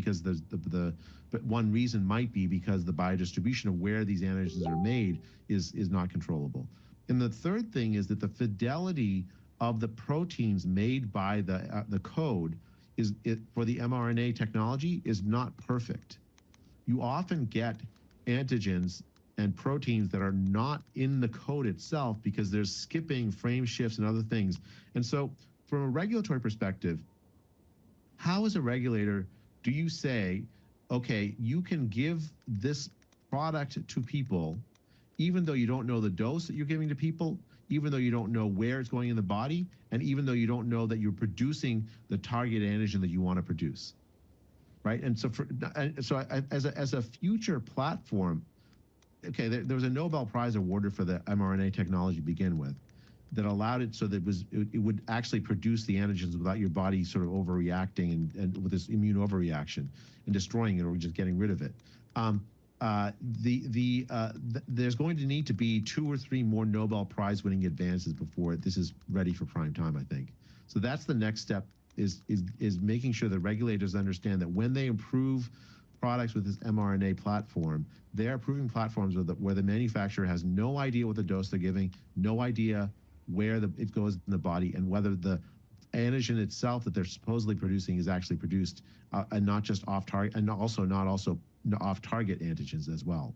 because but one reason might be because the biodistribution of where these antigens are made is not controllable. And the third thing is that the fidelity of the proteins made by the code for the mRNA technology is not perfect. You often get antigens and proteins that are not in the code itself because there's skipping, frame shifts, and other things. And so from a regulatory perspective, how as a regulator do you say, okay, you can give this product to people even though you don't know the dose that you're giving to people, even though you don't know where it's going in the body, and even though you don't know that you're producing the target antigen that you want to produce, right? And so as a future platform, okay, there was a Nobel Prize awarded for the mRNA technology to begin with that allowed it so that it would actually produce the antigens without your body sort of overreacting and with this immune overreaction and destroying it or just getting rid of it. There's going to need to be 2 or 3 more Nobel Prize winning advances before this is ready for prime time, I think. So that's the next step, is making sure that regulators understand that when they improve products with this mRNA platform, they're approving platforms where the manufacturer has no idea what the dose they're giving, no idea where it goes in the body, and whether the antigen itself that they're supposedly producing is actually produced and not just off target, and also not off target antigens as well.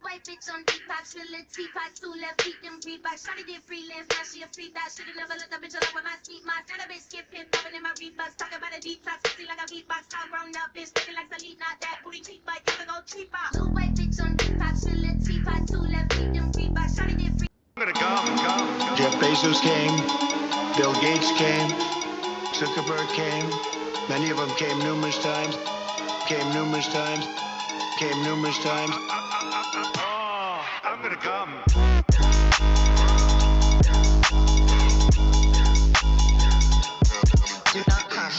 White bitch on detox, feeling teapot, 2 left feet, them Reebok. Shawty did freelance, now she a free that. Should've never let the bitch alone with my seat. My tell a bitch skip hip, popping in my Reeboks. Talking about a detox, pussy like a beatbox. All grown up, bitch, looking like Selena. That booty cheap, but you can go cheap out. 2 white bitch on detox, feeling teapot, 2 left feet, them Reebok. Shawty did free. I'm gonna go. Jeff Bezos came, Bill Gates came, Zuckerberg came. Many of them came numerous times. Oh, I'm gonna come. Do not come.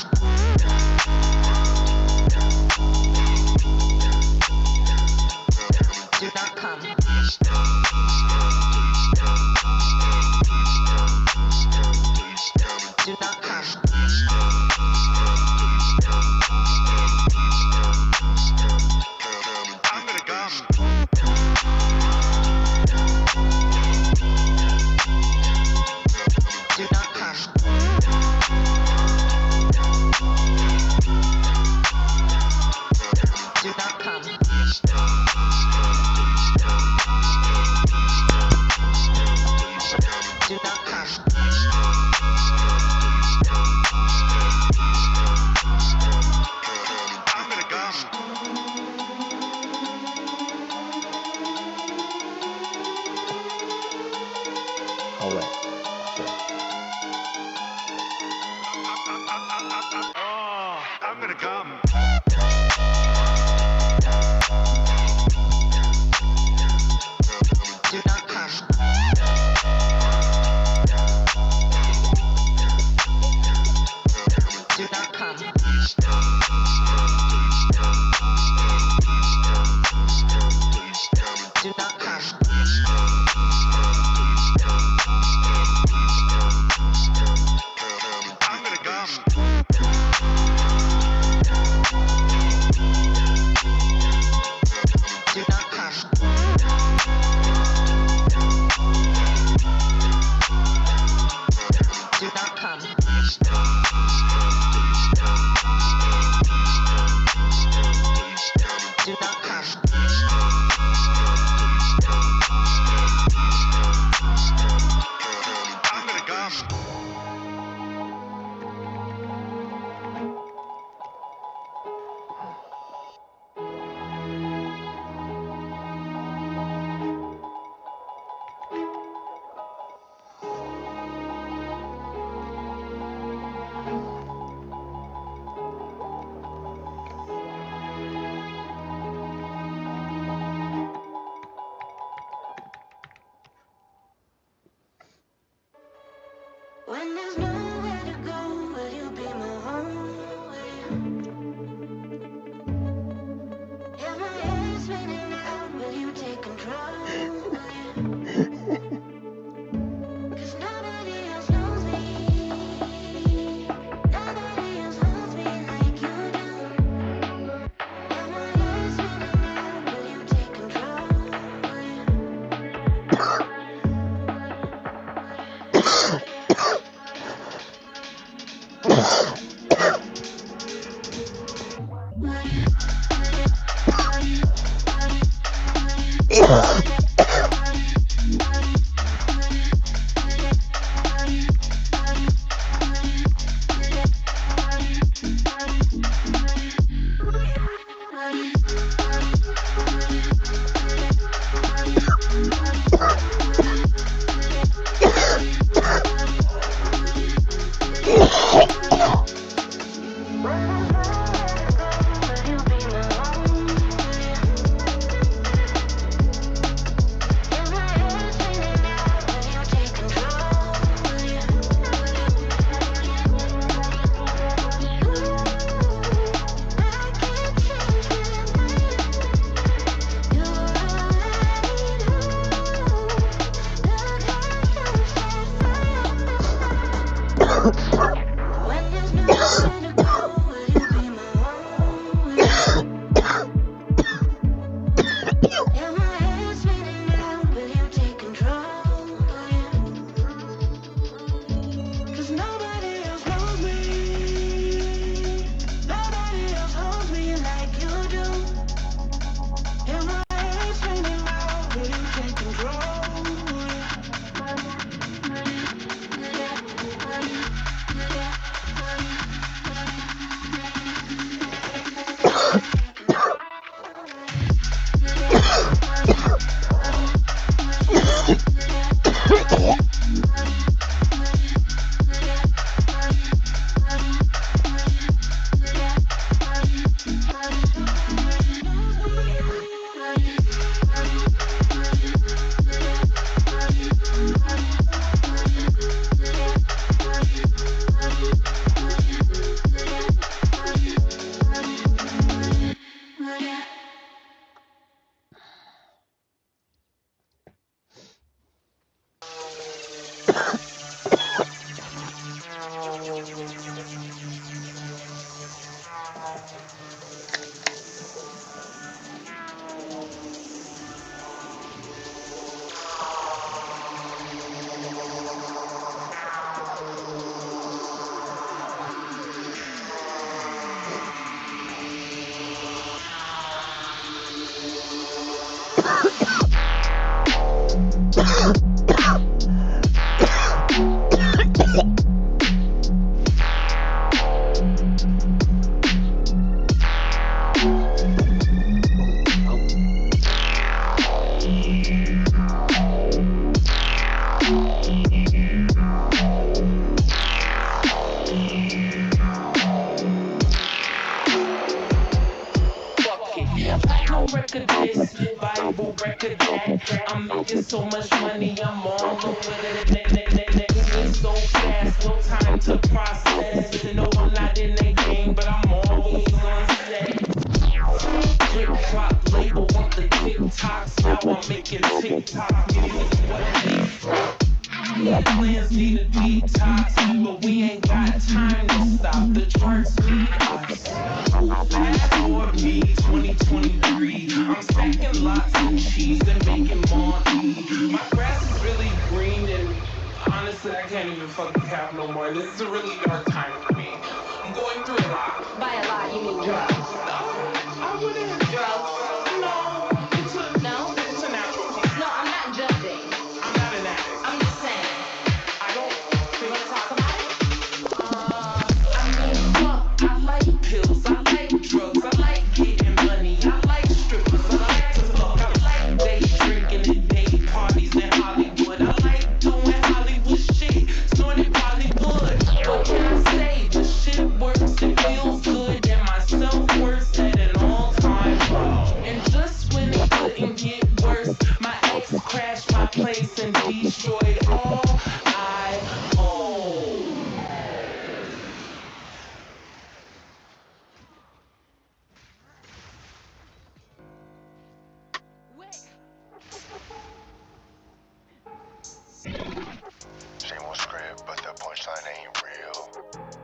Do not come. Do not come. I'm gonna come. Do not come. Do not come. Do not come. I'm gonna come. All right. Oh, I'm gonna come. Do not come. Do not come. Do not come. I'm gonna come. Do not come. Do not come. Record this, Bible record that. I'm making so much money, I'm all over it. Moving so fast, no time to process. No, I'm not in the game, but I'm always on set. Flip flop label on the TikToks, now I'm making TikTok music. What they plans need a detox, but we ain't got time to stop. The charts need us. Fast forward me, 2023. I'm stacking lots of cheese and making money. My grass is really green, and honestly, I can't even fucking cap no more. This is a really dark time for me. I'm going through a lot. By a lot, you mean drugs? I wouldn't drugs. No, it's a natural thing. No, I'm not judging. I'm not an addict. I'm just saying. I don't You want to talk about it? I like pills, I like drugs, I like getting money, I like strippers, I like to fuck, I like day drinking and day parties in Hollywood, I like doing Hollywood shit, snorting Bollywood. What can I say? The shit works, it feels good, and my self-worth's at an all-time low. And just when it couldn't get worse, my ex crashed my place and destroyed all I own. Same old script, but the punchline ain't real.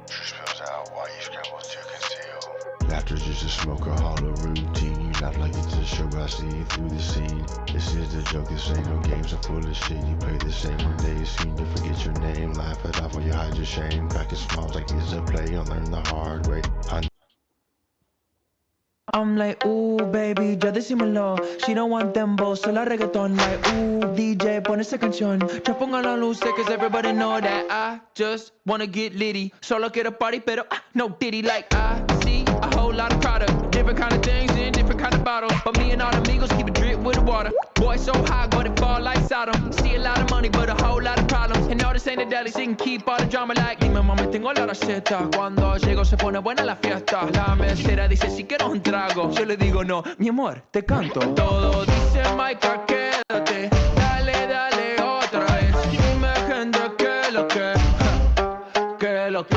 Truth spills out while you scramble to conceal. Laughter's just a smoke, a hollow routine. You laugh like it's a show, I see you through the scene. This is the joke, this ain't no games, I'm full of shit. You play the same one day, you seem to forget your name. Laugh it off while you hide your shame. Cracking smiles like it's a play, you'll learn the hard way. I'm like, ooh, baby, ya decímelo. She don't want dembow, solo reggaeton. Like, ooh, DJ, pon esa canción. Ya pongan la luz, cause everybody know that I just wanna get litty. Solo quiero party, pero no diddy. Like, I see a whole lot of product. Different kind of things in different kind of bottles. But me and all the amigos keep it drip with the water. Boy, so high, but it fall like Sodom. See a lot of money, but a whole lot of problems. And no, this ain't a deli, so you can keep all the drama. Like, dime, mami, tengo la receta. Cuando llego se pone buena la fiesta. La mesera dice, si quiero un trago. Yo le digo, no, mi amor, te canto. Todo dice, Maika, quédate. Dale, dale, otra vez. Dime, gente, que lo que. Que lo que.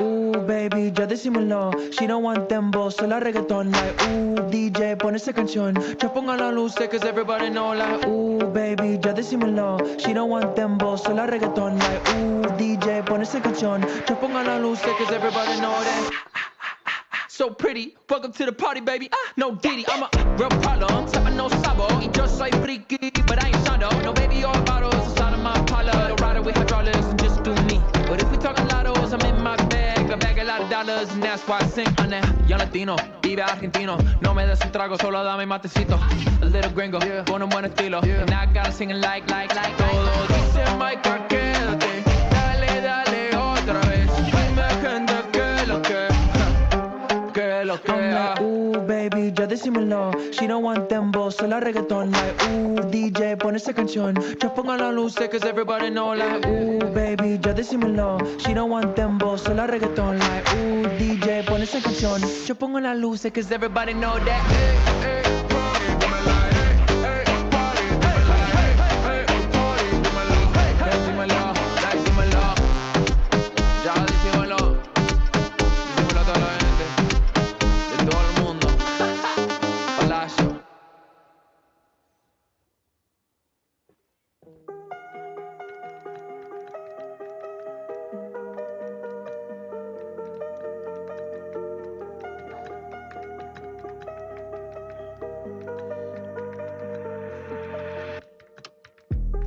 Ooh, baby, ya decímelo. She don't want dembow, solo reggaeton. Like, ooh, DJ, pon esa canción. Ya pongan la luz, cause everybody know. Like, ooh, baby, ya decímelo. She don't want dembow, solo reggaeton. Like, ooh, DJ, pon esa canción. Ya pongan la luz, cause everybody know that. So pretty, welcome to the party, baby. No Diddy, I'm a real problem. Sepa no sabo, y yo soy freaky, but I ain't sando. No baby or bottles inside of my parlor. The rider with hydraulics and just do me. But if we talking lottos, I'm in my bag. I bag a lot of dollars, and that's why I sing on that. Young Latino, vive argentino. No me des un trago, solo dame matecito. A little gringo, con un buen estilo. And I gotta sing it like. Todo dice Maika, quédate. Dale, dale, otra vez. Dime, gente, que lo que. I'm like, ooh, baby, ya decímelo. She don't want dembow, solo reggaeton. Like, ooh, DJ, pon esa canción. Ya pongan la luz, cause everybody know. Like, ooh, baby, ya decímelo. She don't want dembow, solo reggaeton. Like, ooh, DJ, pon esa canción. Ya pongan la luz, cause everybody know that. Hey, hey, party, do me like, hey, hey, party, do me like, hey, hey, party, do me like, hey, decímelo, decímelo. Ya decímelo. Decímelo a toda la gente. Todo el mundo, Palacio.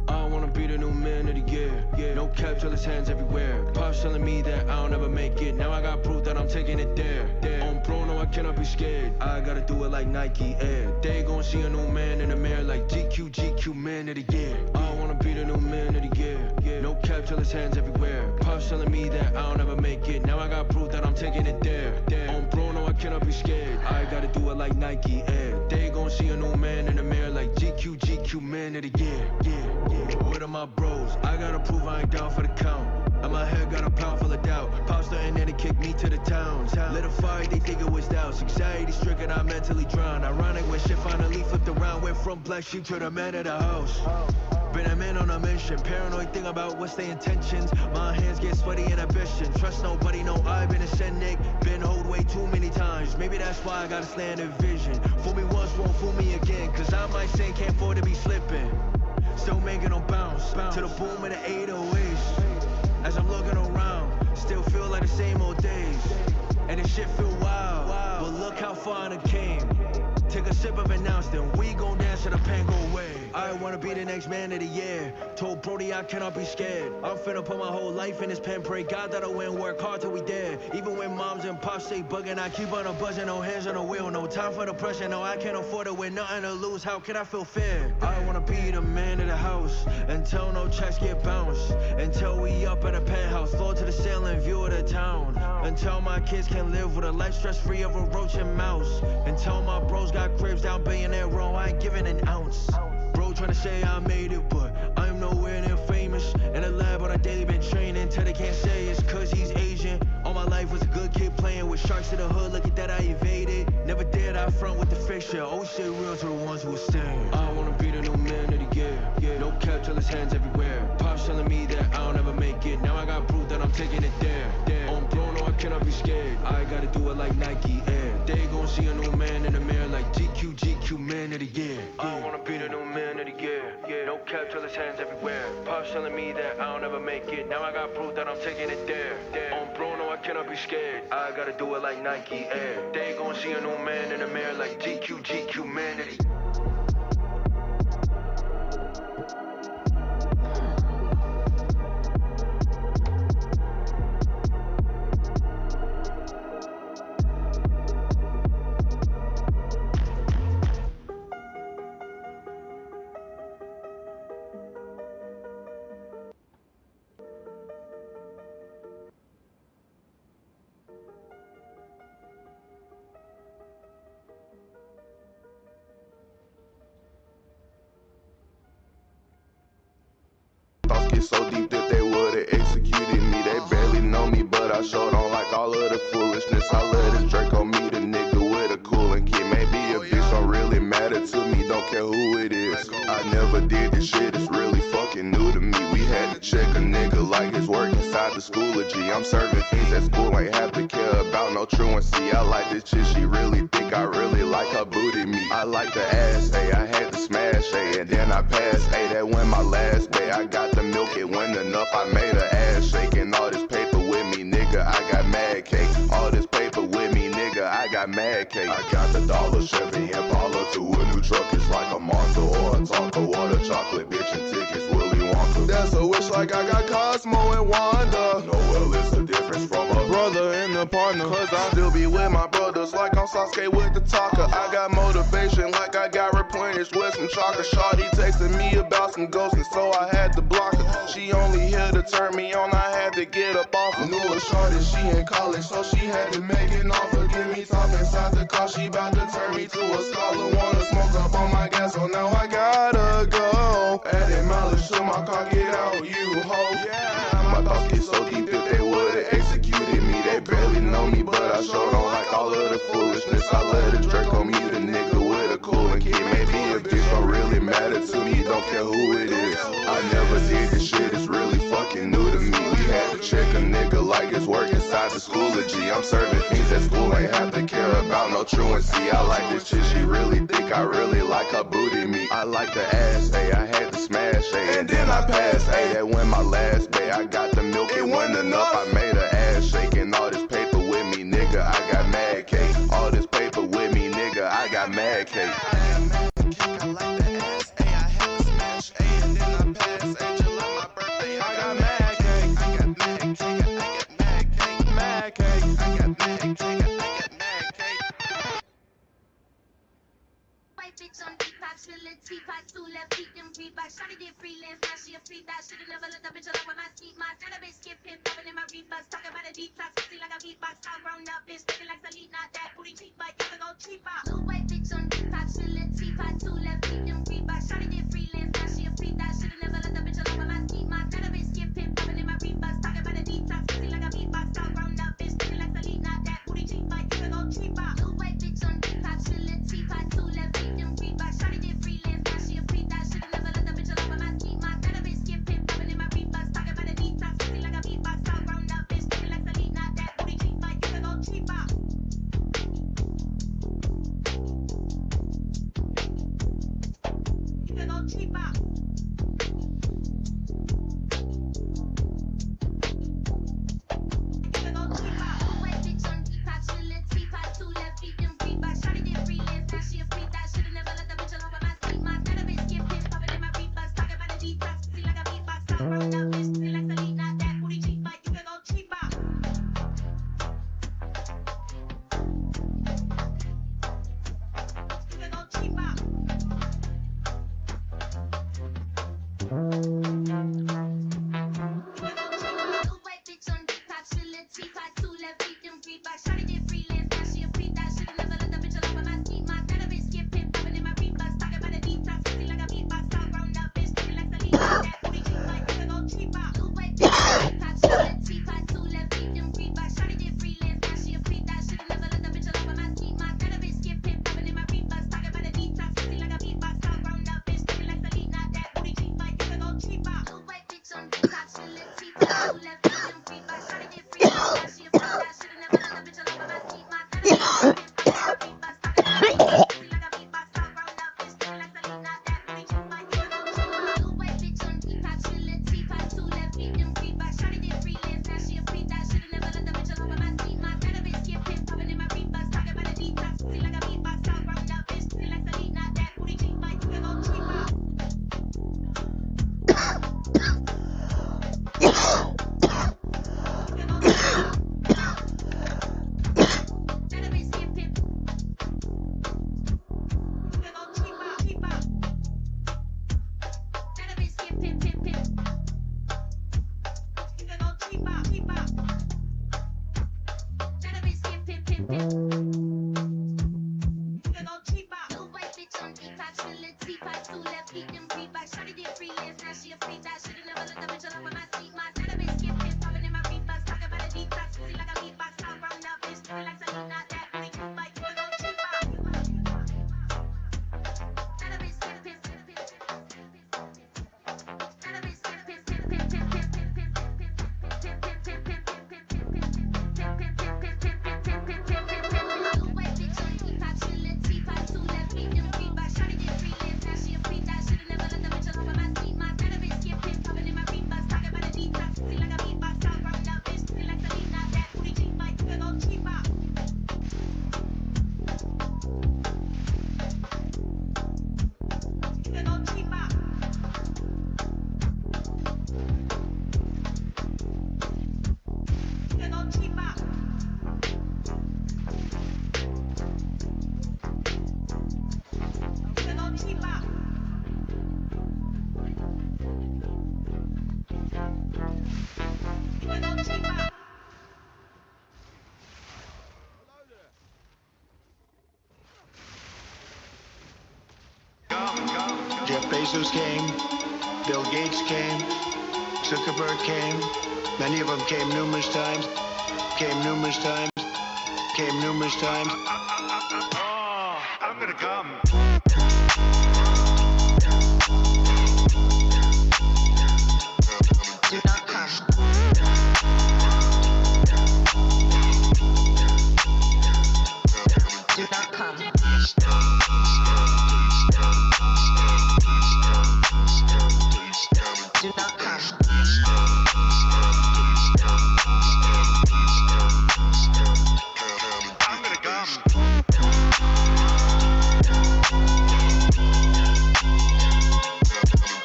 I wanna be the new man of the year. Yeah, no cap till his hands everywhere. Pops telling me that I'll never make it. Now I got proof that I'm taking it there. On pro, no, I cannot be scared. I gotta do it like Nike Air. They gon' see a new man in the mirror like GQ man of the year. I wanna be the new man of the year. Yeah, no cap till his hands everywhere. Pops telling me that I'll never make it. Now I got proof that I'm taking it there. On pro, no, I cannot be scared. I gotta do it like Nike Air. They gon' see a new man in the mirror like GQ man of the year. Yeah. What are my bros? I gotta prove I ain't down for the count. And my head got a pound full of doubt. Pops starting there to kick me to the town. Lit a fire, they think it was douse. Anxiety stricken, I mentally drowned. Ironic when shit finally flipped around. Went from black sheep to the man of the house. Been a man on a mission. Paranoid thing about what's their intentions. My hands get sweaty in ambition. Trust nobody, no, I've been a cynic. Been hold way too many times. Maybe that's why I gotta stand in vision. Fool me once, won't fool me again. Cause I might say can't afford to be slipping. Still making them bounce to the boom of the 808s. As I'm looking around, still feel like the same old days. And this shit feel wild, but look how far I came. Take a sip of an ounce, then we gon' dance till the pain go away. I wanna be the next man of the year. Told Brody I cannot be scared. I'm finna put my whole life in this pen. Pray God that I win, work hard till we dead. Even when moms and pops say bugging, I keep on a buzzing. No hands on the wheel, no time for the pressure. No, I can't afford to win, nothing to lose. How can I feel fair? I wanna be the man of the house until no checks get bounced. Until we up at a penthouse, floor to the ceiling, view of the town. Until my kids can live with a life stress-free of a roach and mouse. Until my bros got cribs down Billionaire Row, I ain't giving an ounce. Bro tryna say I made it, but I'm nowhere near famous. In the lab on a daily been training till they can't say it's cause he's Asian. All my life was a good kid playing with sharks in the hood, look at that I evaded. Never did I front with the fiction, always stay real to the ones who are staying. I wanna be the new man of the year, no cap till his hands everywhere. Pops telling me that I'll never make it, now I got proof that I'm taking it there. On pro, no, I cannot be scared, I gotta do it like Nike Air. They gon' see a new man in the mirror like GQ man of the year. I wanna be the new man of the year, no cap till his hands everywhere. Pops telling me that I'll never make it, now I got proof that I'm taking it there. On pro, no, I cannot be scared, I gotta do it like Nike Air. They gon' see a new man in the mirror like GQ man of the year. did this shit, it's really fucking new to me. We had to check a nigga like his work inside the school of G. I'm serving things at school, ain't have to care about no truancy. I like this shit, she really think I really like her booty me. I like the ass, ayy, I had to smash, ayy, and then I passed, ayy, that went my last day. I got the milk, it went enough, I made her ass shake. And all this paper with me, nigga, I got mad cake. All this paper with me, nigga, I got mad cake. I got the dollar Chevy Impala to a new truck, it's like a monster or a taco or the chocolate bitch and tickets, Willy Wonka. That's a wish like I got Cosmo and Wanda. No, well, it's the difference from a brother and a partner. Cause I still be with my brothers like I'm Sasuke with the Taka. I got motivation like I got replenished with some chocolate. Shawty texted me about some ghosts and so I had to block her. She only here to turn me on, I had to get up off her. Knew a shawty, she in college, so she had to make an offer. Get me top inside the car, she bout to turn me to a scholar. Wanna smoke up on my gas, so now I gotta go. Adding mileage to my car, get out, you hoe. Yeah, my thoughts get so deep if they would've executed me. They barely know me, but I sure don't like all of the foolishness. I let it drink on me, the nigga with a cool and kid. Maybe a bitch don't really matter to me, don't care who it is. I never did this shit, it's really fucking new to me. We had to check a nigga like his work inside the school of G. I'm serving things at school, ain't have to care about no truancy. I like this shit, she really think I really like her booty me. I like the ass, ayy, I had to smash, ayy, and then I passed, ayy, that went my last day. I got the milk, it wasn't enough, I made her ass shake. And all this paper with me, nigga, I got mad cake. All this paper with me, nigga, I got mad cake. I like the ass, ayy, I had to smash, ayy, and then I passed, ayy, till on my birthday. I got mad cake, I got mad cake, I got mad cake, mad cake, I got mad cake, I got mad cake. White bitch on detox, feel a teapot, 2 left feet, them Reebok. Shawty did freelance, now she a free thot. Should've never let the bitch alone with my teeth. My database skip hip, popping in my Reeboks. Talking about a detox, pussy like a beatbox. All grown up, bitch, thinking like Selena. That booty cheap, but you can go cheap out. Blue white bitch on detox, feel a teapot, 2 left feet, them Reebok. Shawty did freelance, now she a free thot. Should've never let the bitch alone with my teeth. My database skip hip, popping in my Reeboks. Talking about a detox, pussy like a beatbox. All grown up, bitch, thinking like Selena. That booty cheap, but you can go cheap out. Blue white bitch on detox, feel a teapot, 2 left feet, them Reebok. Shawty did freelance, now she a free thot. Should've never let the bitch alone with my teeth. My database skip hip, popping in my Reeboks. Talking about a detox, pussy like a beatbox. All grown up, bitch, thinking like Selena. That booty cheap, but you can go cheap out. You can go cheap out. White bitch on detox, feel a teapot, 2 left feet, them Reebok. Shawty did freelance, now she a free thot. Should've never let the bitch alone with my teeth. My database skip hip, popping in my Reeboks. Talking about a detox, pussy like a beatbox. All grown up, bitch, feel like Selena. That booty cheap, but you can go cheap out. You can go cheap out. Bezos came, Bill Gates came, Zuckerberg came. Many of them came numerous times, came numerous times, came numerous times. Oh, I'm gonna come. Do not come. Do not come. Do not come. I'm gonna come.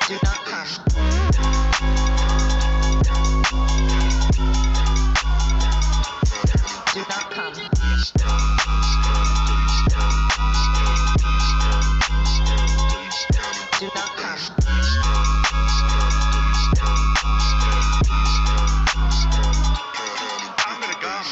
Do not come. Do not come. Do not come. I'm gonna come.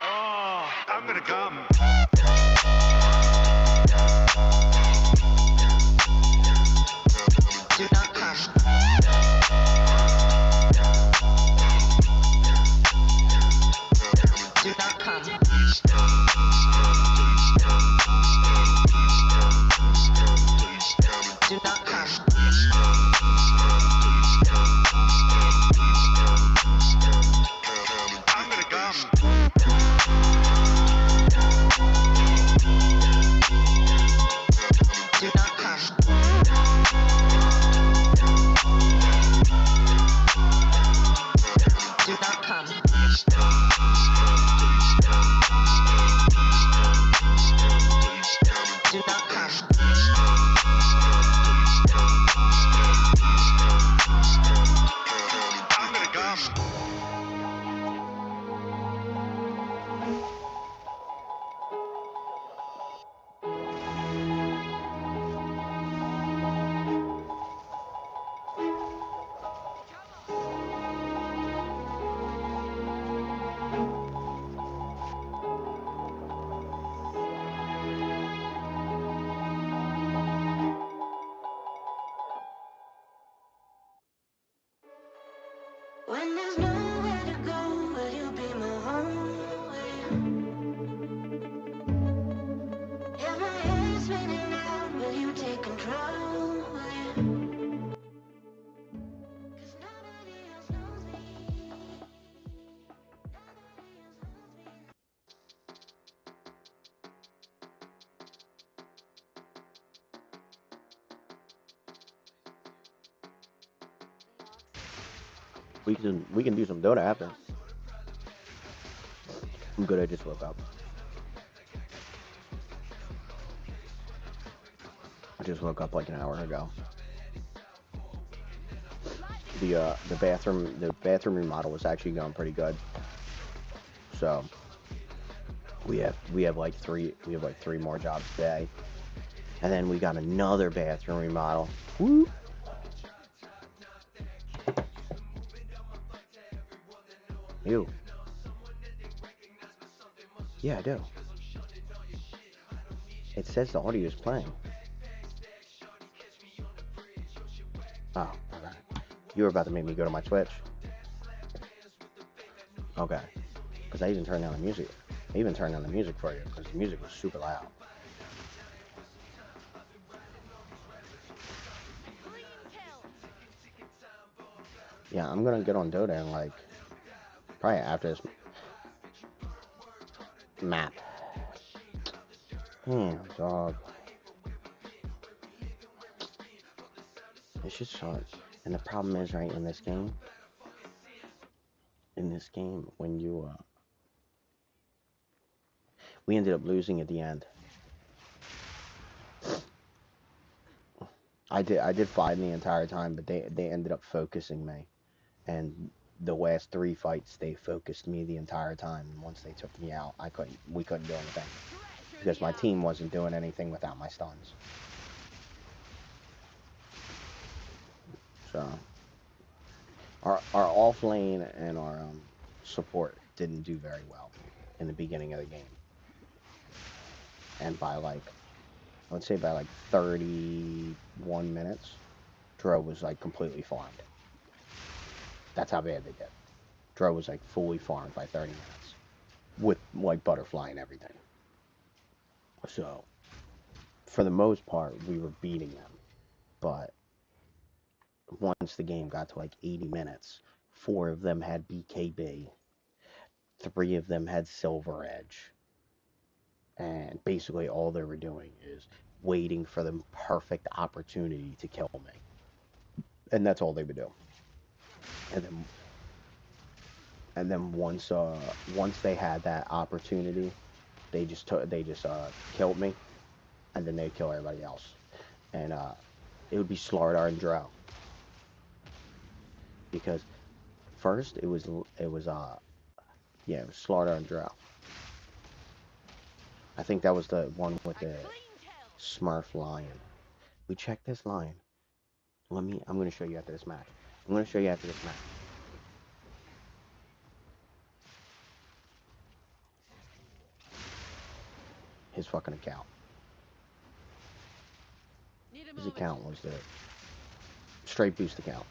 Oh, I'm gonna come. Do not come. Do not come. Do not come. I'm gonna come. Do not come. Do not come. Do not come. I'm gonna come. When there's nowhere to go, will you be my home? If my head's spinning out, will you take control? 'Cause nobody else knows me. Nobody else knows me. We can do some Dota after. I'm good. I just woke up. I just woke up like an hour ago. The bathroom remodel was actually going pretty good. So we have like three more jobs today, and then we got another bathroom remodel. Woo! You? Yeah, I do. It says the audio is playing. Oh, okay. You were about to make me go to my Twitch. Okay. Because I even turned down the music. I even turned down the music for you because the music was super loud. Yeah, I'm gonna get on Dota and like probably after this map. Dog. It's just hard. And the problem is, right, in this game, when you, we ended up losing at the end. I did fine the entire time, but they ended up focusing me. And the last 3 fights, they focused me the entire time. And once they took me out, we couldn't do anything. Because my team wasn't doing anything without my stuns. So, Our off lane and our support didn't do very well in the beginning of the game, and by like I would say by like 31 minutes, Dro was like completely farmed. That's how bad they did. Dro was like fully farmed by 30 minutes with like butterfly and everything. So for the most part, we were beating them, but once the game got to like 80 minutes, 4 of them had BKB, 3 of them had Silver Edge, and basically all they were doing is waiting for the perfect opportunity to kill me, and that's all they would do. And then once they had that opportunity, they just killed me, and then they'd kill everybody else, and it would be Slardar and Drow, because first it was Slardar and Drow. I think that was the one with the Smurf lion. We checked this lion. I'm gonna show you after this match. His fucking account. His account was the straight boost account.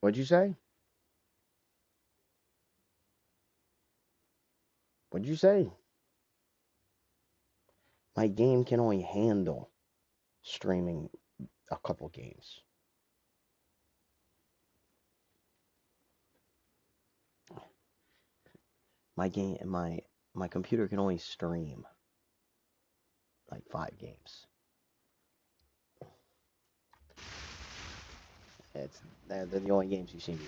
What'd you say? What'd you say? My game can only handle streaming a couple games. My computer can only stream like 5 games. They're the only games you see me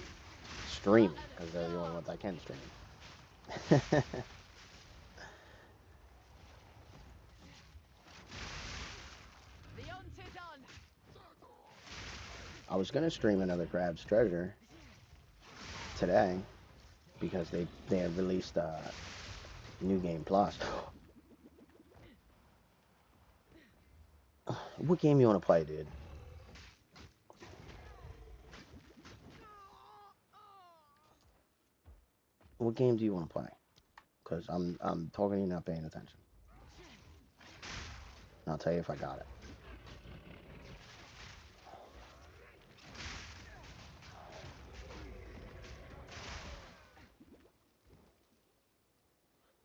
streaming, because they're the only ones I can stream. I was gonna stream another Crab's Treasure today because they had released New Game Plus. What game you want to play, dude? What game do you want to play? Because I'm talking to you, not paying attention. And I'll tell you if I got it.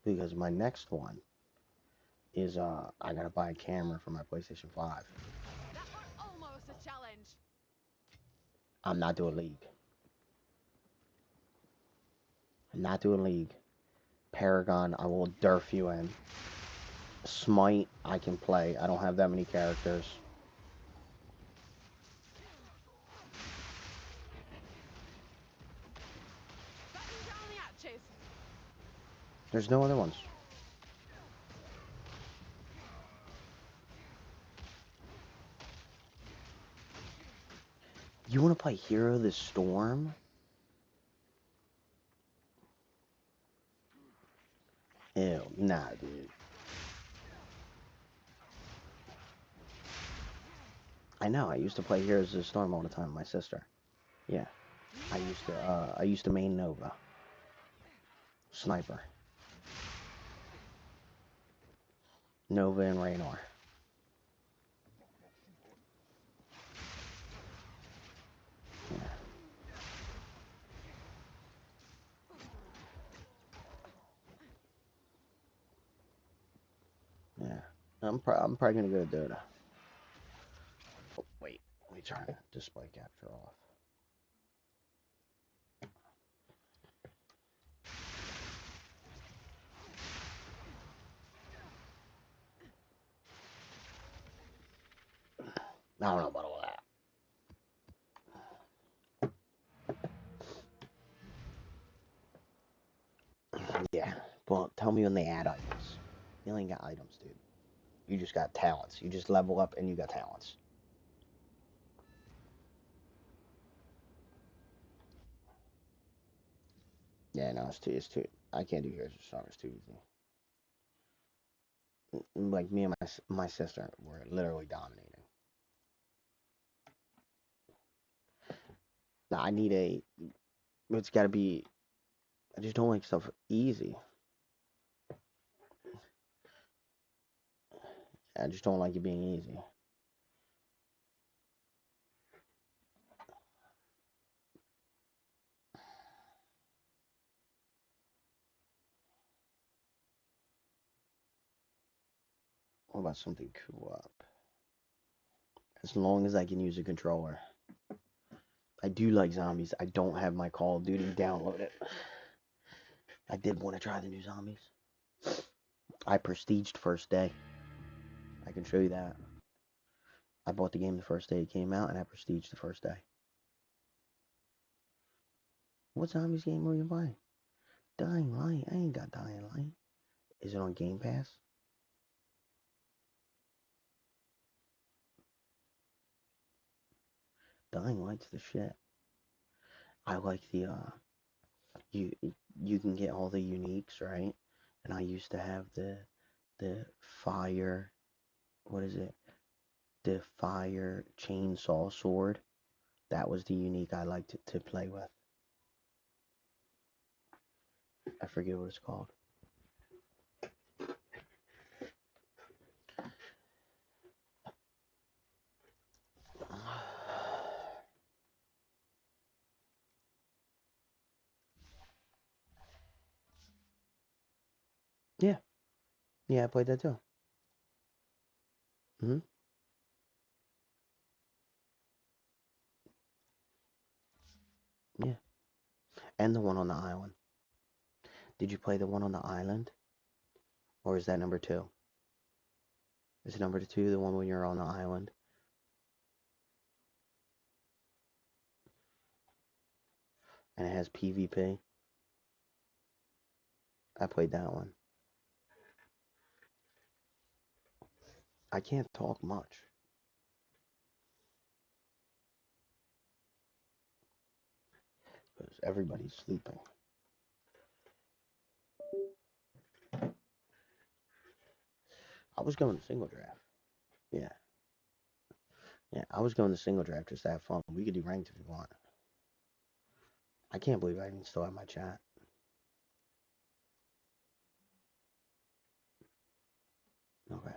Because my next one is I gotta buy a camera for my PlayStation 5. That was almost a challenge. I'm not doing League. I'm not doing League. Paragon, I will derf you in. Smite, I can play. I don't have that many characters. Batten down the hatches. There's no other ones. You want to play Hero of the Storm? Ew, nah, dude. I know, I used to play Heroes of the Storm all the time with my sister. Yeah. I used to main Nova. Sniper. Nova and Raynor. Yeah. Yeah. I'm probably gonna go to Dota. Oh, wait, let me turn display capture off. I don't know about all that. tell me when they add items. You ain't got items, dude. You just got talents. You just level up and you got talents. Yeah, no, it's too. I can't do Heroes of Storm. It's too easy. Like me and my sister were literally dominating. Now I need a. It's got to be. I just don't like stuff easy. I just don't like it being easy. What about something cool up? As long as I can use a controller. I do like zombies. I don't have my Call of Duty downloaded. I did want to try the new zombies. I prestiged first day. I can show you that. I bought the game the first day it came out, and I prestiged the first day. What zombies game were you buying? Dying Light. I ain't got Dying Light. Is it on Game Pass? Dying Light's the shit. I like the you can get all the uniques, right? And I used to have the fire, what is it? The fire chainsaw sword. That was the unique I liked to play with. I forget what it's called. Yeah. Yeah, I played that too. Hmm. Yeah. And the one on the island. Did you play the one on the island? Or is that number 2? Is number 2 the one when you're on the island? And it has PvP? I played that one. I can't talk much. Because everybody's sleeping. I was going to single draft. Yeah. Yeah, I was going to single draft just to have fun. We could do ranked if you want. I can't believe I even still have my chat. Okay.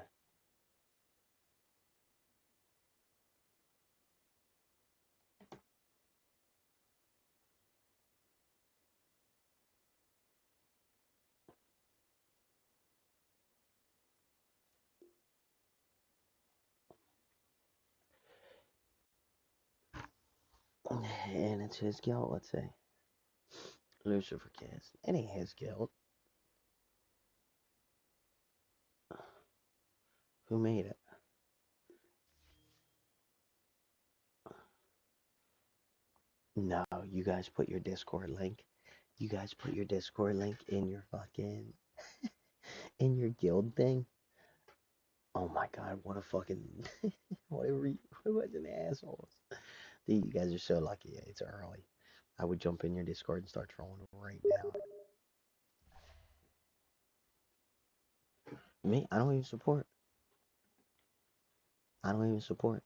And it's his guild, let's see. Lucifer Kids. It ain't his guild. Who made it? No, you guys put your Discord link. You guys put your Discord link in your fucking in your guild thing. Oh my god, what a fucking what a bunch of assholes. Dude, you guys are so lucky. It's early. I would jump in your Discord and start trolling right now. Me? I don't even support. I don't even support.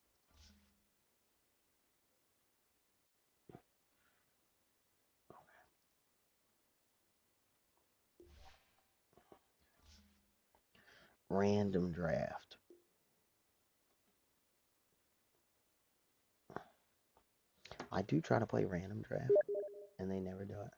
Random draft. I do try to play random draft, and they never do it.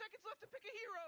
seconds left to pick a hero.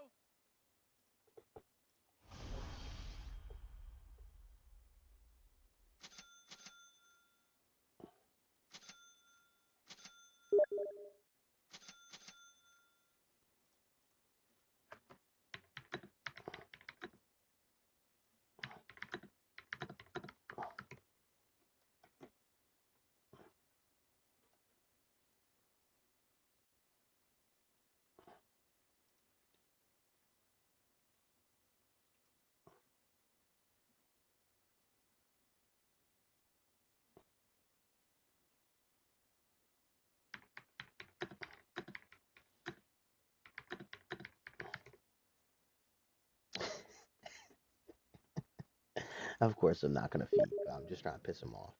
Of course, I'm not gonna feed. I'm just trying to piss him off.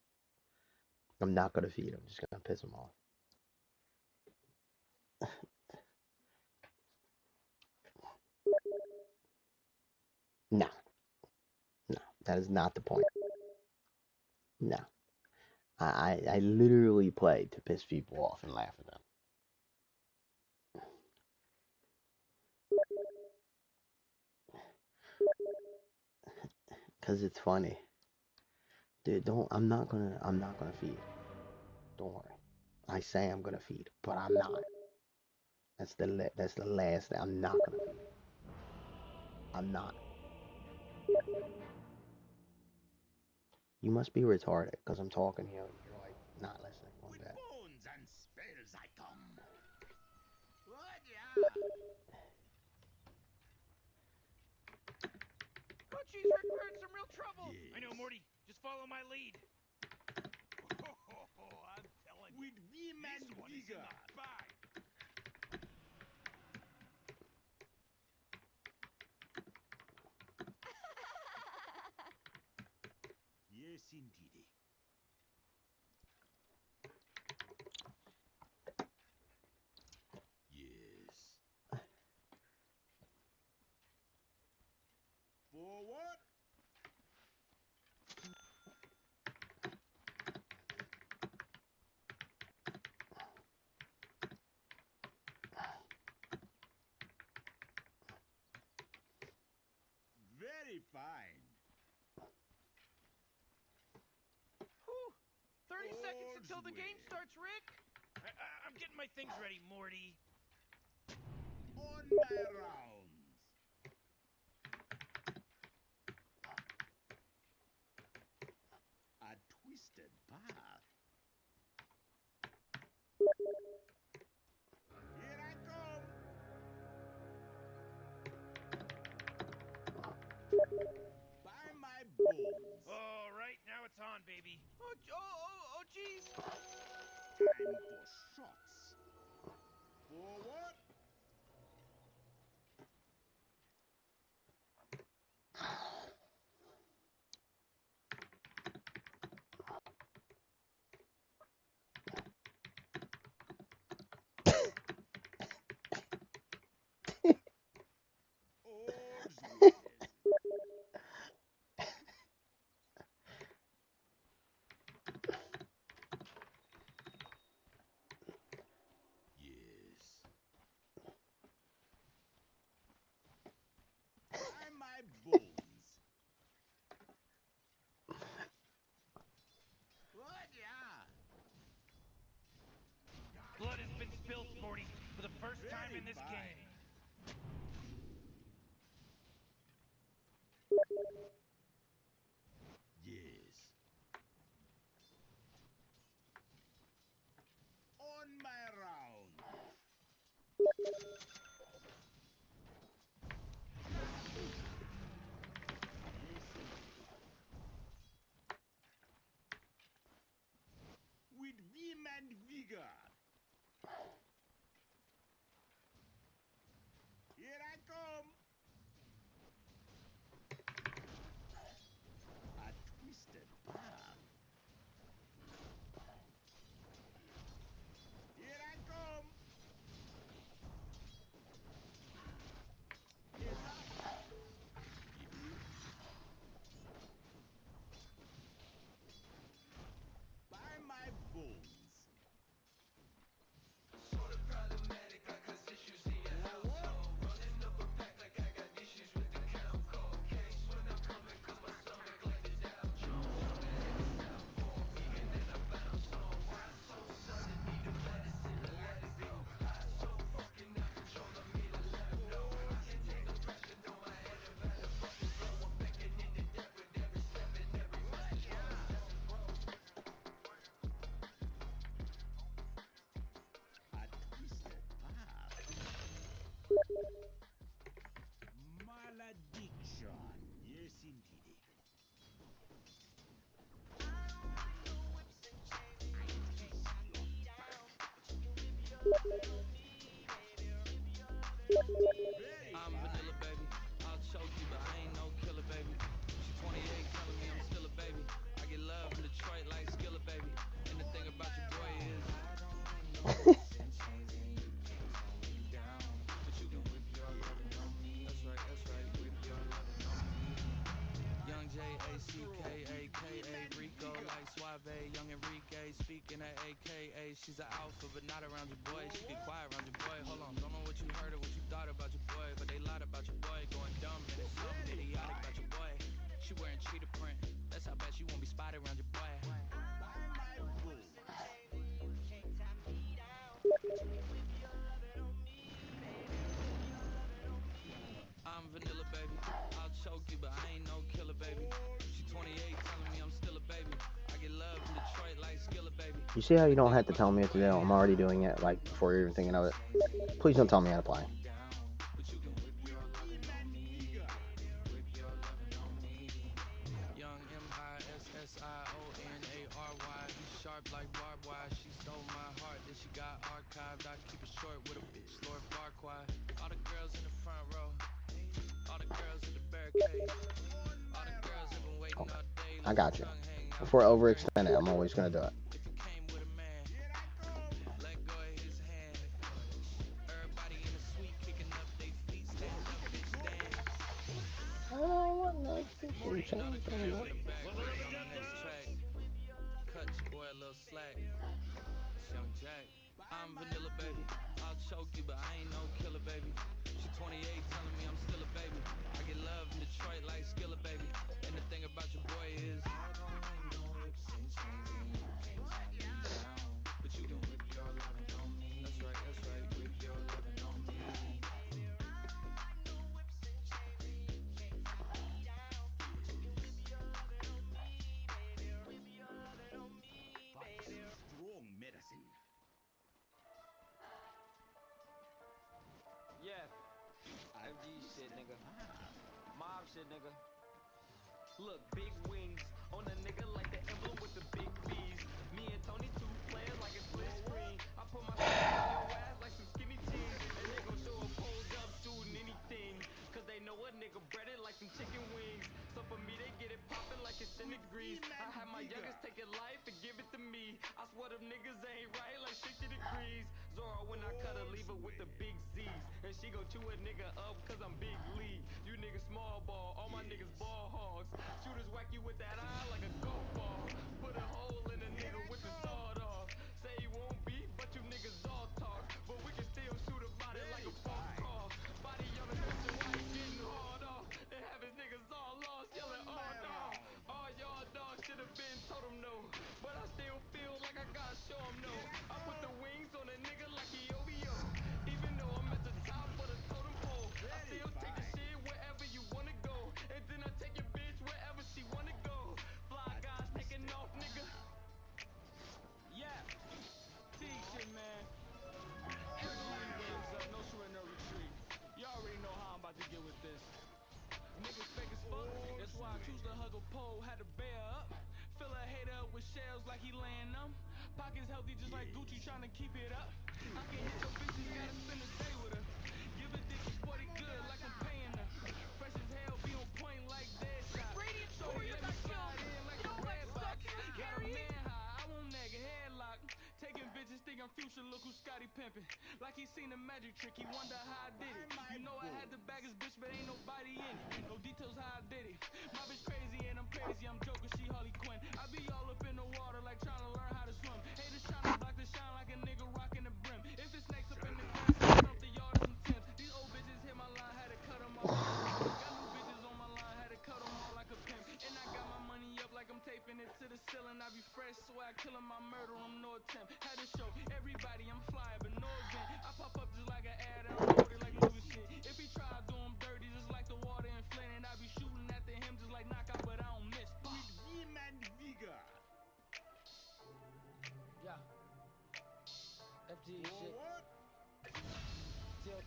I'm not gonna feed. I'm just gonna piss him off. No, no, that is not the point. No, I literally play to piss people off and laugh at them. Cause it's funny. Dude, don't. I'm not gonna feed. Don't worry. I say I'm gonna feed, but I'm not. That's the last thing. I'm not gonna feed. I'm not. You must be retarded, cause I'm talking here. And you're like not listening. One bad. Bones and spells I come. What ya? Oh, jeez, Rick, we're in some real trouble. Yes. I know, Morty. Just follow my lead. I'm telling you. With vim and This one is in vigor. the bag. Yes, indeedy. Yes. Forward. Very fine. Whew. 30 seconds All's until the game well. starts, Rick. I'm getting my things ready, Morty. On my rounds. A twisted path. Here I come. By my bones. All right, now it's on, baby. Oh, jeez. Time for shots. Forward. All's well. Yes. By my bones. What ya? Blood has been spilled, Morty, for the first time Very in this fine. game. Yes. On my round. Yes, indeed. With vim and vigor. Here I come. A twisted path. Here I come. Enough. Yes. By my bones. Young J-A-C-K-A-K-A Rico like Suave, young Enrique speaking at AKA. She's an alpha but not around your boy. She get quiet around your boy. Hold on, don't know what you heard or what you thought about your boy, but they lied about your boy. Going dumb and it's something idiotic about your boy. She wearing cheetah print. That's how bad she won't be spotted around your boy. I'm vanilla, baby. I'll choke you, but I ain't no killer, baby. She 28, telling me I'm still a baby. I get love in Detroit like Skilla, baby. You see how you don't have to tell me what to do? I'm already doing it, like, before you're even thinking of it. Please don't tell me how to play. Young M-I-S-S-I-O-N-A-R-Y. He's sharp like barbed wire. She stole my heart, then she got archived. I keep it short with a bitch, Lord Farquhar. All the girls in the front row. All the girls in the barricade. All the girls have been waiting all day. I got you. Before I overextend it, I'm always going to do it. If you came with a man, let go of his hand. Everybody in the suite kicking up their feet. Stand up, bitch, stand. Waiting on the girls in the back, waiting on the next track. Cut your boy a little slack. It's Young Jack. I'm vanilla, baby. I'll choke you, but I ain't no killer, baby. She 28, telling me I'm still a baby. I get love in Detroit like Skilla, baby. And the thing about your boy is I don't like no whips and chains, and you can't tie me down. But you can whip your lovin' on me. That's right, whip your lovin' on me. Strong medicine. Yeah. FG shit, nigga. Mob shit, nigga. Look, big wings on a nigga like the emblem with the big B's. Me and Tony two players like a split screen. I put my hands on your ass like some skinny jeans. And they gon' show up pulled up shooting anything. Cause they know a nigga breaded like some chicken wings. So for me they get it poppin' like it's in the grease. I have my youngest take it life and give it to me. I swear them niggas ain't right like 60 degrees. Zora when I cut her leave her with the big Z's. And she gon' chew a nigga up cause I'm big league. You niggas small ball, all my niggas ball hogs. Shooters whack you with that eye like a golf ball. Put a hole in a nigga with the sawed off. Say he won't beat, but you niggas all talk. But we can still shoot about it like a false call. Body on a Christian white getting hard off. And have his niggas all lost yelling, oh no. All y'all dogs should've been told him no. But I still feel like I gotta show him no. I put the wings on a nigga like he OVO. Even though I'm at the top of the totem pole, I still take the shit wherever you wanna go. And then I take your bitch wherever she wanna go. Fly guys taking off, nigga. Yeah. T-shit, man. FG wings up, no surrender, no retreat. Y'all already know how I'm about to get with this. Niggas fake as fuck, that's why I choose to hug a pole, had to bear up. Fill a hater up with shells like he laying them. Pockets healthy just like Gucci trying to keep it up. I can hit your bitches, gotta spend a day with her. Give a dick a sporty good like I'm paying her. Fresh as hell, be on point like dead shot. Shorty let me slide in like a red box. Got a man high, I won't nag a headlock. Taking bitches think I'm future, look who Scotty pimpin'. Like he seen a magic trick, he wonder how I did it. You know I had to bag his bitch, but ain't nobody in it. No details how I did it. My bitch crazy and I'm crazy, I'm joking, she Harley Quinn. I be all up in the water like trying to learn how to swim. Haters trying to block the shine like a nigga rocking the brim. If it's snakes up in the grass, I stomp the yard of some Timbs. These old bitches hit my line, had to cut them off like a pimp. Got new bitches on my line, had to cut them all like a pimp. And I got my money up like I'm taping it to the ceiling. I be fresh, so I kill him, I murder him, no attempt. Had to show everybody I'm fly, but no event. I pop up just like an ad, I'm loaded like movie shit. If he try to do him dirty, just like the water in Flint. And I be shooting after him just like knockout, but I don't miss. With vim and vigor. Yeah. FG shit. What?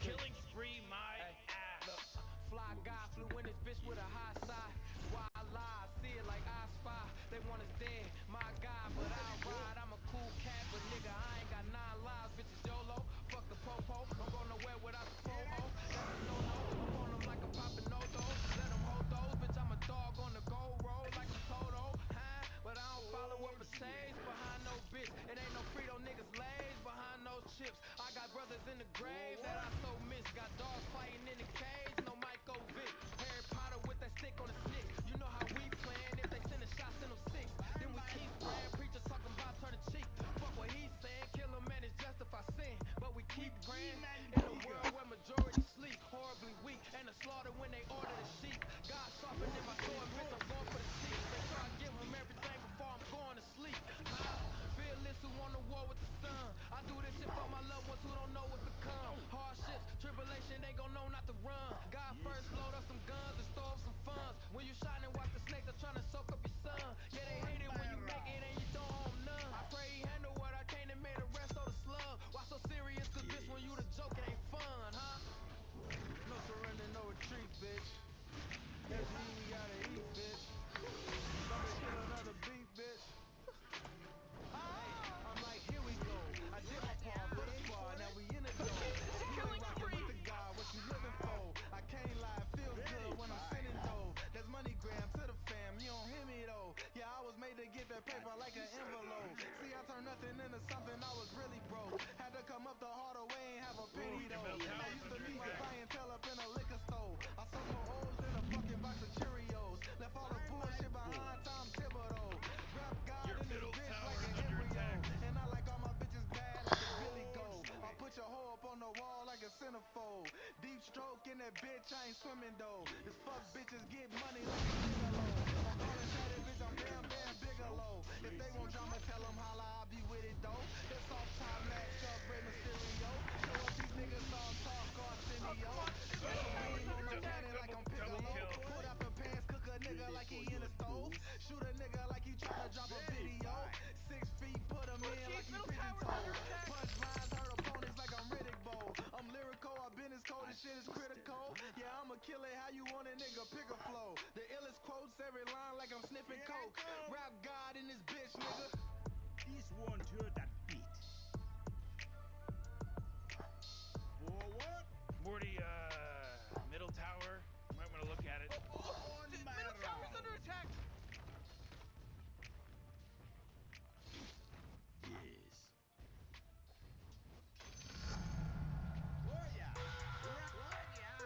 Killing spree, my ass. Look, fly guy flew in this bitch with a high side. Why I lie? See it like I spy. They want us dead, my guy, but I'll ride. I'm a cool cat, but nigga, I ain't got 9 lives. Bitches YOLO, fuck the popo. I'm going nowhere without the fo-ho. That's a no-no. I'm on them like a poppin' no-do. Let them hold those. Bitch, I'm a dog on the gold road like I'm Toto. Huh? But I don't follow up a sage behind no bitch. It ain't no Frito niggas lays behind no in the grave that I so miss. Got dogs fighting in the cage, no Michael Vick. Harry Potter with that stick on the stick. You know how we playing. If they send a shot, send them six. Then we keep praying. Preacher talking about turn the cheek. Fuck what he's saying. Kill a man is justify sin. But we keep praying. In a world where majority sleep, horribly weak, and the slaughter when they order the sheep. God softening my sword, bitch, I'm going for the seats. Make sure I give him everything before I'm going to sleep. Fearless who on the war with the sun. I do this shit for my loved ones who don't know what's to come. Hardships, tribulation, they gon' know not to run. God first load up some guns and store up some funds. When you shine and watch the snakes, they're trying to soak up your son. Yeah, they hate it when you make it and you don't own none. I pray he handle what I came and made the rest of the slug. Why so serious? Cause this one you the joke, it ain't fun, huh? No surrender, no retreat, bitch. As you eat, we gotta eat, bitch. About to kill another beat, bitch. I'm like, here we go. I did my part for the squad, now we in the door. You ain't rockin' with the guy, what you living for? I can't lie, it feels good when I'm sending dough. That's money gram to the fam, you don't hear me though. Yeah, I was made to get that paper like an envelope. See, I turned nothing into something, I was really broke. Had to come up the harder way, ain't have a penny though. I used to meet my clientele up in a liquor store. I sold more O's than a fucking box of Cheerios. Left all the bullshit behind, Tom Thibodeau. Rap God in this bitch like an embryo. And I like all my bitches bad like a Billy Goat. I'll put your hoe up on the wall like a centerfold. Deep stroke in that bitch, I ain't swimming though. This fuck bitches get money like a gigolo. I'm calling Saturday, bitch, I'm Bam Bigelow. If they want drama, tell them holla, I'll be with it though. That's off top mask up, Rey Mysterio. Show up these niggas all talk, Arsenio. Smash a beam on my cannon like I'm Piccolo. Pull out the pants, cook a nigga like he in the stove. Shoot a nigga like he tryna drop a video. 6 feet, put him in like he pigeon-toed. Punch lines, hurt opponents like I'm Riddick Bowl. I'm lyrical, I've been as cold, this shit is critical. Yeah, I'ma kill it how you want it, nigga, pick a flow. The illest quotes, every line like I'm sniffing coke. Rap God in this bitch, nigga. This one to that beat. Forward. Morty, middle tower. You might want to look at it. On my Middle tower's round. under attack. Yes. Oh yeah. Oh yeah.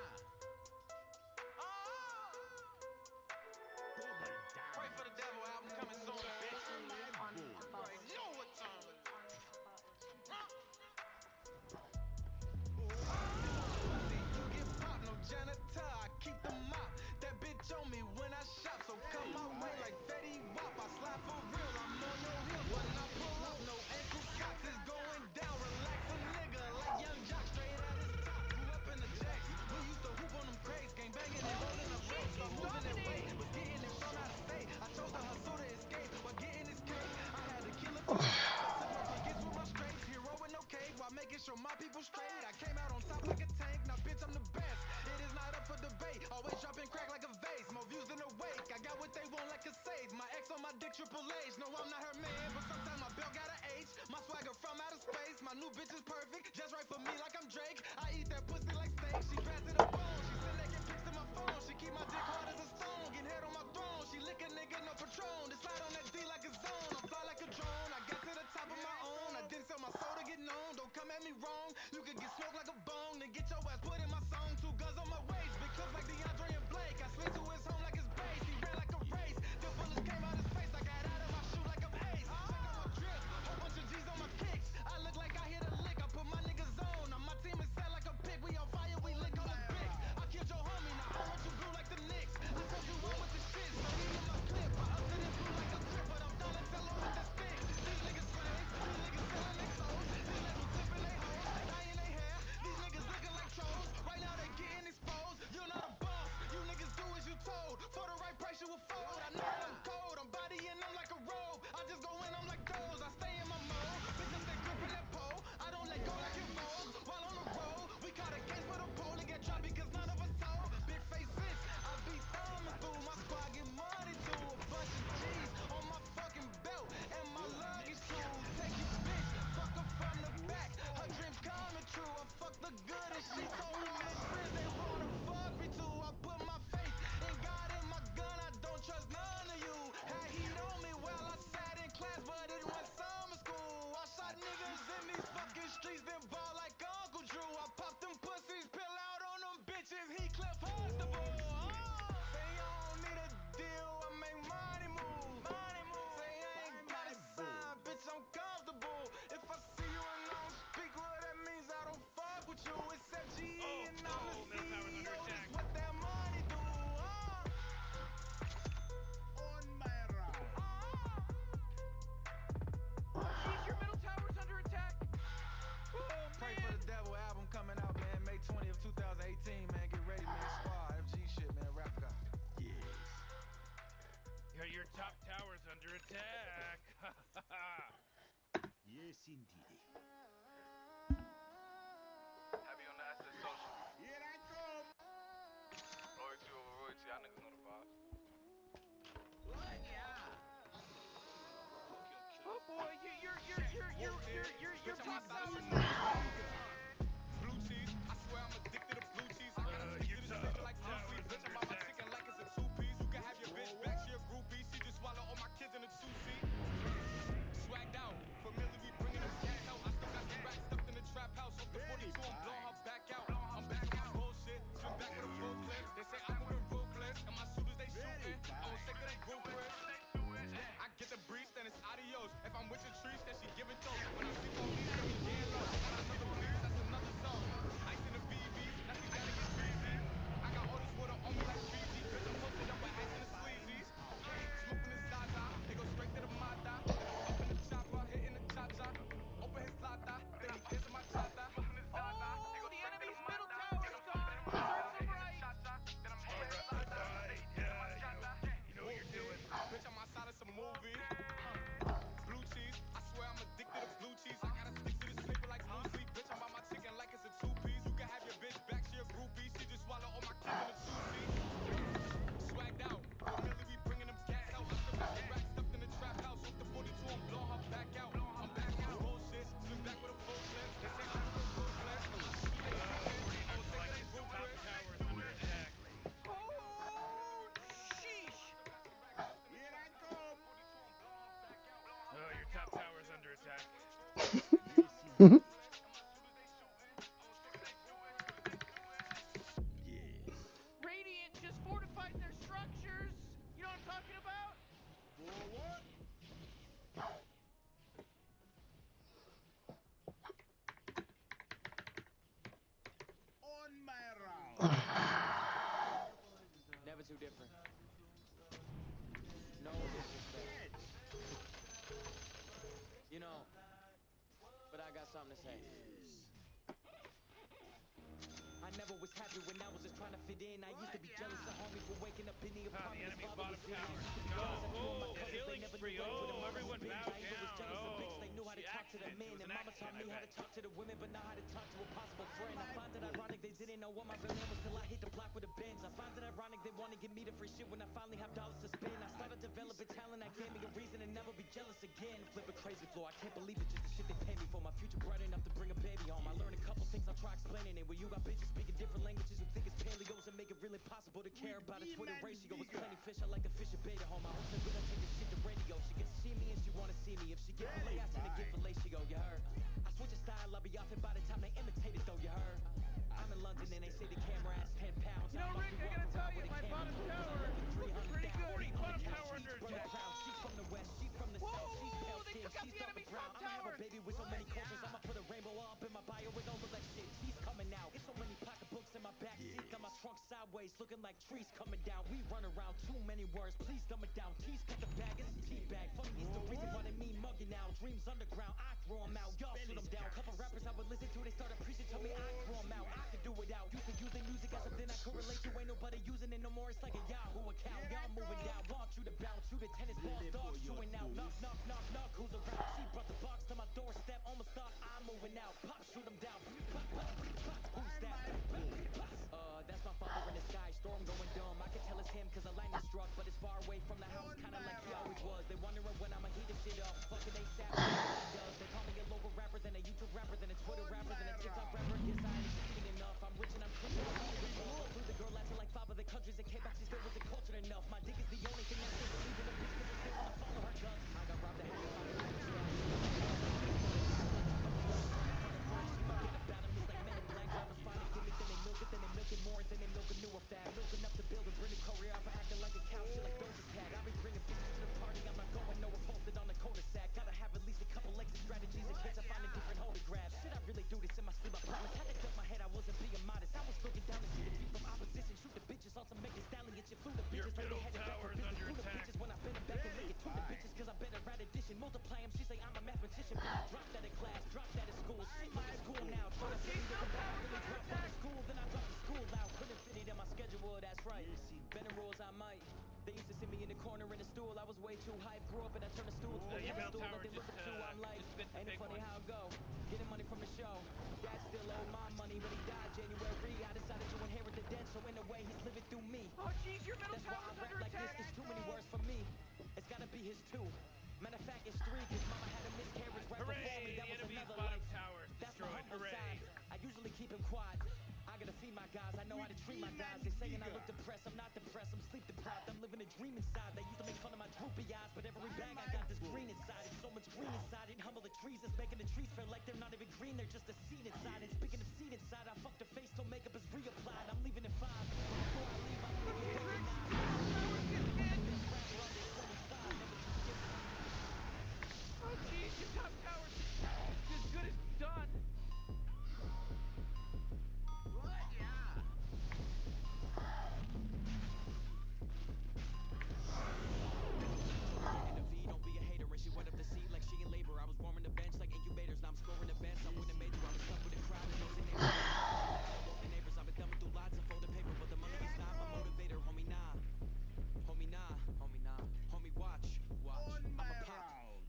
Double down. Pray for the devil album coming soon, bitch. On my board. Right, know what time it is. Pussy do get popped, no janitor, I keep the mop. That bitch on me when I shop, so come my way like Fetty Wap. I slide for real, I'm on your heels when I pull up. No ankle socks, it's going down. Relax a nigga like Young Jock, straight at his top. Grew up in the jacks, we used to hoop on them crates, gang banging and rolling up rates. Start moving that weight, was getting it from out of state. I chose to hustle to escape while getting this cake. I had to kill a few snakes, I took my baguettes with my straights. Hero with no cape while making sure my people straight. I came out on top like a tank, now bitch I'm the best. It is not up for debate, always dropping crack like a vase. More views in the wake, I got what they want like a sage. My ex on my dick, Triple H. No, I'm not her man, but sometimes my belt got an H. My swagger from outer space, my new bitch is perfect, just right for me like I'm Drake. I eat that pussy like steak, she fast to the bone. She send naked pics to my phone, she keep my dick hard as a stone. Get head on my throne, she lick a nigga, no Patron. They slide on that D like a zone, I fly like a drone. I got to the top of my own, I didn't sell my soul to get known. Don't come at me wrong, you could get smoked like a bone. Then get your ass put in my song, 2 guns on my waist. Big clips like DeAndre and Blake, I slid to his home like his base. He ran like a race, the bullets came out his face. I got out of my shoe like I'm Ace. Check out my drip, whole bunch of G's on my kicks. I look like I hit a lick, I put my niggas on. Now my team is set like a pig, we on fire, we lick on the bricks. I killed your homie, now I want you blue like the Knicks. I told you I'm with the shit, so he in my clip. I up to them blue like a crip, but I'm Donatello with the stick. These niggas slaves, these niggas selling their souls. These labels tipping they hoes, dyeing their hair. These niggas looking like trolls, right now they getting exposed. You're not a boss, you niggas do as you told. For the right price you will fold, I know that I'm cold. I'm bodying them like a robe, I just go in, I'm like those. I stay in my mode, bitch I stay gripping that pole. I don't let go like in Vogue, while on the road. We caught a case for the pole to get dropped because none of us told. Big faces, I be thumbing through. My squad get money too. A bunch of G's on my fucking belt and my luggage too. Take your bitch, fuck her from the back. Her dreams coming true. I fuck the good and she told all her friends they wanna fuck me too. I put my faith in God and my gun. I don't trust none of you. Had heat on me while I sat in class, but it went summer school. I shot niggas in these fucking streets, then ball like Uncle Drew. top tower's under attack. Yes, indeed. Happy on the asset social. Here I come. Loyalty over royalty. Y'all niggas know the vibes. What? Yeah. Oh boy, your top tower's Blue cheese, I swear I'm addicted to blue cheese. I gotta stick to the Your stick top like blue tower's cheese. Bitch, I'm under on my attack. chicken like it's a two-piece. You can have your bitch back, she a groupie. She just swallow all my kids in a two-seat. Swagged out, familiar, we bringing them cats out. I still got some racks stuffed in the trap house. Off the 42, I'm blowing her back out. I'm back on my bullshit, swim back with a full clip. They say I'm moving ruthless, and my shooters they shooting. I'm sick of them ruthless. I get the breeze, then it's adios. If I'm with your trees, then she giving toast. When I sleep on me, then we getting low. That's another beast, that's another song. Ice in the BBs, nothing gotta get breezy. I got all this water on me like Fiji. Bitch, I'm posted up with ice in the sleazies. Smoking the Zaza, it goes straight to the Mata. Up in the chopper, hitting the cha-cha. Open his lata, then he dancing my cha-cha. Oh, the enemy's middle tower's gone. Insert some right. You know what you're doing. Bitch, I'm outside of some movie. Blue cheese, I swear I'm addicted to blue cheese. I gotta stick to this paper like blue sleep. Bitch, I'm on my chicken like it's a two-piece. You can have your bitch back, she a groupie. She just swallow all my kids in a two-seat. Swagged out, familiar, we bringing them cats out. I still got some racks stuffed in the trap house. Off the 42, I'm blowing her back out. I'm back on my bullshit, swim back with a full clip. They say I'm moving ruthless, and my shooters they shooting. I'm sick of them ruthless. Tower's under attack. Oh, sheesh. Here I come. Oh, your top tower's under attack. Yes. Radiant just fortified their structures. You know what I'm talking about? Forward. On my round. Never too different. No disrespect. You know, but I got something to say. I never was happy when I was just trying to fit in. I used to be jealous of homie for waking up in the The apartment. His enemy's father bottom was in. I tower. used to be No. jealous of two of my Oh, cousins. They killing never spree. knew how to put a Oh, mom everyone in binge. bowed I even was down. jealous of bitch. Oh, They knew how to she talk to the accident. It men. was And an mama taught accident, me I how to bet. talk to the women, but not how to talk to a possible friend. I find it ironic they didn't know what my real name was till I hit the block with a Benz. I find it ironic they want to give me the free shit when I finally have dollars to spend. I started developing talent. I gave me a reason to never be jealous again. Flip a crazy floor. I can't believe it's just the shit they pay me for. My future bright enough to bring a baby home. I learned a couple things. I'll try explaining it. When you got bitches speaking different languages who think it's paleos and make it really possible to care about a Twitter ratio. It's plenty fish. I like to fish a beta home. I hope that when I take this shit to radio, she gets to see me and she wanna see me. If she get filet, I send a gift fellatio. You heard? I switch a style. I'll be off it by the time they imitate it though. You heard? I'm in London and they say the camera adds 10 pounds. You know, Rick, I gotta tell you, my bottom tower is looking pretty good. Bottom tower under attack. She's from the west, she's from the south, she's Whoa, pale they skin, took out she's the dark enemy's brown. top I'ma have tower. a baby with so many cultures, I'ma put a rainbow up in my bio. It don't look like shit. She's coming out. It's so many pocketbooks in my backseat. Got my trunk sideways, looking like trees coming down. We run around too many words. Please dumb it down. Keys cut the bag, it's a tea bag. Funny is the reason why they mean mugging out. Dreams underground, I throw them out. Y'all shoot them down. Couple rappers I would listen to, they started preaching to me. I throw them out. I could do it out. Used to use the music as something I could relate to. Ain't nobody using it no more. It's like a Yahoo account. Y'all moving down. Want you to bounce. Shoot a tennis balls, dogs chewing out. Knock, knock, knock, knock. Who's around? She brought the box to my doorstep. Almost thought I'm moving out. Pop, shoot them down. Pop, pop, pop. Who's that? That's my father in the sky. Storm going dumb. I can tell it's him cause the lightning struck. But it's far away from the house, kinda like he always was. They wondering when I'ma heat this shit up. Fucking ASAP. They call me a local rapper, then a YouTube rapper, then a Twitter rapper, then a TikTok rapper. Guess I ain't succeeding enough. I'm rich and I'm Christian. I'm leading the love. Through the girl out to like 5 other countries and came back. She still wasn't cultured enough. My dick is the only thing I still believe in. The bitch cause I still wanna follow her guts. I got robbed the happy father. More than they milk a newer fad. Milking up the building, bring the choreographer acting like a cow. Shit like Doja Cat. I be bringing bitches to the party. I'm not going nowhere. Posted on the cul-de-sac. Gotta have at least a couple exit strategies in case I find a different hole to grab. Should I really do this in my sleep? I promise. Had to duck my head. I wasn't being modest. I was looking down to see the beat from opposition. Shoot the bitches on some Megan Stallion was way too hype. Grew up and I turned a stool to a Your middle pedestal tower that they look just, up to. I'm like, just spit the ain't it big funny one. how it go? Getting money from the show. Dad still owe my money, but he died January. I decided to inherit the debt, so in a way he's living through me. Oh jeez, your middle That's why I tower's rap under like this. attack. It's too many words for me. It's gotta be his too. Matter of fact, it's 3, cause mama had a miscarriage right before me. That was enemy's another bottom life. tower is That's my destroyed. humble Hooray. side. I usually keep him quiet. I gotta feed my guys. I know how to treat my guys. They saying I look depressed. I'm not depressed. I'm sleep deprived. I'm living a dream inside. They used to make fun of my droopy eyes, but every bag I got this green inside. It's so much green inside. It humble the trees. It's making the trees feel like they're not even green. They're just a seed inside. And speaking of seed inside, I fucked the face till makeup is reapplied. I'm leaving at 5. Before I leave, I need to get organized. Best rapper under 25. Never too scared. Oh jeez, your top tower's as good as done. What? Yeah. In the V, don't be a hater. And she went up the seat like she in labor. I was warming the bench like incubators. Now I'm scoring the bench. I'm winning major. I was stuck with the crowd and nosy neighbors. I woke the neighbors. I've been thumbing through lots of folded paper, but the money is not my motivator. Homie, nah. Homie, nah. Homie, nah. Homie, watch. Watch. On my I'ma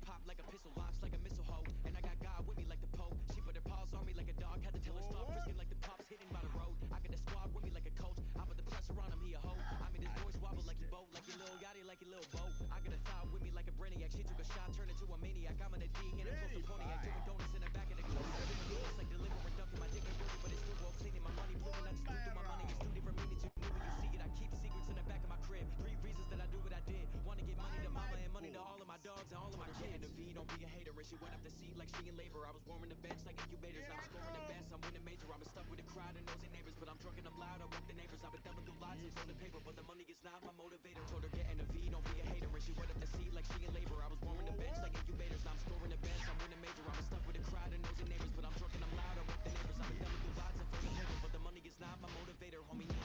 pop like a pistol, locks like a missile hoe. And I got God with me like the Pope. She put her paws on me like a dog. Had to tell her stop frisking like the pops hitting by the road. I got the squad with me like a coach. I put the pressure on him, he a hoe. I made his voice wobble like he boat, like your little yachty, like your little boat. I got a thought with me like a brainiac. She took a shot, turned into a maniac. I'm in a D and it close to Pontiac. Doing donuts in the back of the club. I'm doing donuts like delivering, dunking my dick and dirty, but it's still well cleaning. My money blue and I just blew through my money. It's 2 different meanings. You knew when you see it. I keep secrets in the back of my crib. 3 reasons that I do what I did. Want to get money to mama and money to all of my dogs and all of my kids. In the V, don't be a hater. And she went up the seat like she in labor. I was warming the bench like incubators. Now I'm scoring the best. I'm winning major. I'm stuck with a crowd and nosy neighbors, but I'm drunk and I'm loud. I woke the neighbors. I've been thumbing through lots of folded paper, but the money is not my motivator. Told her get in the V, don't be a hater. And she went up the seat like she in labor. I was warming the bench like incubators. Now I'm scoring the bench. I'm winning major. I'm stuck with a crowd and nosy neighbors, but I'm drunk and I'm loud. I woke the neighbors. I've been thumbing through lots of folded paper, but the money is not my motivator. Homie, nah.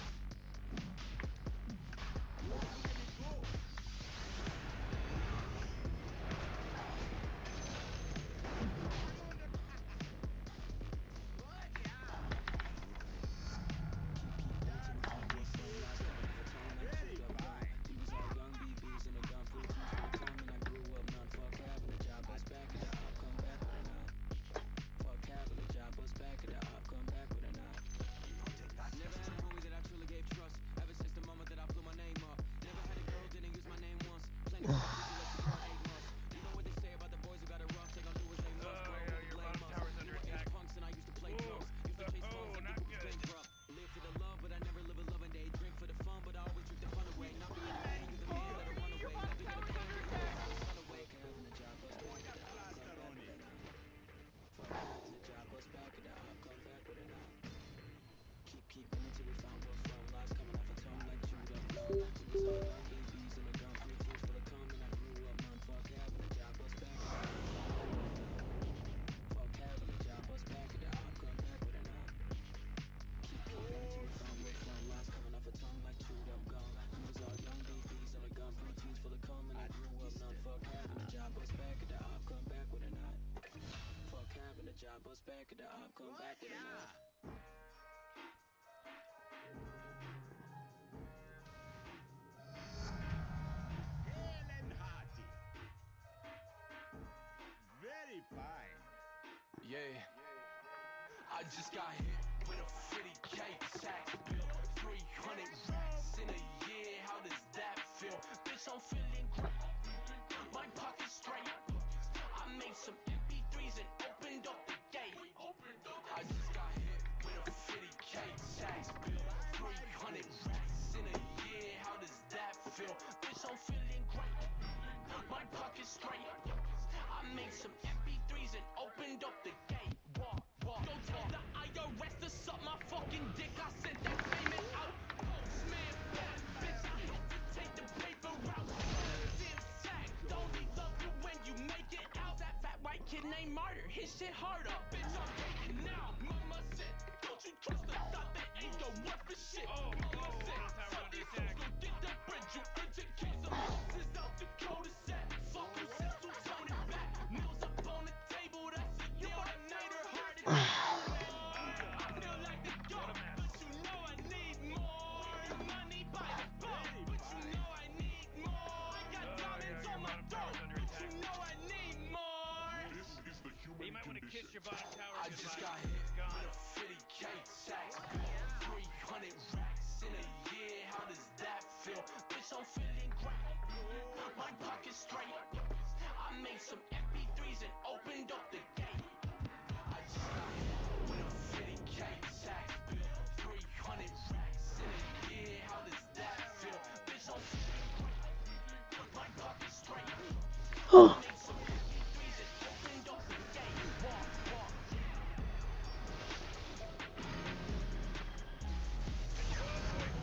Hale and hearty. Very fine. Yeah. I just got hit with a 50K tax bill. 300 racks in a year. How does that feel? Bitch, I'm feeling great. My pocket's straight. I made some MP3s and opened up the gate. I just got hit with a 50K tax bill. 300 racks in a year. How does that feel? Bitch, I'm feeling great. My pocket's straight. I made some MP3s and opened up the gate. Go tell the IRS to suck my fucking dick. I sent that payment out. Postman back, bitch. I had to take the paper out. Zigzag, only love you when you make it out. That fat white kid named Martyr, his shit harder. Bitch, I'm paying now. Mama said, don't you trust the thought they ain't go worth for shit. Mama said, fuck these hoes, go get the bread. You educate some horses out Dakota set. Fuck who says to tone it back. Meals up on the table, that's a deal that made her heart attack. I feel like the dog, but you know I need more money by the boat. But you know I need more. I got diamonds on your bottom tower. I just got hit with a 50K tax bill, 300 racks in a year. How does that feel? Bitch, I'm feeling great. My pocket's straight. I made some MP3s and opened up the gate. I just got hit with a 50K tax bill, 300 racks in a year. How does that feel? Bitch, I'm feeling great. My pocket's straight. I made some MP3s and opened up the gate. Walk, walk.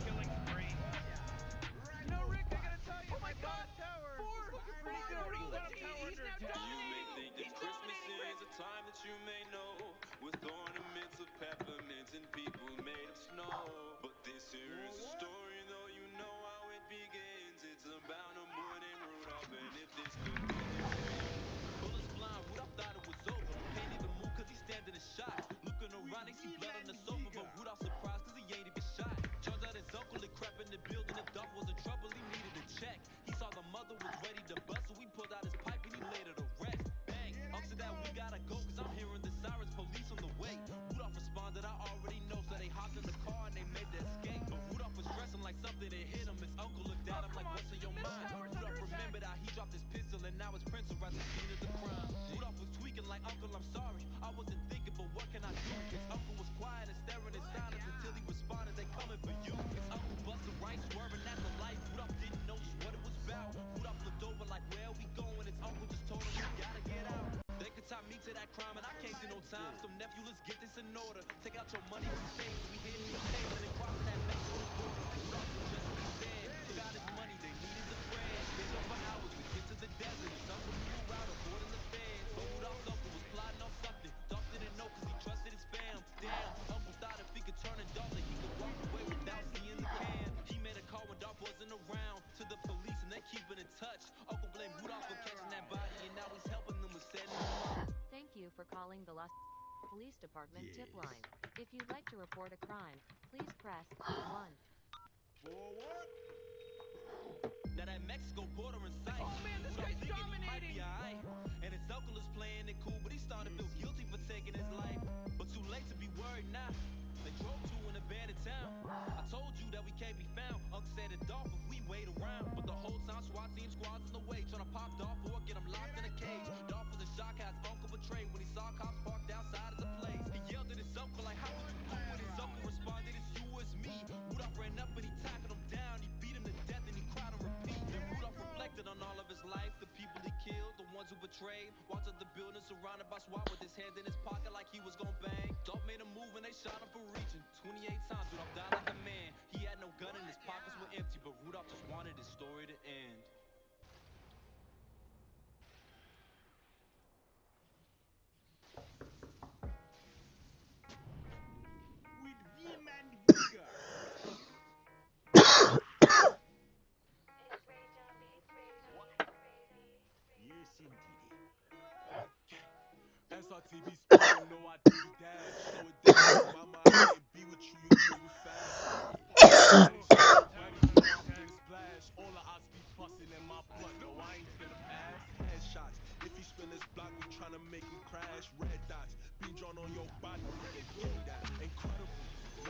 Killing spree. You know, Rick, I gotta tell you, my bottom tower is looking pretty good. He's now dominating. Think that Christmas is a time that you may know, with ornaments of peppermint and people made of snow. But this here is a story, though you know how it begins. It's about a boy named Rudolph, and if this could be the Bullets blind, Rudolph thought it was over. Can't even move cause he's standing a shot. Looking around, they see blood on the sofa, but Rudolph surprised cause he ain't even shot. Turns out his uncle had crept in the building. If Duff was in trouble, he needed a check. He saw the mother was ready to bust, so he pulled out his pipe and he laid her to rest. Bang! Unc said that we gotta go cause I'm hearing the sirens, police on the way. Rudolph responded, I already know, so they hopped in the car and they made the escape. But Rudolph was dressing like something that hit him. His uncle looked at him like, what's on your mind? Rudolph remembered how he dropped his pistol and now his prints are at the scene of the crime. Rudolph was tweaking like, Uncle, I'm sorry. I wasn't thinking, but what can I do? His uncle was quiet and staring in silence until he responded, they coming for you. His uncle busted right, swerving at the light. Rudolph didn't know just what it was about. Rudolph looked over like, where are we going? His uncle just told him, we gotta get out. They could tie me to that crime and I can't see no time. So nephew, let's get this in order. Take out your money from safe. We hit these tapes and crossing that Mexico border. Rudolph did just what he said. Took out his money, they needed the bread. Stayed up for hours, we get to the desert. His uncle knew a route, avoiding the feds. But Rudolph's uncle was plotting on something. Dolph didn't know cause he trusted his fam. Damn, uncle thought if he could turn a Dolph that he could walk away without seeing the can. He made a call when Dolph wasn't around to the police and they keeping in touch. Uncle blamed Rudolph for catching that body and now he's helping them with setting him up. Thank you for calling the Los Police Department tip line. If you'd like to report a crime, please press 1. Now that Mexico border in sight. Oh man, this guy's dominating. Right. And his uncle is playing it cool, but he's starting to feel guilty for taking his life. But too late to be worried now. They drove to an abandoned town. I told you that we can't be found. Uncle said it Dolph if we wait around. But the whole time SWAT team squads in the way, trying to pop Dolph or get him locked in a cage. Dolph was in shock how his uncle betrayed when he saw cops parked outside of the place. He yelled at his uncle like, how could you do it? His uncle responded, it's you or it's me. Rudolph ran up and he tackled him down. He beat him to death and he cried on repeat. Then Rudolph reflected on all of his life, the people he killed, the ones who betrayed. Walked up the building surrounded by SWAT with his hand in his pocket like he was gonna bang. Dolph made a move and they shot him for reaching. 28 times Rudolph died like a man. He had no gun and his pockets were empty, but Rudolph just wanted his story to end. With vim and vigor. Yes, indeed. SRTV special, know I do the dash. Slow it down, mama, I can't be with you, you move fast. Splash, all the odds be bustin' in my blood, no, I ain't gonna pass. Headshots, if he spin this block, we tryna make him crash. Red dots, being drawn on your body, nigga, give me that. Incredible,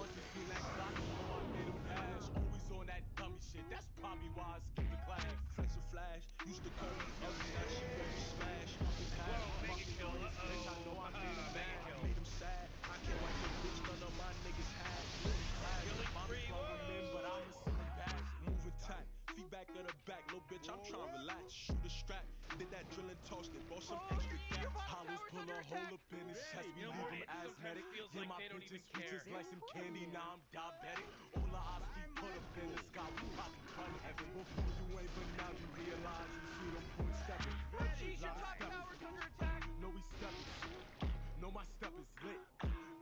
once he seen that Glock, you know I made him dash. Always on that dummy shit, that's probably why I skipped the class. Flex and flash, used to call me ugly, now she ready to smash. Muffin on his bitch, I know I made him mad, I made him sad. I can't wipe the bitch, none of my niggas had. Really class, mommy brung him in, but I'ma send him back. Moving tight, feet back of the back, little bitch, I'm trying to relax. Shoot a strap, did that drill and tossed it, bought some extra gas. Hollows pull a hole up in his chest, we leave him asthmatic. Yeah, my bitches peaches like some candy, now I'm diabetic. All the odds we put up in the sky, we probably cut heaven. Before you ain't, but now you realize you see them boys stepping. Jeez, your top tower's under attack. No, we stepping. No, my step is lit.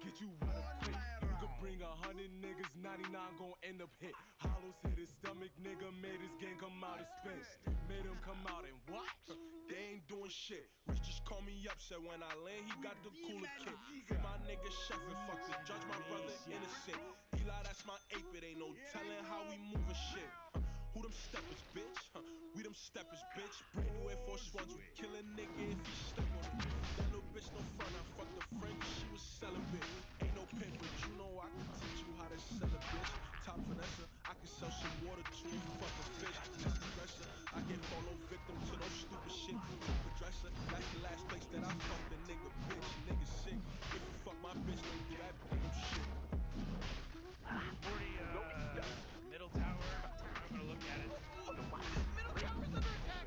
Get you water quick. You could bring 100 niggas, 99 gon' end up hit. Hollows hit his stomach, nigga made his game come out and spin. Made him come out and what? They ain't doing shit. Rich just call me up, said when I land, he got the cooler kit. Fit my nigga chef and fuck the judge, my brother innocent. Eli, that's my ape, it ain't no telling how we moving shit. Who them steppers, bitch? We them steppers, bitch. Brand new Air Force Ones, we kill a nigga if he step on it. That little bitch no front, I fucked a friend, she was celibate. Ain't no pimp, but you know I can teach you how to sell a bitch. Top finesse, I can sell some water to a fucking fish. Just a dresser, I can fall no victim to no stupid shit. Tip a dresser, that's the last place that I fucked a nigga, bitch. Nigga sick. If you fuck my bitch, don't do that damn shit. 40, middle tower. I'm gonna look at it. Middle tower's under attack!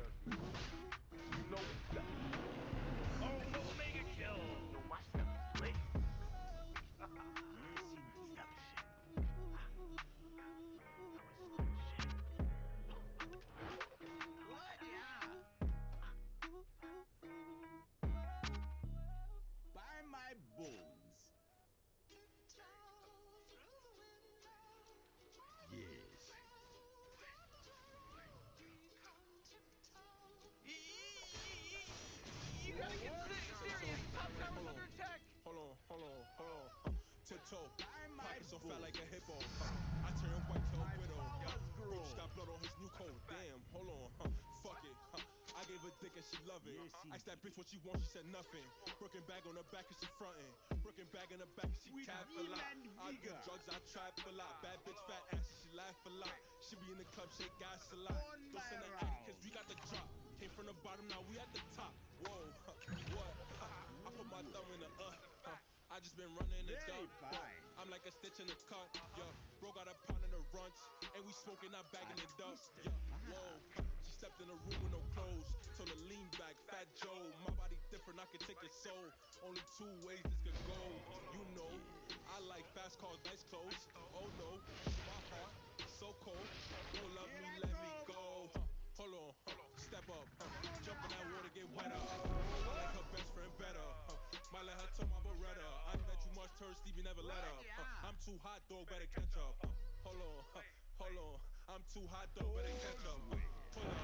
Oh, mega kill! What? Yeah. By my bones. Yes. You gotta get serious! Top tower's under attack! Hold on. Tiptoe, pockets so fat like a hippo. I turn white to a widow. Roach got blood on his new coat. Damn, hold on, fuck it. I gave her dick and she love it. Asked that bitch what she want, she said nothing. Broken bag on her back and she frontin'. Broken bag in her back and she cap a lot. I do drugs, I trap a lot. Bad bitch, fat ass, she laugh a lot. She be in the club, shake ass a lot. Don't send that Addy cause we got the drop. Came from the bottom, now we at the top. Whoa, what? I put my thumb in the I just been running it up. I'm like a stitch in the cut. Yeah, bro got a pound in the runch, and we smoking, not bagging it up. Yeah, whoa. She stepped in the room with no clothes, told her lean back, Fat Joe. My body different, I can take your soul. Only two ways this could go. You know, I like fast cars, nice clothes. Oh no, my heart so cold. Don't love me, let me go. Hold on, step up, jump in that water, get wetter. I like her best friend better. Might let her turn my Beretta. I know that you must turn Stevie, never let up. I'm too hot, dog, better catch up. Hold on, I'm too hot, dog, better catch up. Pull up,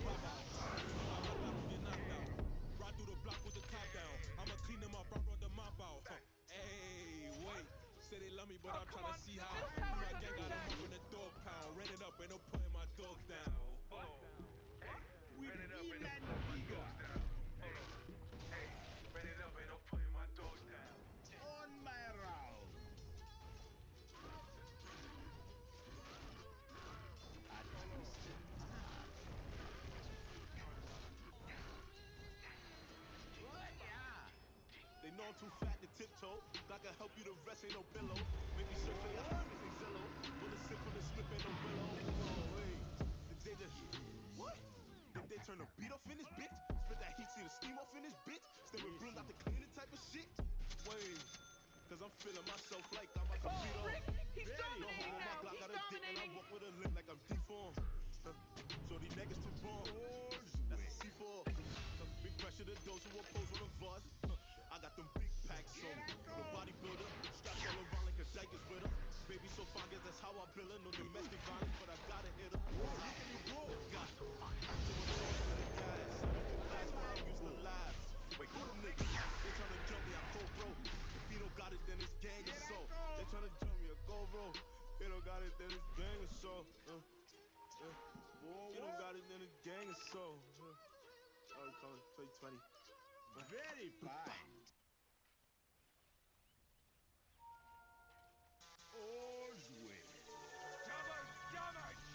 pop out. You know I'm about to get knocked out. Ride through the block with the top down. I'ma clean them up, I brought the mop out. Hey, wait. Say they love me, but I'm trying to see how. My gang got them up in the dog pound. Ran it up, ain't no putting my dog down. With him and Giga. Hey, ran it up, ain't no putting my dogs down. On my round. What? Yeah. They know I'm too fat to tiptoe. I can help you, the rest ain't no billow. Make me surf for your homies and Zillow. When the sip from the Smith ain't no willow. Whoa, wait. Did they just... What? Did they turn the beat off in this bitch? Spit that heat, see the steam off in this bitch? Stay with Brim, got the cleaning type of shit? Wait. Cause I'm feeling myself like I'm about to beat off. He's dominating no, now. my Glock He's got a dick and I dominating. walk with a limp like I'm deformed. So these niggas too wrong. That's a C4. Big pressure to those who oppose on the VOD. I got them big packs on me. No bodybuilder. Strapped all around like a dyke is with her. Baby so fine, guess that's how I build her. No domestic violence, but I gotta hit her. Got her. So when I'm in the gas, I'm in the class where I used to laugh. Wait, who them niggas? They tryna jump me, I go bro. If he don't got it, then it's gang or so. They tryna jump me, I go bro. If he don't got it, then it's gang or so. If he don't got it, then it's gang or so. Oh, we call it 2020. Very fine. All's well. Damage!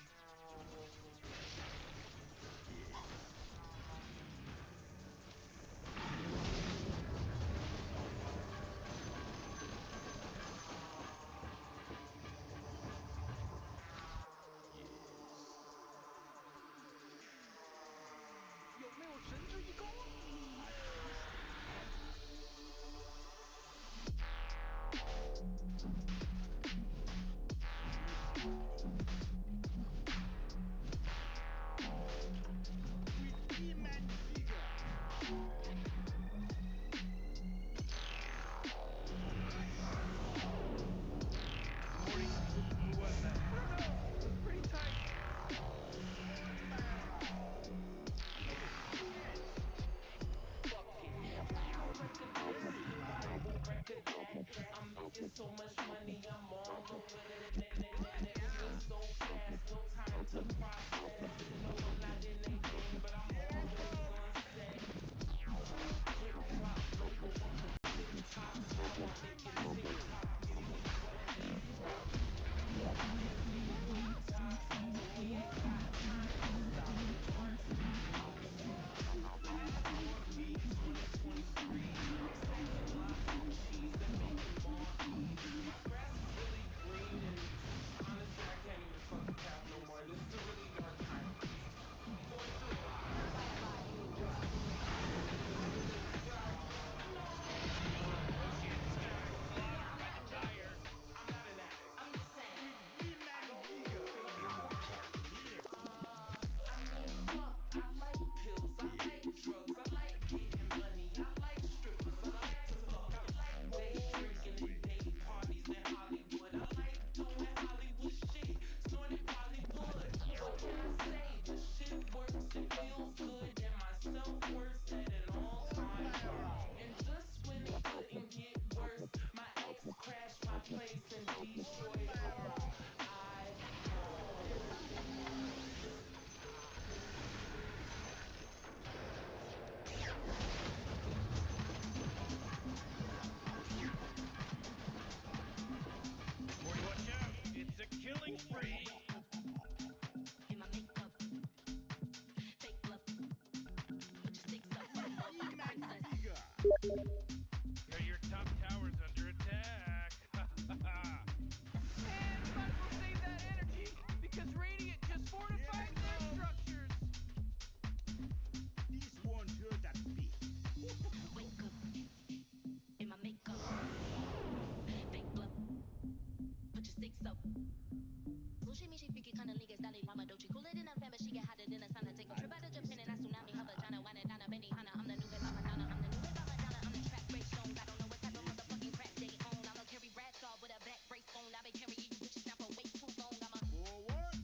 有没有神之一攻？ Your top tower's under attack. And might as well save that energy because Radiant just fortified their structures. This won't hurt a bit. Wake up in my makeup. Fake bluff. Put your sticks up. Sushi me, she freaky kind of niggas, Dali Mama Dochi. Cooler than a family, she get hotter than a sauna. Take a trip out of Japan and I tsunami her vagina. Wine it down a Benny Hanna. I'm the new Eva Madonna. I'm the new Eva Madonna. I'm the trap race song. I don't know what type of motherfucking crap they own. I'ma carry rats off with a back brace on. I been carrying you bitches now for way too long. I'm a Forward.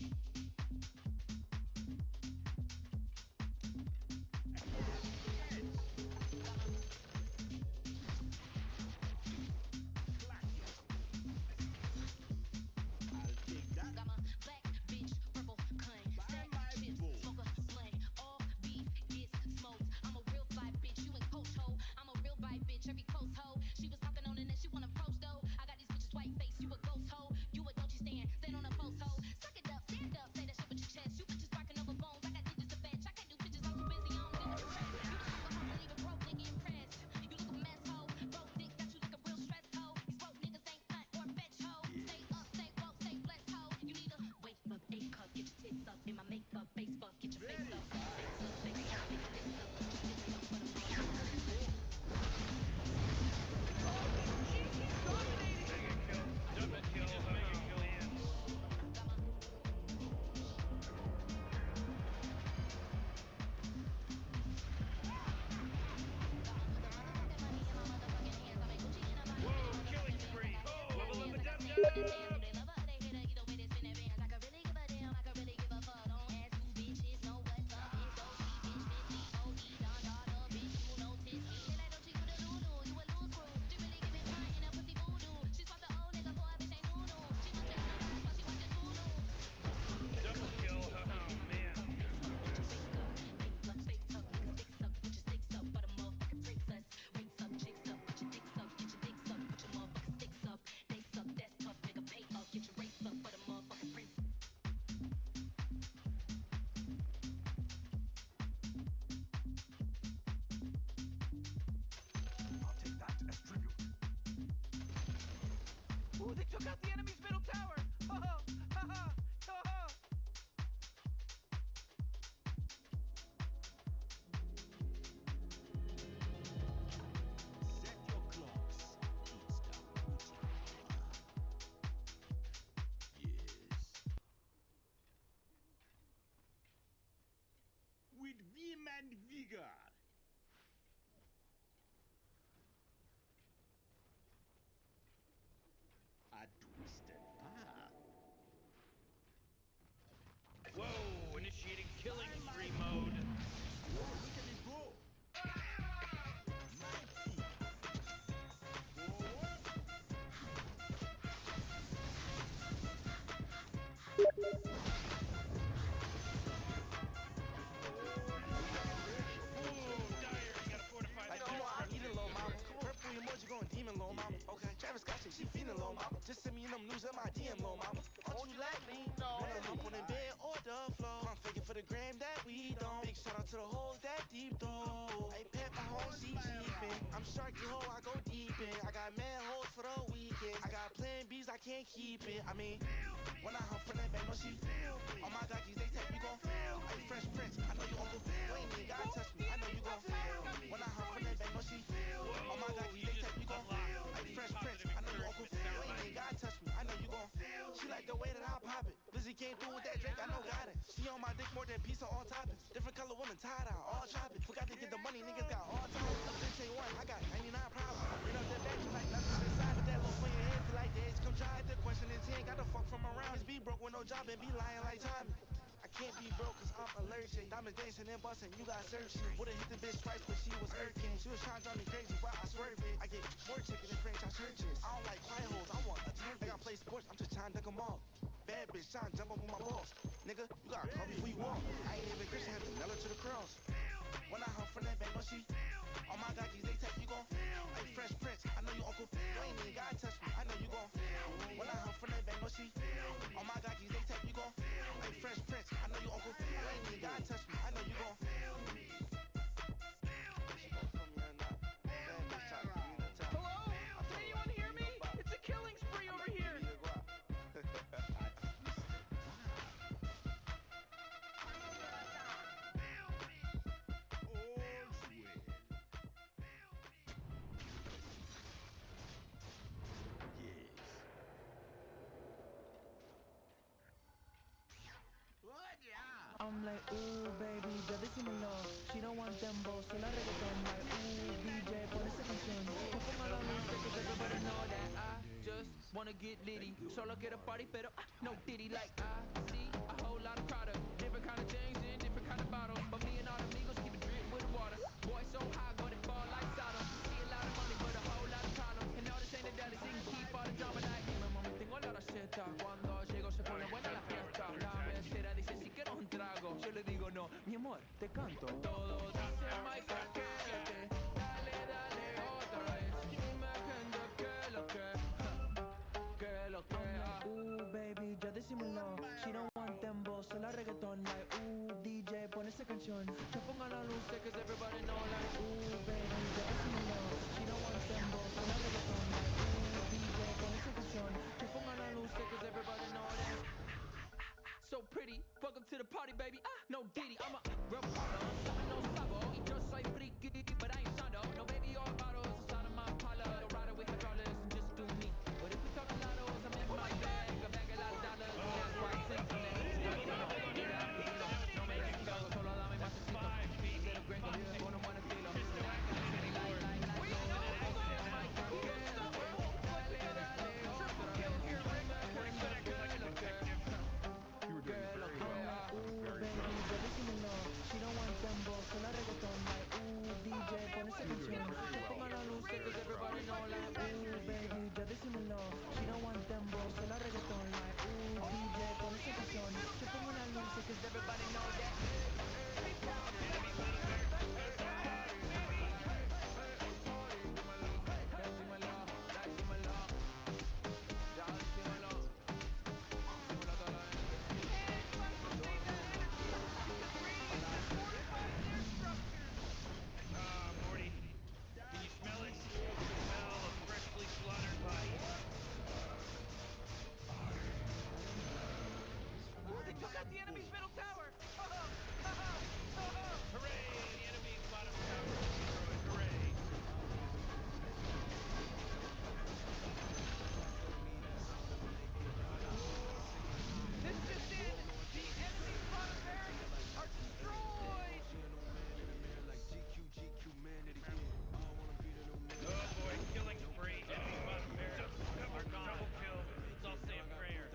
I'll take that. got my black bitch, purple cunt. Stack chips, smoke a blunt. All beef gets smoked. I'm a real fly bitch, you ain't coach hoe. I'm a real bite bitch, every close hoe. She was talking on the net, she wanna approach though. I got these bitches white face, you a ghost hoe. You a don't you stand on a post hoe. Suck it up, stand up, say that shit with your chest. You bitches barking over bones, I got digits to fetch. I can't do bitches, I'm too busy, I don't deal with the rest. You the super hustle, even broke nigga impressed. You look a mess hoe, broke dick got you looking real stressed hoe. These broke niggas ain't hunt or fetch hoe. Stay up, stay woke, stay blessed hoe. You need a wake up, A cup, get your tits up in my makeup, face fuck, get your face up, face up, face up, face up, put your sticks up for the Mega kill. Double kill. Mega kill hands. Whoa, killing spree. Level up a dub dub. Double kill. Oh, man. I'll take that as tribute. Ooh, they took out the enemy's middle tower. Ha ha ha ha ha. Set your clocks. It's the booty hour. Yes. With vim and vigor. A twisted path. Whoa, initiating killing spree mode. Whoa, look at it go. Mighty. Forward. Ooh, dire. You gotta fortify Like, the you know, I'm structure. eating low mama. Purple emoji going demon low mama. Okay. Travis Scott shit, she feeling low mama. Just send me in them news in my DM low mama. Don't you like me? No. When I'm up on the bed or the floor. I'm faking for the gram that we don't. Big shout out to the hoes that deep though. I pet my home, she cheapin'. I'm sharky hoe, I go deep in. I got mad hoes for the weekend. I got plan B's, I can't keep it. I mean, when I hump from that back, no she feel me. All my gockies, they take me gon' feel me. Hey, Fresh Prince, I know you uncle. You ain't even gotta touch me, I know you gon' feel me. When I hump from that back, no she feel me. All my gockies, they take me gon' feel me. Hey, Fresh Prince, I know you uncle. You ain't even gotta touch me, I know you gon' feel me. She like the way that I pop it. Lizzie came through with that Drake, I know got it. She on my dick more than pizza on toppings. Different color woman tied out, all chopping. Forgot to get the money, niggas got all time. Up to say one, I got 99 problems. Bring up that back, you like nothing inside. Put that loaf on your head, feel like the edge come dry. The question is, he ain't got the fuck from around. Just be broke with no job and be lying like Tommy. I can't be broke cause I'm allergic. Diamonds dancing and busting, you got searching. Would've hit the bitch twice, but she was irking. She was trying to drive me crazy, but I swerved it. I get more chicken than franchise churches. I don't like quiet hoes, I want a turn. Like I play sports, I'm just trying to duck them all. Bad bitch trying to jump up on my balls. Nigga, you gotta call before you walk. I ain't even Christian, had to nail her to the cross. When I hump from that back, no she. All my gockies, they take you gon' Hey, Fresh Prince, I know you uncle. You ain't even gotta touch me, I know you gon' When I hump from that back, no she. All my gockies, they take you gon' Hey, Fresh Prince, I know you uncle. You ain't even gotta touch me, I know you gon' She gon' feel me or not. I'm like, ooh, baby, ya decímelo. She don't want dembow, solo reggaeton. Like, ooh, DJ, pon esa canción. Que ponga la luz, cause everybody know that I just wanna get litty. Solo quiero party, pero no diddy. Like, I see a whole lot of product. Different kind of things in different kind of bottles. But me and all the amigos keep it drip with the water. Boy, so hot, but it fall like Sodom. See a lot of money, but a whole lot of problems. And all this ain't a daddy, so you can keep all the drama. Like, dime, mami, tengo la receta. Cuando llego se pone buena la fiesta. La mesera dice, si quieres un trago. Yo le digo, no, mi amor, te canto. Todos dicen, Michael, quédate. Dale, dale, otra vez. Dime, que lo que. Que lo que. Ooh, baby, ya decímelo. She don't want dembow, solo reggaeton. Like, ooh, DJ, pon esa canción. Que ponga la luz, cause everybody know. Like, ooh, baby, ya decímelo. She don't want dembow, solo reggaeton. Like, ooh, DJ, pon esa canción. Que ponga la luz, cause everybody know that. So pretty, welcome to the party, baby. No Diddy, I'm a real problem. Something no sabo. Y yo soy freaky, but I ain't Shondo. No baby or bottles inside of my parlor. The rider with hydraulics and just do me. But if we talk lottos, I'm in my bag. A bag a lot of dollars, and that's why I send some names. No me despido, solo dame más necesito. Little gringo, con un buen estilo. She don't want dembow, solo reggaeton. Like, ooh, DJ, pon esa canción. Que ponga la luz, cause everybody know. Like, ooh, baby, ya decímelo. She don't want dembow, solo reggaeton. Like, ooh, DJ, pon esa canción. Que ponga la luz, cause everybody know that. Morty, can you smell it? The smell of freshly slaughtered bodies. Ooh, they took out the enemy's middle tower! Hooray! The enemy's bottom tower is destroyed. Hooray! This just in! The enemy's bottom barracks are destroyed! Oh boy, killing spree. Enemy's bottom barracks are gone. Double kill. Let's all say a prayer.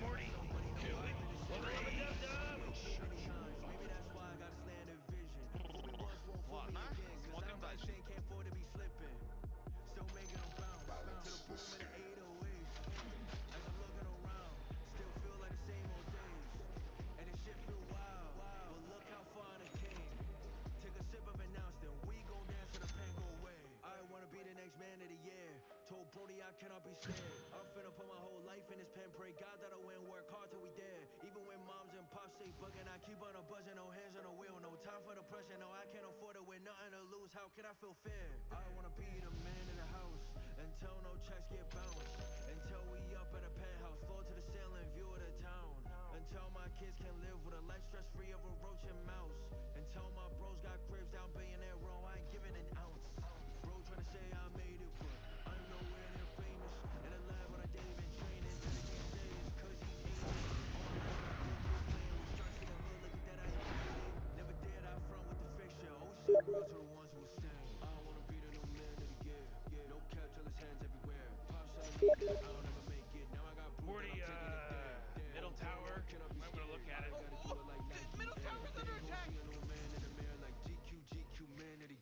Morty, kill it. Cannot be scared. I'm finna put my whole life in this pen. Pray God that I win, work hard till we dead. Even when moms and pops say bugging, I keep on a buzzing. No hands on the wheel, no time for the pressure. No, I can't afford it with nothing to lose. How can I feel fair? I wanna be the man in the house until no checks get bounced. Until we up at a penthouse, floor to the ceiling, view of the town. Until my kids can live with a life stress free of a roach and mouse. Until my bros got cribs down Billionaire Row, I ain't giving an ounce. Bro tryna say I made it, but I'm nowhere near famous. In a lab on a day been training. Better can't say it's cause he's aiming. All my life I grew up playing with sharks in the hood, look at that I ain't made it. Never dared I front with the fiction. Oh shit, real to the ones who will stand. I wanna be the new man of the year. No cap till his hands everywhere. Pop telling me that I don't ever make it. Now I got proof that I'm taking it there. Middle tower. I'm gonna look at it. Middle tower's under attack! See a new man in the mirror like GQ, GQ, man of the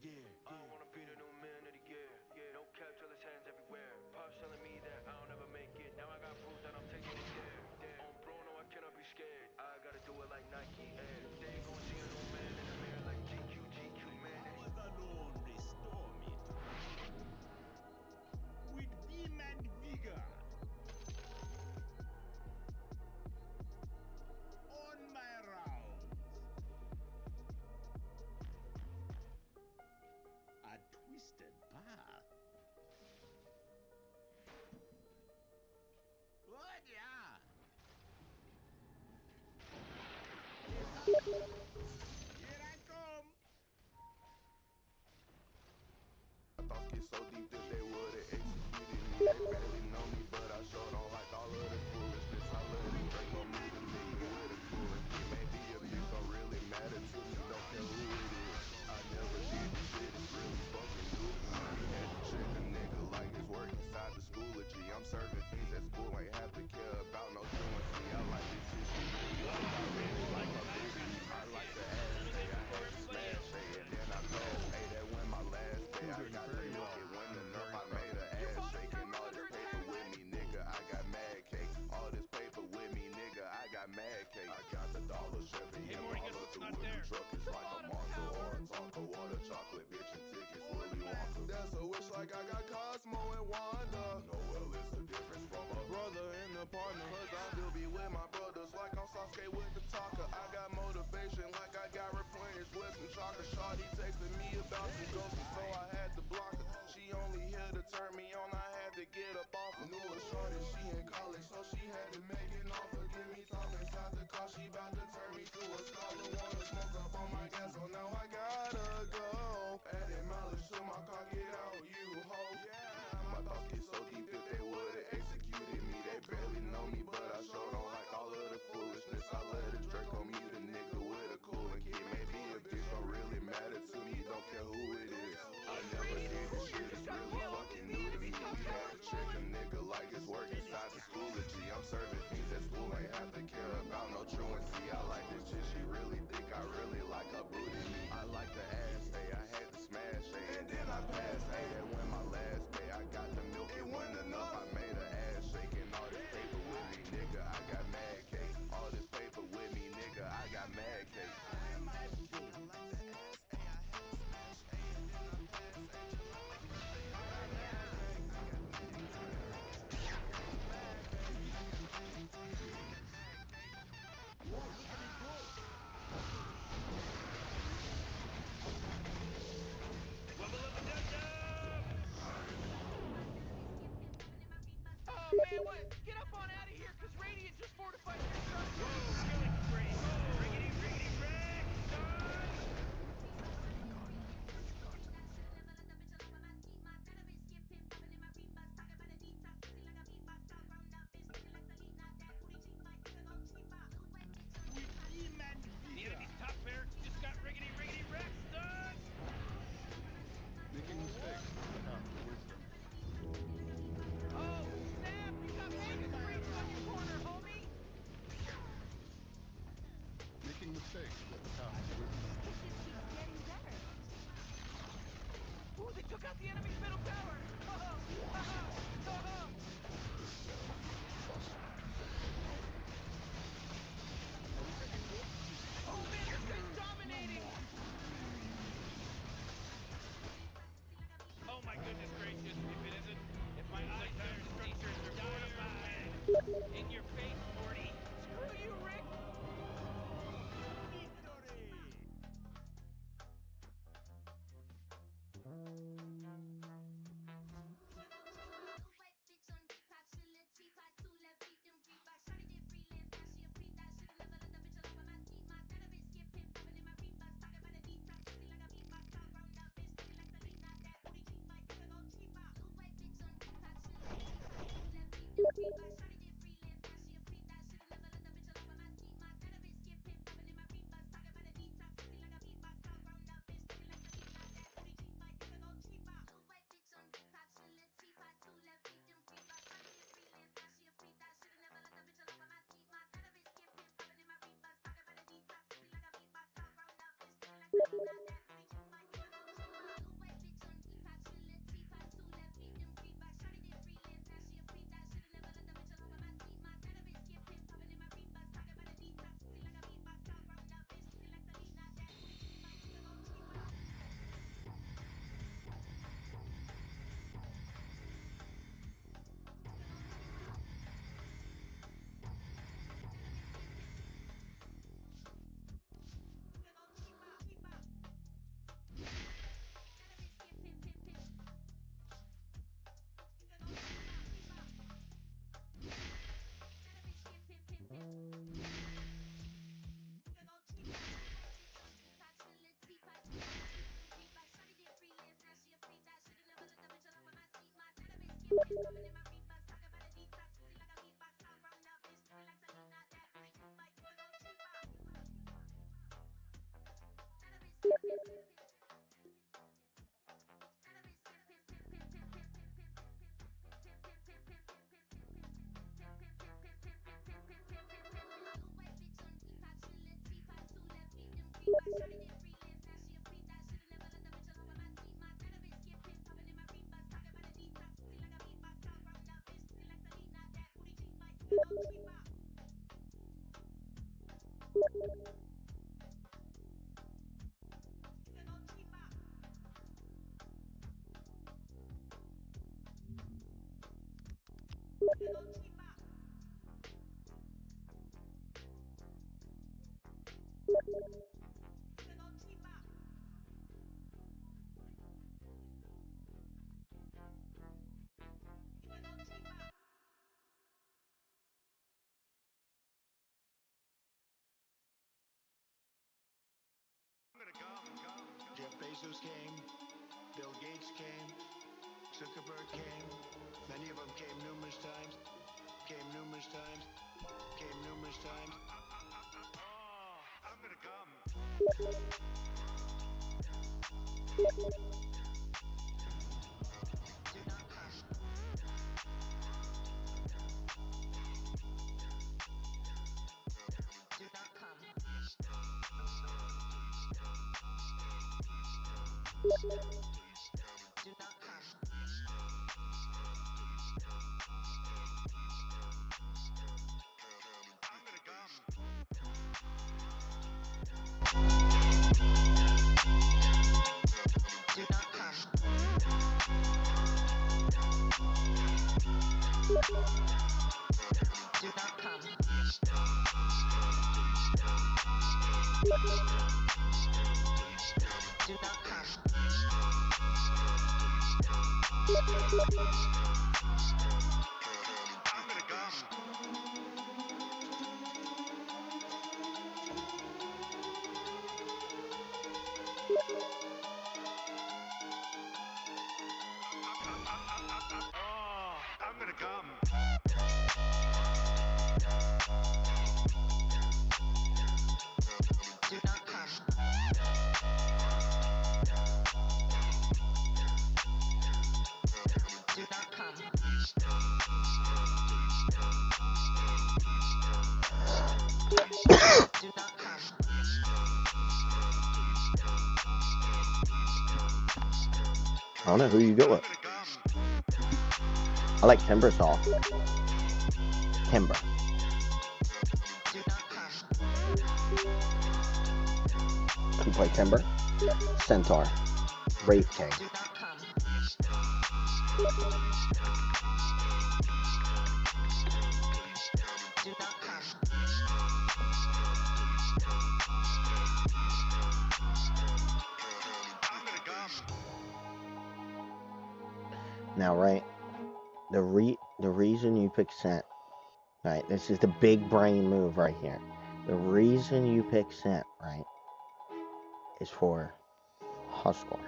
They barely know me, but I sure don't like all of the foolishness. I let it Draco meet a nigga with a coolant kid. Maybe a bitch don't really matter to me, don't care who it is. I never did this shit, it's really fucking new to me. We had to check a nigga like his work inside the Schoology. I'm serving things at school, ain't have to care about no truancy. I like this shit, she really like I really like my booty. I like the ass, say I had to smash, say, and then I passed. Hey, that went my last day. I got the milk, it went enough. I made her ass shaking. All this paper with me, nigga. I got mad cake. All this paper with me, nigga. I got mad cake. I got the Dollar Chevy and all of the wooden truck. It's like a monster or a taco. Water, chocolate, bitch, and tickets. Willy Wonka. That's a wish like I got Cosmo and Wanda. No, well, it's the difference from a brother and a partner. Cause I still be with my brothers like I'm Sasuke with the talker. I got motivation like I got replenished with some chocolate. Shawty texted me about some ghosts, so I had to block her. She only here to turn me on, I had to get up off her. Knew a shorty, she in college, so she had to make an offer. Give me time inside the car, she bout to turn me to a scholar. Wanna smoke up on my gas, so now I gotta go. Adding mileage to my car, get out, you hoe. Yeah, my thoughts get so deep, if they would've executed me. They barely know me, but I sure don't like all of the foolishness. I let a Draco meet a nigga with a coolant kid. Maybe a bitch don't really matter to me, don't care who it is. I never did this shit, it's really fucking new to me. We had to check a nigga like his work inside the Schoology. I'm serving things at school, ain't have to care about no truancy. I like this shit, she really think I really like her booty. I like the ass, hey, I had to smash, hey, and then I passed, hey, that went my last day. I got the milk, it went enough. I made her ass shaking. All this paper with me, nigga, I got mad cake. All this paper with me, nigga, I got mad cake. Oh man, what? Get up on out of here, cause Radiant just fortified your structure. Whoa, killing spree. Oh, riggedy, riggedy, wreck, son. The enemy's top barracks just got riggedy, riggedy, wreck, son. Making mistakes. Wisdom. Oh, snap! You got mega creeps on your corner, homie! Making mistakes. Wisdom. It just keeps getting better. Ooh, they took out the enemy's middle tower! Oh man, this guy's dominating! Oh my goodness gracious, if it isn't, if my entire structures are fortified! In your face, Morty! Screw you, Rick! Coming in my Jeff Bezos came, Bill Gates came, Zuckerberg came. Many of them came numerous times, came numerous times, came numerous times. I'm gonna come. I'm gonna come. I don't know who you go with. I like Timbersaw. Timber. You play Timber? Centaur. Wraith King. Now, right, the reason you pick Scent, right, this is the big brain move right here. The reason you pick Scent, right, is for Huskar.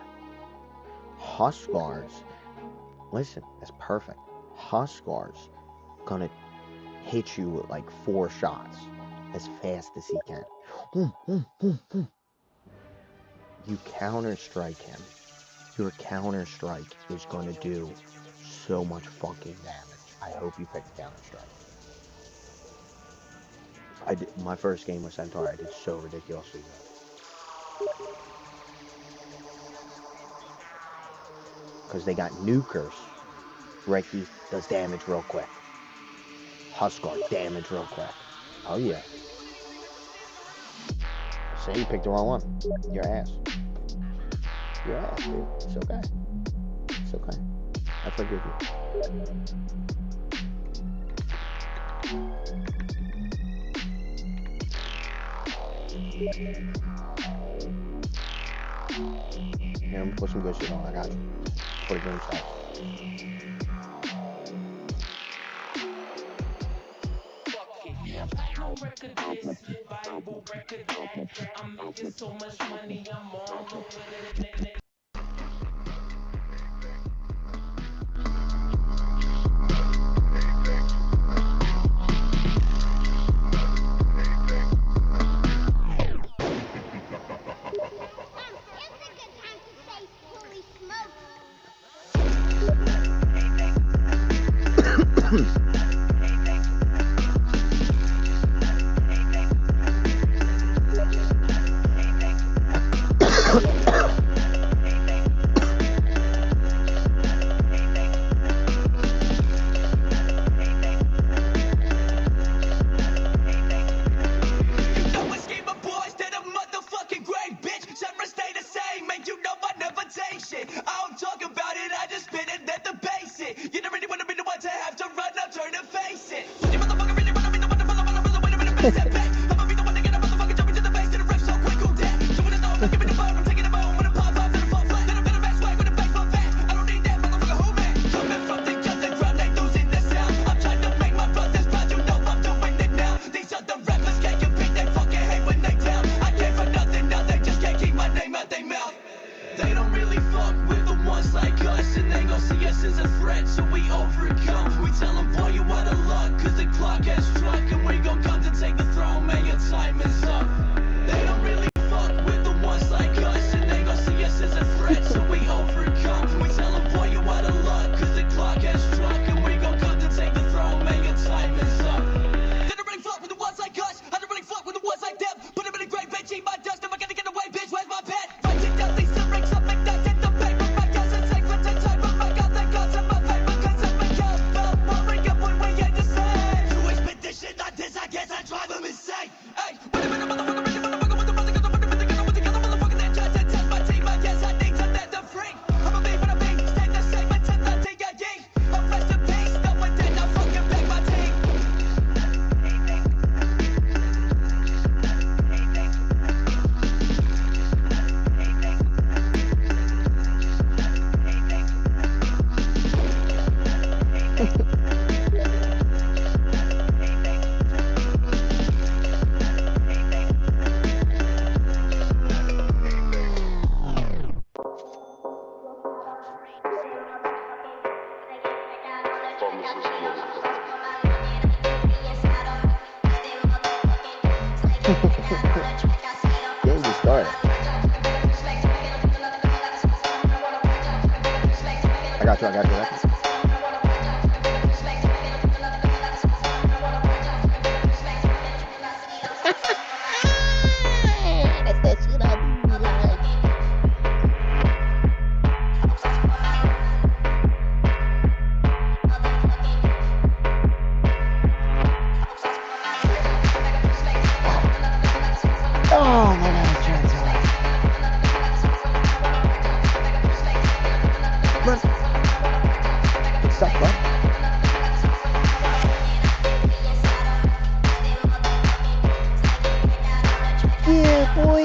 Huskar's, listen, that's perfect. Huskar's gonna hit you with like 4 shots as fast as he can. You counter strike him. Your counter strike is gonna do so much fucking damage. I hope you picked counter strike. My first game with Centaur, I did so ridiculously good. Because they got nukers. Reiki does damage real quick. Huskar, damage real quick. Oh yeah. Say you picked the wrong one. Your ass. Your ass, dude. It's okay. It's okay. I forgive you. Yeah, I'm gonna put some good shit on. I got you. Before the game starts. Bible record this, Bible record that. I'm making so much money, I'm all over the net. it. I don't talk about it, I just spit it, let the bass it. You don't really wanna be the one to have to run up, turn and face it. You motherfucker really wanna be the one to follow, wait a minute, bass that back. I'ma be the one to get a motherfucker jumping to the bass to the ref so quick, who that? Doing it all, give me the bone, I'm taking the bone, when I pop off, then I fall flat. Then I'm gonna back swag with a baseball bat. I don't need that motherfucker, who man? Coming from the underground, they losing the sound. I'm trying to make my brothers proud, you know I'm doing it now. These other rappers can't compete, they fucking hate when they down. I came for nothing, now they just can't keep my name out they mouth. They don't really fuck with the ones like us, and they gon' see us as a threat, so we overcome. We tell them, boy, you out of luck, cause the clock has struck, and we gon' come to take the throne, man, your time is up. They don't really fuck with the ones like us, and they gon' see us as a threat, so we overcome. We tell them, boy, you out of luck, cause the clock has struck, and we gon' come to take the throne, man, your time is up. They don't really fuck with the ones like us, I don't really fuck with the ones like them. Put them in a great bench, eat my dust, never gonna get away, bitch, where's my pen? Writing down these lyrics, I make that in the paper. My guys are safe for the time, but my God, thank God to my favor, cause I'm a girl. But worry up when we ain't the same. You ain't spit this shit like this, I guess I drive them insane. Hey, wait a minute, motherfucker, really motherfucker, with the motherfucker, motherfucker, that tries to test my team, I guess I need to let them free. I'ma be what I be, stay the same until the D.I.E. I'm rest in peace, knowing that I fucking back my team. Game just started. I got you. That's that shit I do like. Oh my God, it's trying to It's stuck, bud. Yeah, boy.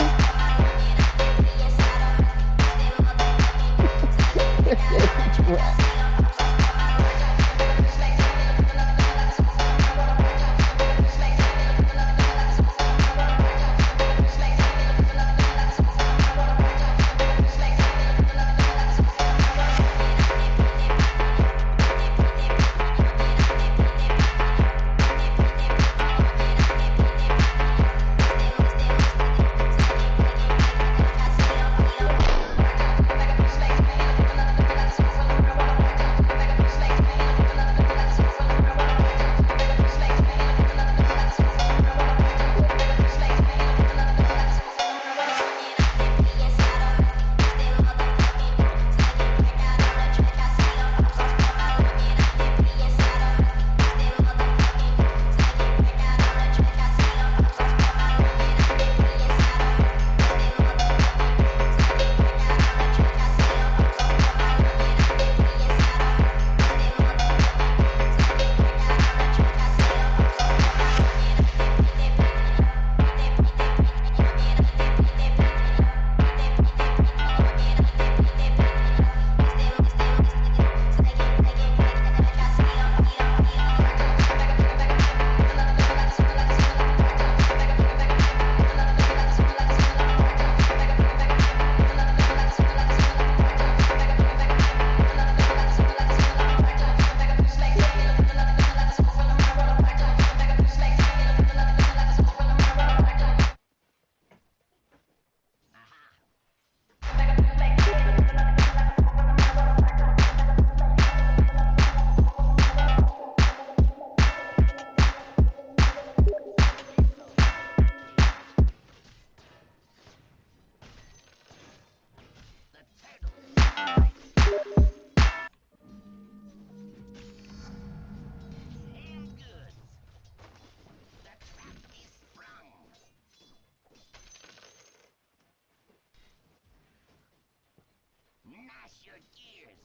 mash your gears.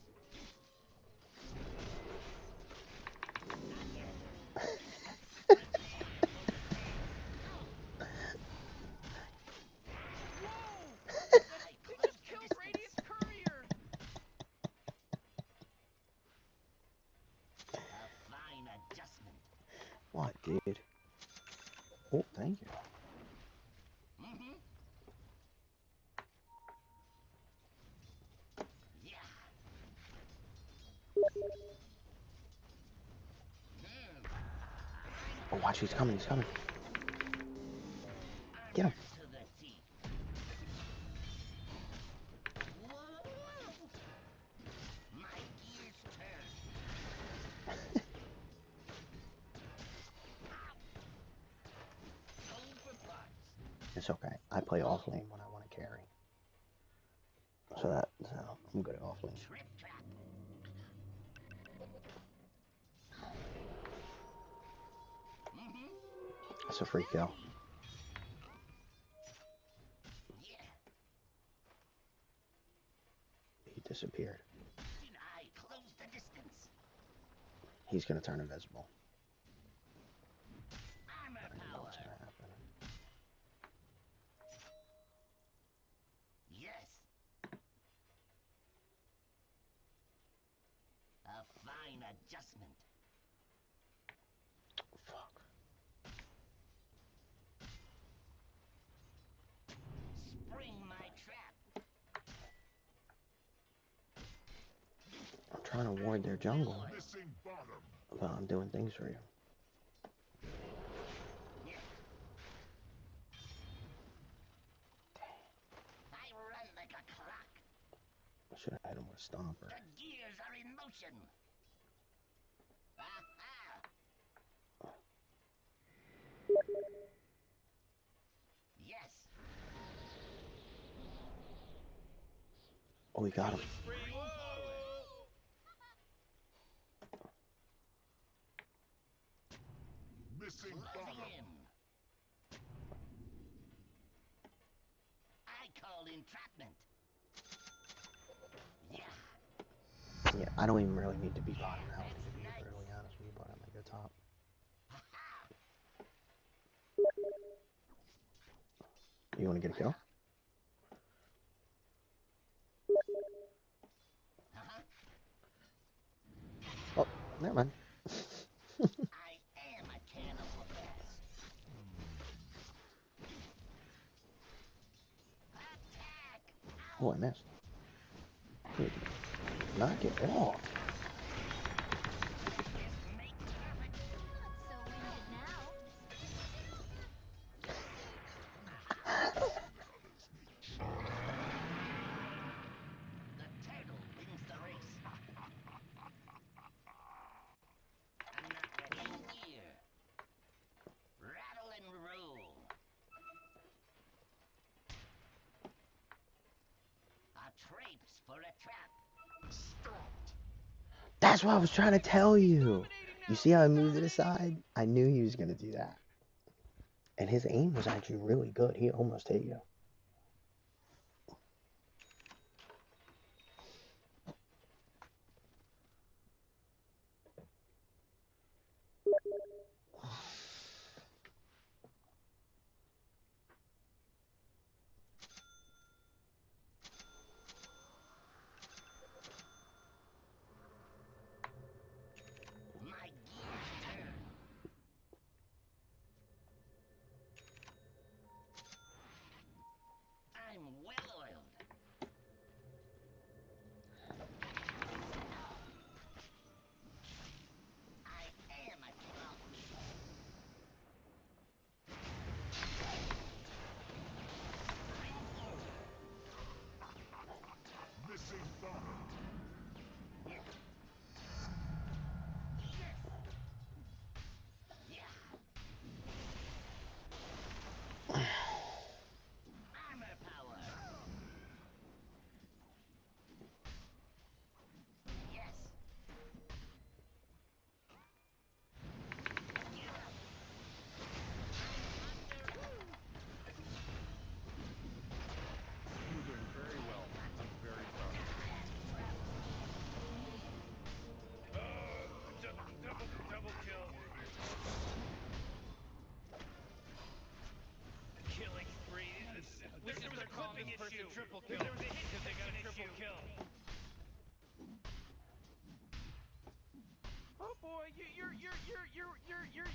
That just killed Radiant's courier. A fine adjustment. What, dude? Oh, thank you. Mm-hmm. Yeah. Oh, watch, he's coming, he's coming. Get him. To the teeth. Whoa! My gears turn. Hold for parts. It's okay. I play off lane when I want to carry. So I'm good at off lane. Trip trap. Mm-hmm. That's a free kill. Yeah. He disappeared. Deny. Close the distance. He's gonna turn invisible. Armor power. What's gonna happen? Yes. A fine adjustment. Fuck. Spring my trap. I'm trying to ward their jungle. But I'm doing things for you. Yeah. I run like a clock. I should have hit him with a stomper. The gears are in motion. Aha! Yes. Oh, we got him. Closing in. I call entrapment. Yeah. Yeah, I don't even really need to be bottom now, to be brutally honest with you, but I'm gonna go top. You wanna get a kill? Oh, never mind. I am a can of whoop-ass. Attack! Oh, I missed. Dude, knock it off. Make perfect. Not so winded now. The turtle wins the race. I'm not ready. In gear. Rattle and roll. A traps for a trap. That's what I was trying to tell you. You see how I moved it aside? I knew he was gonna do that. And his aim was actually really good. He almost hit you. My gears turn.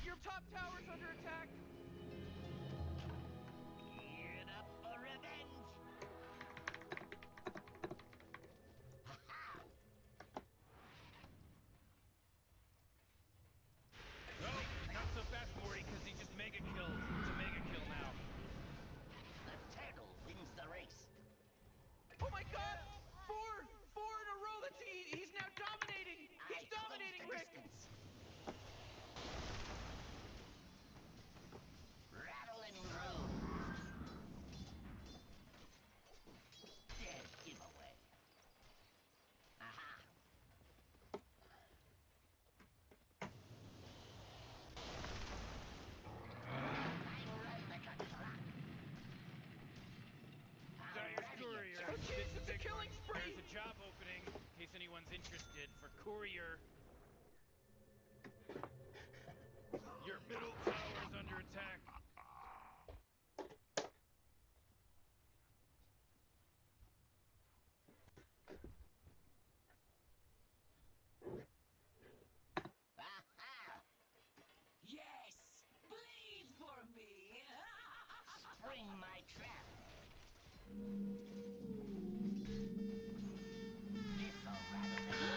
Your top tower's under attack. Geared up for revenge. Oh, not so fast, Morty, because he just mega kills. It's a mega kill now. The turtle wins the race. Oh my God! Four in a row. He's now dominating. He's dominating, Rick. Rattle and roll. Dead giveaway. Aha. Dyer's Courier. Oh, jeez, it's a killing spree. There's a job opening, in case anyone's interested, for Courier. Your middle tower is under attack. Aha. Yes! Bleed for me! Spring my trap. This'll rattle them.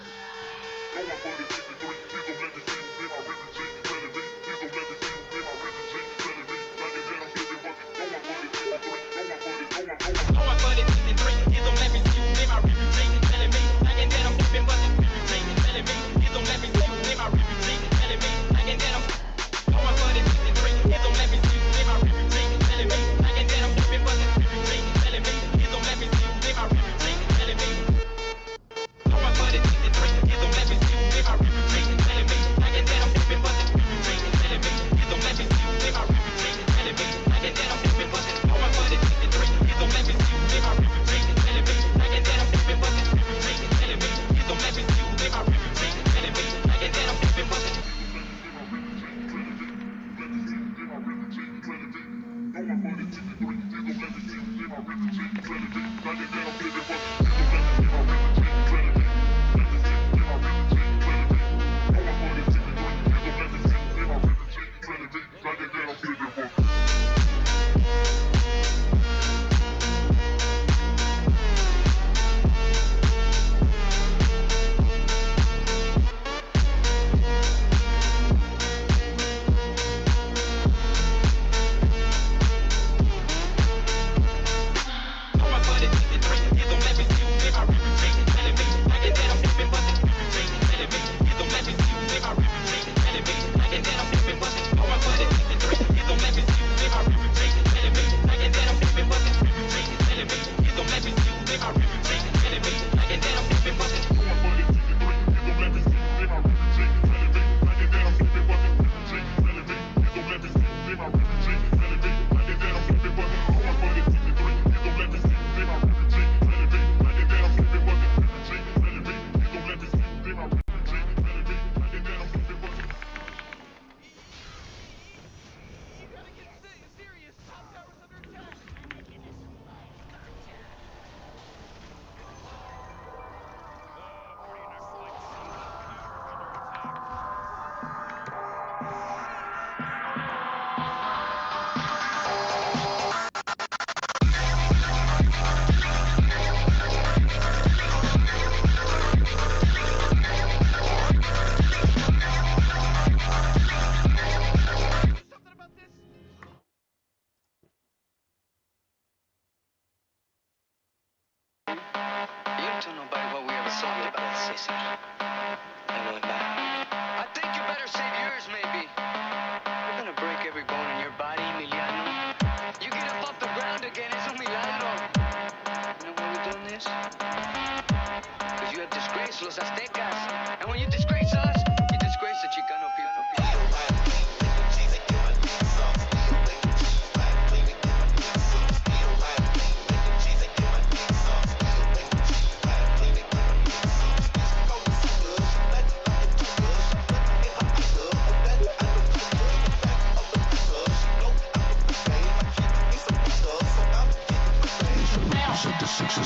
Los Aztecas. And when you disgrace us, you disgrace the Chicano people.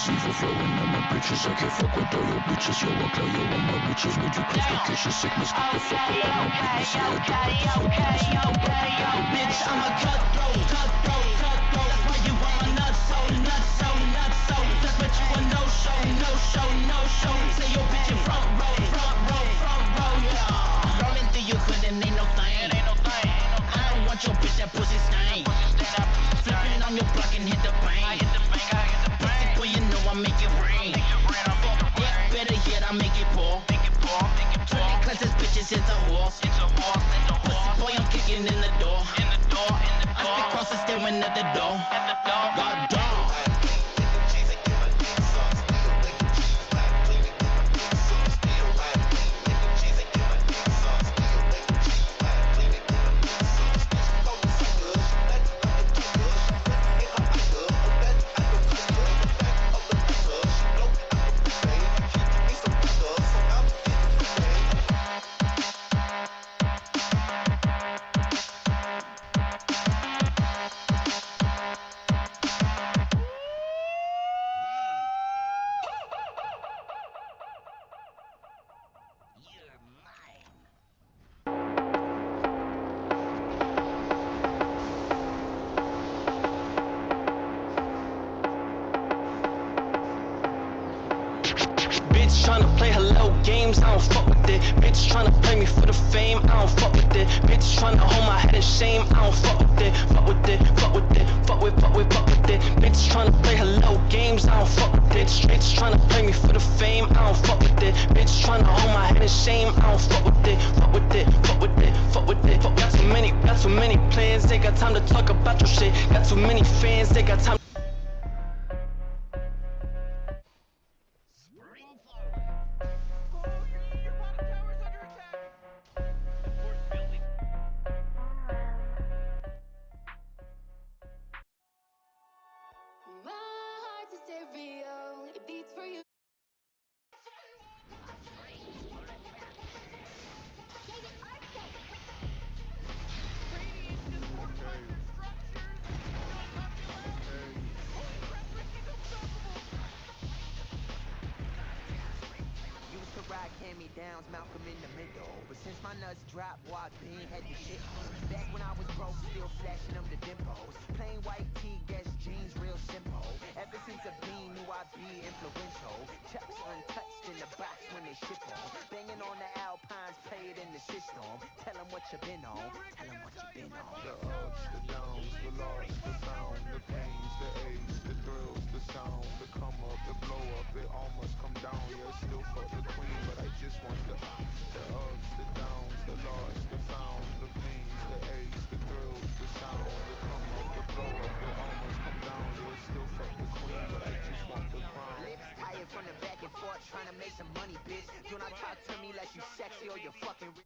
Evil flowing on my britches. I can't fuck with all your bitches. Yo, I'll tell you all my bitches made you cause Patricia sickness. Get the fuck up out my business. Yeah, I do what the fuck you just Bitch, I'm a cutthroat. That's why you want my nuts so. That's what you a no-show. Say your bitch in front row, yeah. Rolling through your hood and ain't no thing. I don't want your bitch, that pussy stain. Flipping on your block and hit the bank. Pussy boy, you know I make it rain. Yeah, better yet, I make it pour. 20 classes, bitches, it's a whore. Pussy boy, I'm kicking in the door. I spit crosses staring at the door. God dog. Bitch tryna play hello games, I don't fuck with it. Bitch tryna play me for the fame, I don't fuck with it. Bitch tryna hold my head in shame, I don't fuck with it. Fuck with it. Bitch tryna play hello games, I don't fuck with it. Bitch tryna play me for the fame, I don't fuck with it. Bitch tryna hold my head in shame, I don't fuck with it. Got too many plans, they got time to talk about your shit. Got too many fans, they got time. My heart's a stereo, it beats for you. Used to rock hand-me-downs, Malcolm in the middle. But since my nuts dropped, boy, I been had the shit on. Back when I was broke, still flashing them the dimples. Plain white tee, Guess jeans, real simple. Ever since a bean, knew I'd be influential. Chucks untouched in the box when they ship on. Banging on the Alpines, play it in the system. Tell them what you been on. Tell them what you been on. The ups, the downs, the loss, the found, the pains, the aches, the thrills, the sound, the come up, the blow up, it all must come down. Yeah, still fuck the queen, but I just want the ups, the downs, the loss, the found, the pains, the aches, the thrills, the sound, the come up, the blow up, it all must come down. Yeah, still fuck the queen, but I just want the crown. Lips tired from the back and forth, trying to make some money, bitch. Do not talk to me like you sexy or you fucking rich.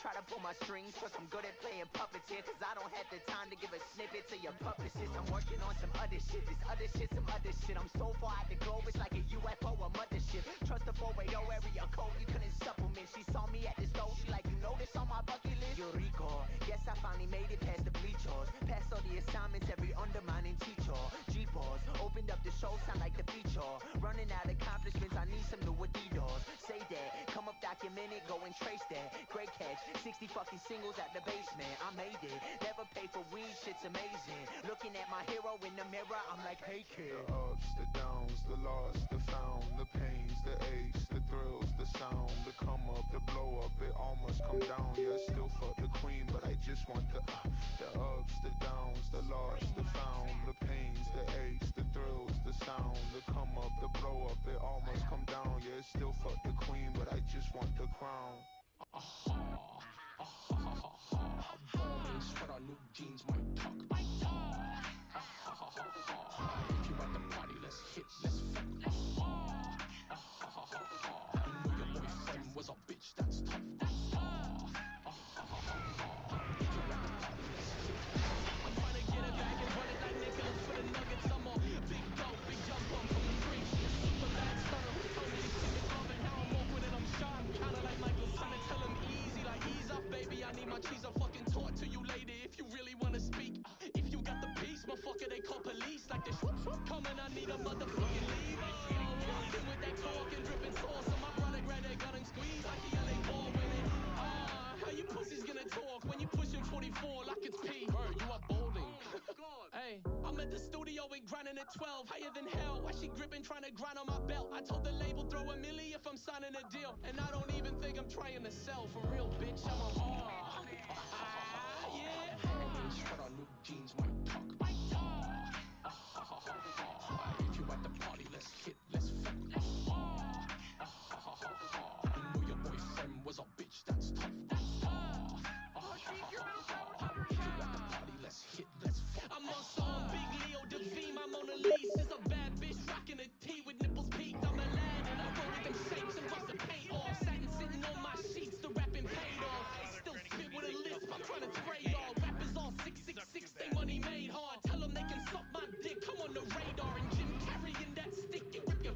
Try to pull my strings, cause I'm good at playing puppets here. Cause I don't have the time to give a snippet to your publicist. I'm working on some other shit, this other shit, some other shit. I'm so far out the globe, it's like a UFO, a mothership. Trust the 480 area code, you couldn't supplement. She saw me at the stove, she like, you know this on my bucket list? Eureka, guess I finally made it past the bleachers. Passed all the assignments, every undermining teacher. G-pause, opened up the show, sound like the feature. Running out accomplishments, I need some new Adidas. Say that, come up, document it, go and trace that. Great catch, 60 fucking singles at the basement. I made it, never pay for weed, shit's amazing. Looking at my hero in the mirror, I'm like, hey kid. The ups, the downs, the loss, the found, the pains, the aches, the thrills, the sound, the come up, the blow up, it all must come down. Yeah, still fuck the queen, but I just want the ups, the downs, the loss, the found, the pains, the aches, the thrills, the sound, the come up, the blow up, it all must come down. Yeah, still fuck the queen, but I just want the crown. Boys, for our new jeans might talk. If you at the party, let's hit, let's fuck. You know your boyfriend was a bitch, that's tough. If you at the party, let's hit. I'm trying to get it back and run it like Nicholas for the Nuggets. I'm a big dog, big jump up from the streets. Super bad stunner who told me these chicks loving how I'm awkward and I'm shy. I'm kinda like Michael, trying to tell him easy, like ease up, baby. I need my cheese. I'll fucking talk to you later if you really wanna speak. If you got the peace, motherfucker, they call police like this. Coming, I need a motherfucking lead. 12, higher than hell. Why she gripping, trying to grind on my belt? I told the label, throw $1 million if I'm signing a deal. And I don't even think I'm trying to sell. For real, bitch, I'm a yeah. Put on new jeans, might talk. If you at the party, let's hit, let's fuck. You know your boyfriend was a bitch, that's tough. If you at the party, let's hit, let's fuck. I'm also on Big Leo Devine, my Mona Lisa is a bad bitch rocking a tee with nipples peaked. I'm a lad and I rolled them shapes and brushed the paint off. Satin sitting on my sheets, the rapping paid off. I still spit with a lisp, I'm trying to spray y'all. Rappers all 666, they money made hard. Tell them they can suck my dick, come on the radar. And Jim carrying that stick, you rip your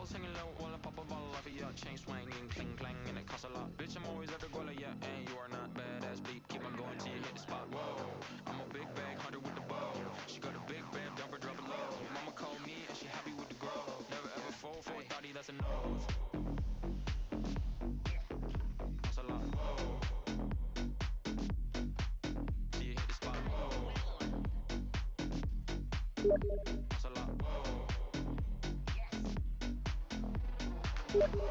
Balls hanging low while I pop a bottle off of ya. Chain swinging, clang clang, and it costs a lot. Bitch, I'm always at the guala, yeah, and you are not badass beat. Keep on going till you hit the spot. Whoa, I'm a big bag hunter with the bow. She got a big bed, dump her, drop it low. Mama called me and she happy with the grow. Never ever fall for a thotty, that's a nose. Costs a lot. Whoa. Till you hit the spot. Whoa. Costs a lot. Whoa.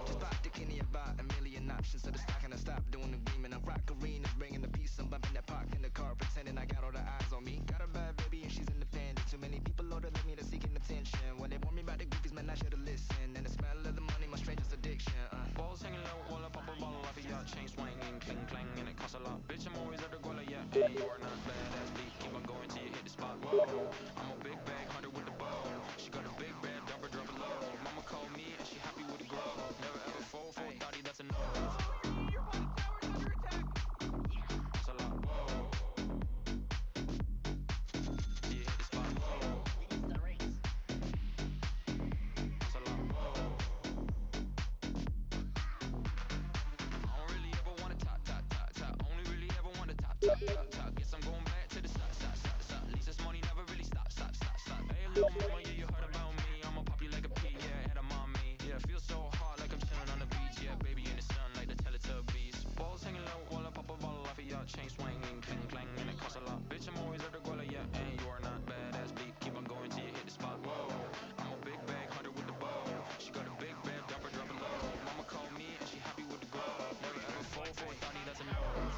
Just pop the Kenny about a million options. So the stock and I stop doing the agreement. I'm rock arenas, bringing the piece. I'm bumping that park in the car, pretending I got all the eyes on me. Got a bad baby and she's independent. Too many people older than me, they're seeking attention. When they warn me about the groupies, man, I should've listened. And the smell of the money, my strangest addiction. Balls hanging low while I pop a bottle off of ya. Chain swinging, clang clang, and it costs a lot. Bitch, I'm always at the guala, yeah, and you are not badass beat. Keep on going till you hit the spot. Whoa, I'm a big bag hunter with the bow. She got a big bed, dump her, drop it low. Mama called me and she happy with the grow. Never ever fall for a thotty, that's a nose. Your bottom tower's under attack. That's a lot. Whoa. Till you hit the spot. Whoa. That's a lot. Whoa. I don't really ever wanna top. Only really ever wanna top. Guess I'm going back to the stop. At least this money never really stop. Hey, little mama, yeah, you heard about me. I'ma pop you like a pea, yeah, at a mommy. Yeah, feel so hot like I'm chilling on the beach. Yeah, baby in the sun like the Teletubbies. Balls hanging low while I pop a bottle off of ya. Chain swinging, clang clang, and it costs a lot. Bitch, I'm always at the guala, yeah, and you are not badass beat. Keep on going till you hit the spot. Whoa, I'm a big bag hunter with the bow. She got a big bed, dump her, drop it low. Mama called me and she happy with the grow. Never ever fall for a thotty, that's a nose.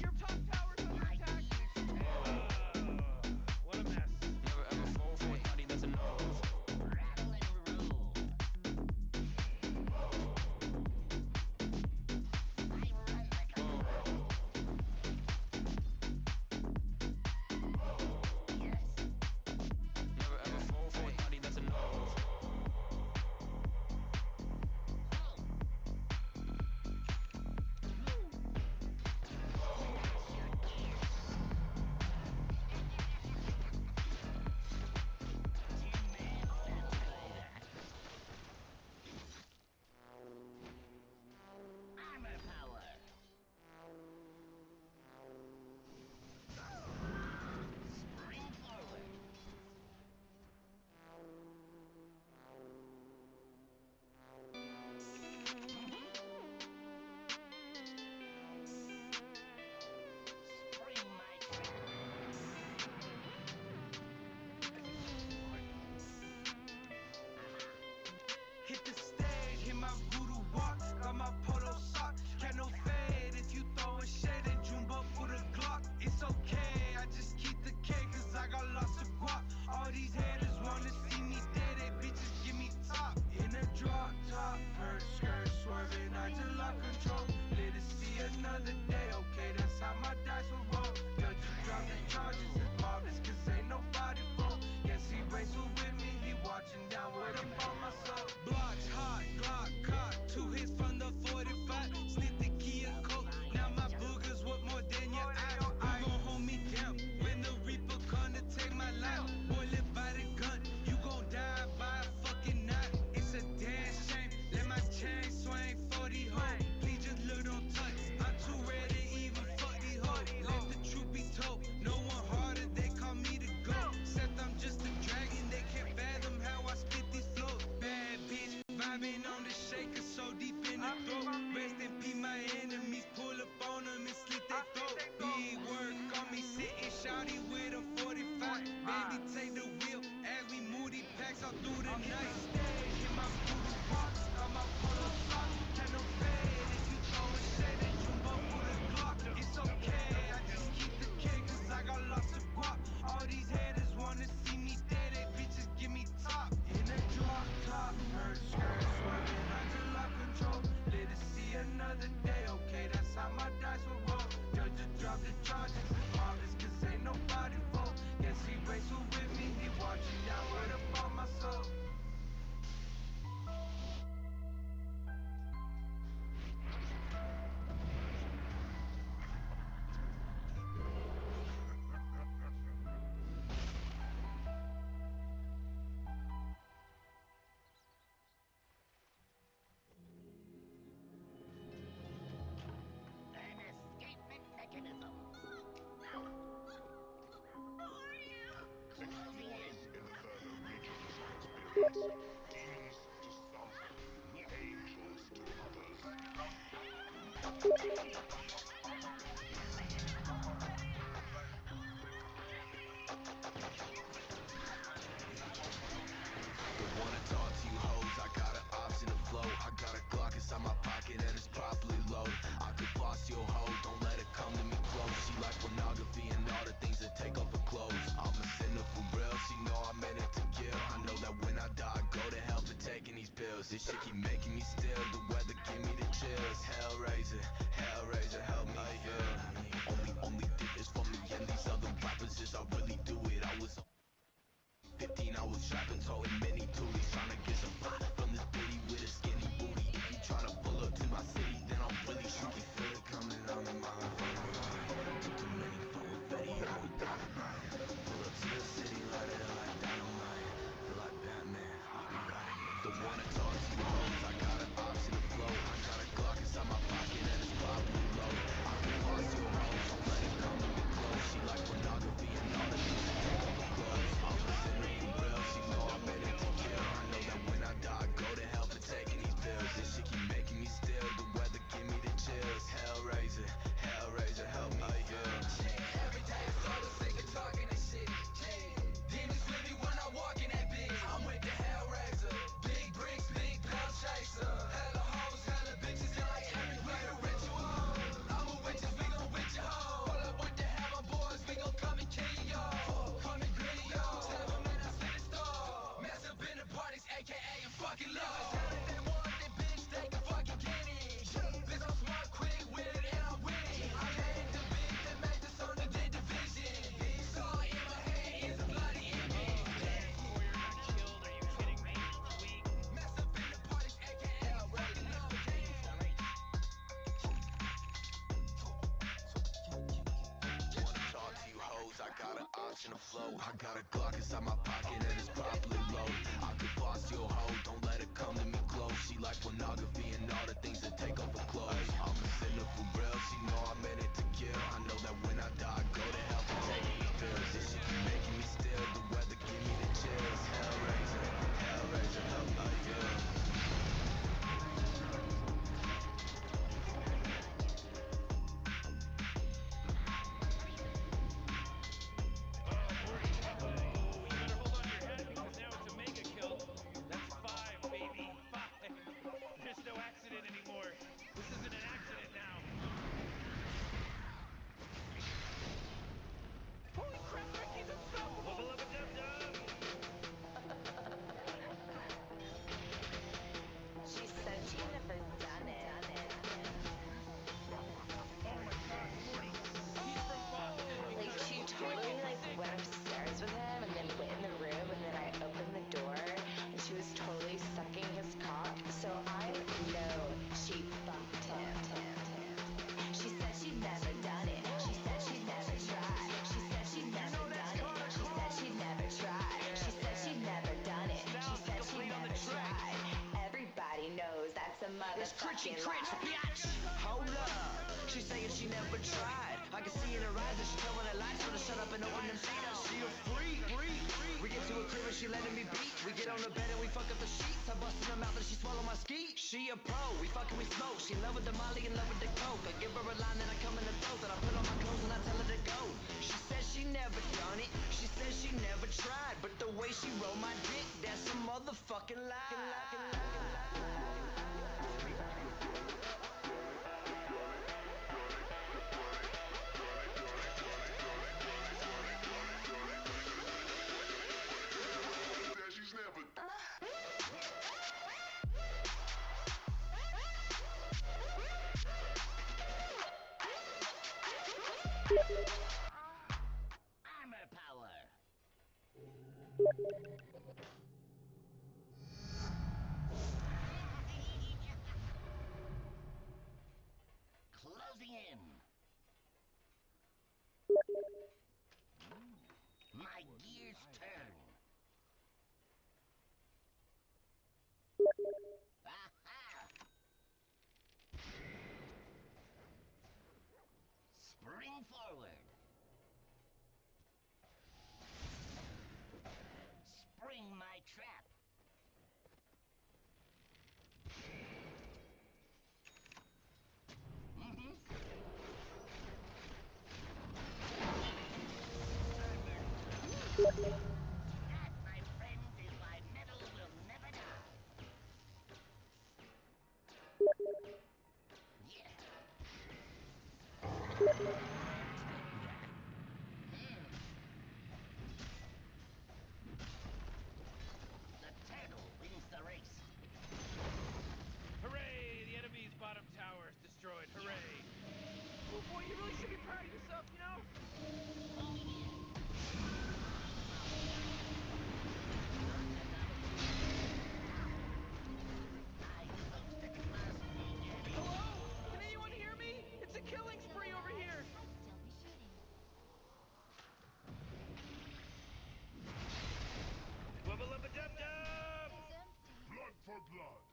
Your top tower's under attack. What a mess. Never ever fall for a thotty, that's a nose. Never ever fall for a thotty, that's a nose. Armor power. Spring forward. Spring my trigger. Hit the stage, hit my voodoo walk, got my polo sock, got no fade. If you throwin' shade at Jumbo for the Glock, it's okay. I just keep the K, cause I got lots of guap. All these haters wanna see me dead, they bitches give me top. In a drop top, her skirt swerving, I just lost control. Let us see another day, okay, that's how my dice will roll. Judge you drop the charges, it's marvelous, cause ain't nobody fool. Yes, he racing with me, he watching down what I'm on my soul. Blocks hot, Glock cock, 2 hits from the 45, snip the key of coke. Now my boogers worth more than your eyes. You gon' hold me down when the Reaper come to take my life. Boy, live by the gun, you gon' die by a fucking knife. It's a damn shame, let my chain swing 40 hoes. Please just look, don't touch. I'm too ready to even fuck these hoes. Let the truth be told, no one harder, they call me the GOAT. Except I'm just a dragon, they can't fathom how I spit these flows. Bad bitch, vibing on the shaker, so deep in the throat. Rest in peace, my enemies, pull up on them and slit their throat. Big work on me, sitting shawty with a 45. Baby, take the wheel as we move these packs all through the night. Stage, hit my voodoo walk, got my polo sock, can no fade. If you throwin' shade at Jumbo for the Glock, it's okay. I just keep the K, cause I got lots of guap. All these haters wanna see me dead, they bitches give me top. In a drop top, her skirt swerving, I just lost control. Let us see another day, okay, that's how my dice will roll. Judge just drop the charges, it's marvelous, cause ain't nobody fool. Yes, he racing with me, he watching down what about my soul. Demons to some, angels to others. Don't wanna talk to you hoes, I got an option to flow. I got a Glock inside my pocket and it's properly loaded. I could boss your hoe, don't let it come to me close. She like pornography and all the things that take off her clothes. I'm a sinner for real, she know I'm in it to kill. I know that when I die, I go to hell for taking these pills. This shit keep making me still, the weather give me the chills. Hellraiser, help me feel. Only difference from me and these other rappers is I really do it. I was 15, I was trapping, towing mini toolies, trying to get some pop from this bitty with a skinny booty. If you tryna pull up to my city, then I'm really shooting. Feel it coming on in my mind. Too many for a video and dynamite. Pull up to the city, light it like dynamite. Feel like Batman, I be riding it. Don't wanna talk to you hoes, I got an option to flow. I got a Glock inside my pocket and it's probably loaded. I can boss your hoes, don't let it come to me close. She like pornography and all the things that take off her clothes. I'm a sinner for real, she know I'm in it to kill. I know that when I die, I go to hell for taking these pills. This shit keep making me still, the weather give me the chills. Hellraiser, help me feel. Every day it's all the sick and talking and shit. Demons with me when I walk in that bitch. I'm with the Hellraiser. Big bricks, big bell chaser. Hella hoes, hella bitches, and like everywhere a ritual. I'm a witches, we gon' witch your hoe. Pull up with the hammer boys, we gon' come and kill y'all. Come and grill y'all. Tell them that I sit in store. Mess up in the parties, aka a fucking love. They want that bitch, they can fucking get it. Bitch, I'm smart, quick with it, and I'm with it. I made the beat that made the song that did division. Saw in my head is a bloody image. Before you're not killed, are you kidding me? Weak. Mess up in the parties, aka a fucking love. Wanna talk to you hoes, I got an option to flow. I got a Glock inside my pocket and it's properly loaded. I could boss your hoe, don't let it come to me close. She like pornography and all the things that take off her clothes. I'm a sinner for real, she know I'm in it to kill. I know that when I die, I go to hell for taking these pills. This shit keep making me still, the weather give me the chills. Hellraiser, help me feel. Oh, you better hold on to your hat because now it's a mega kill. That's 5, baby. 5. There's no accident anymore. This isn't an accident now. Holy crap, Ricky's unstoppable! Wubba lubba dub dub. She said she never done it. Oh my God, Morty. He's from Boston. Like Because she he's totally wicked like sick. went upstairs with him and then went in the room and then I opened the door and she was totally sucking his cock. So I know she fucked him. She said she'd never done it. She said she'd never tried. She said she'd never done it. She said she'd never tried. She said she'd never done it. She said she'd never tried. Everybody knows that's a It's critchy motherfucking critch, lie. bitch! Hold up! She saying she never tried. I can see in her eyes that she throwing her lights, so to shut up and open them sheets. She a freak. We get to a crib and she letting me beat. We get on the bed and we fuck up the sheets. I bust in her mouth and she swallow my skeet. She a pro. We fucking we smoke. She in love with the Molly, in love with the coke. I give her a line and I come in the throat. Then I put on my clothes and I tell her to go. She says she never done it. She says she never tried. But the way she roll my dick, that's a motherfucking lie. She's never. Armor power. Closing in. My gears turn. Aha! Spring forward. Spring my trap. That, my friends, is why metal will never die. Yeah. The turtle wins the race. Hooray! The enemy's bottom tower is destroyed. Hooray! Oh boy, you really should be proud of yourself, you know? Oh yeah. Hello? Can anyone hear me? It's a killing spree over here. Still be shooting. Wubba lubba dub dub! It's empty. Blood for blood.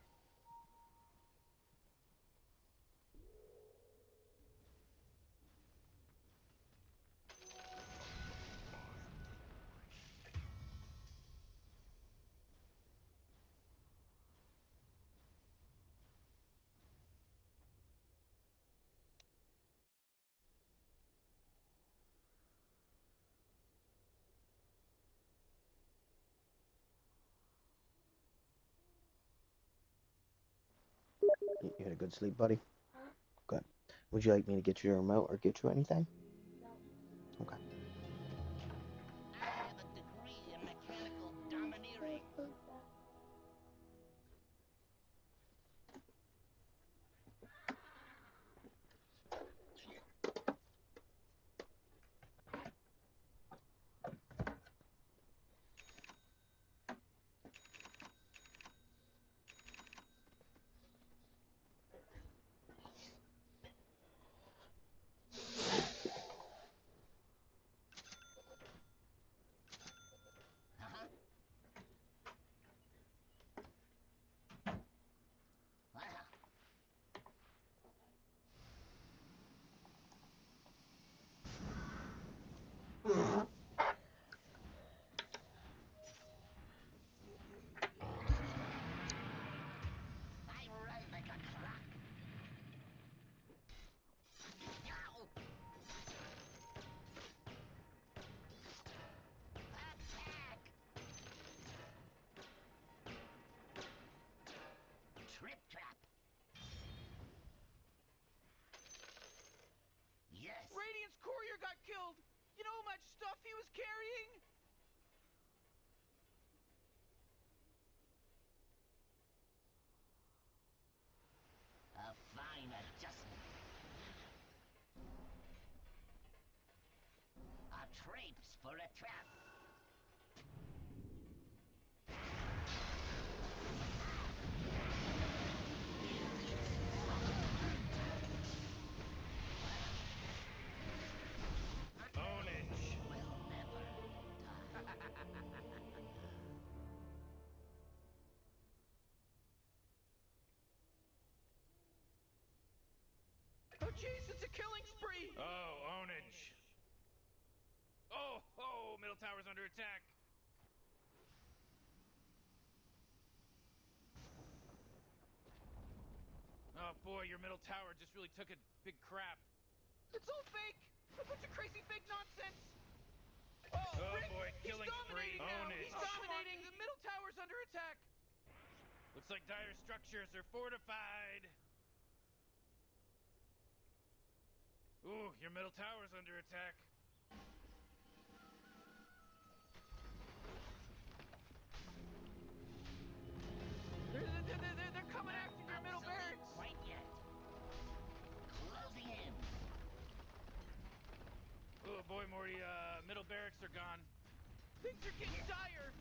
You had a good sleep, buddy? Good. Would you like me to get you a remote or get you anything? Okay. I have a degree in mechanical domineering. Uh-huh. Wow. I run like a clock. Yow! Attack! Trip trap. Yes. Radiant's courier got killed. You know how much stuff he was carrying? A fine adjustment. A traps for a trap. Ownage. Will never die. Oh jeez, it's a killing spree. Oh, ownage. Oh, middle tower's under attack. Oh boy, your middle tower just really took a big crap. It's all fake. A bunch of crazy fake nonsense. Oh Rick, boy, he's killing dominating spree. now. Ownage. He's dominating. The middle tower's under attack. Looks like dire structures are fortified. Ooh, your middle tower's under attack. They're coming after your middle barracks. Quite yet. Closing in. Oh boy, Morty, middle barracks are gone. Things are getting dire.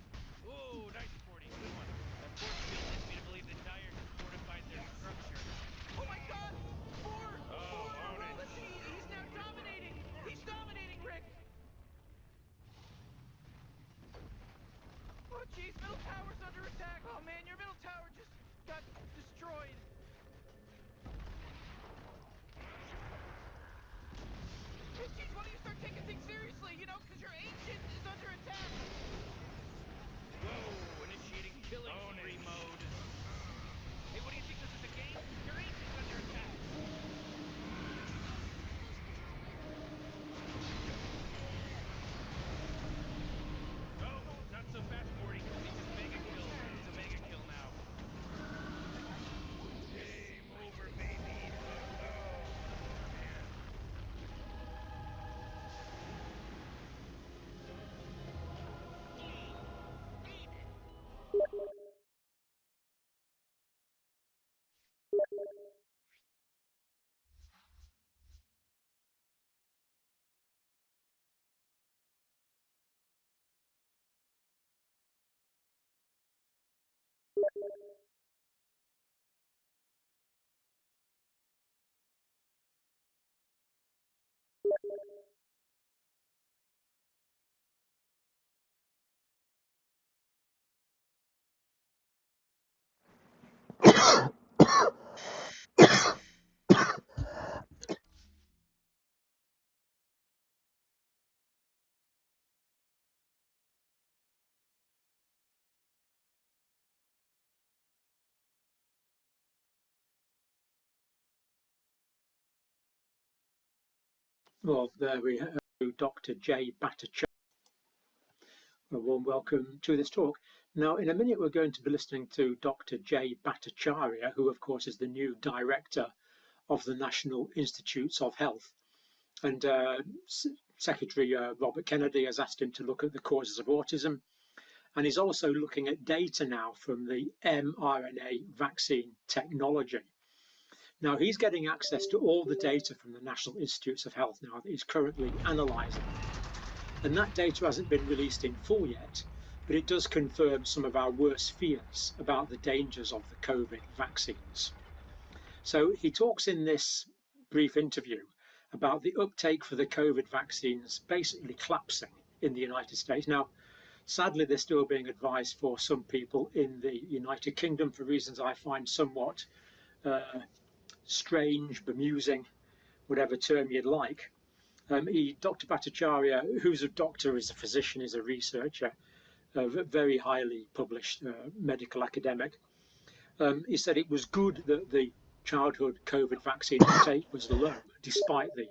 Ooh, nice 40, good one. That force field leads me to believe that Dire has fortified their structure. Oh my god! Four! Ownage. Let's see, he's now dominating! He's dominating, Rick! Oh jeez, middle tower's under attack! Oh man, your middle tower just got destroyed! Hey jeez, why don't you start taking things seriously, you know, because your ancient is under attack! Whoa, initiating killing spree mode. Hey, what do you think this is a game? Your ancient's under attack. Well, there we have Dr. Jay Bhattacharya. A warm welcome to this talk. Now, in a minute, we're going to be listening to Dr. Jay Bhattacharya, who, of course, is the new director of the National Institutes of Health. And Secretary Robert Kennedy has asked him to look at the causes of autism. And he's also looking at data now from the mRNA vaccine technology. Now, he's getting access to all the data from the National Institutes of Health now that he's currently analysing. And that data hasn't been released in full yet, but it does confirm some of our worst fears about the dangers of the COVID vaccines. So he talks in this brief interview about the uptake for the COVID vaccines basically collapsing in the United States. Now, sadly, they're still being advised for some people in the United Kingdom for reasons I find somewhat strange, bemusing, whatever term you'd like. Dr. Bhattacharya, who's a doctor, is a physician, is a researcher, a very highly published medical academic. He said it was good that the childhood COVID vaccine uptake was low, despite the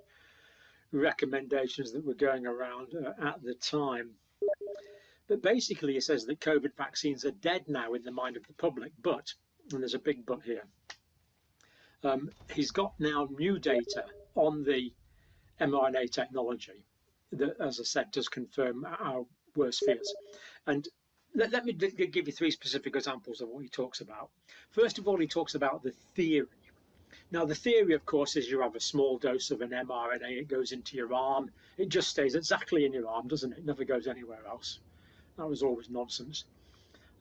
recommendations that were going around at the time. But basically, he says that COVID vaccines are dead now in the mind of the public, but, and there's a big but here, he's got now new data on the mRNA technology that, as I said, does confirm our worst fears. And let me give you three specific examples of what he talks about. First of all, he talks about the theory. Now, the theory, of course, is you have a small dose of an mRNA, it goes into your arm, it just stays exactly in your arm, doesn't it? It never goes anywhere else. That was always nonsense.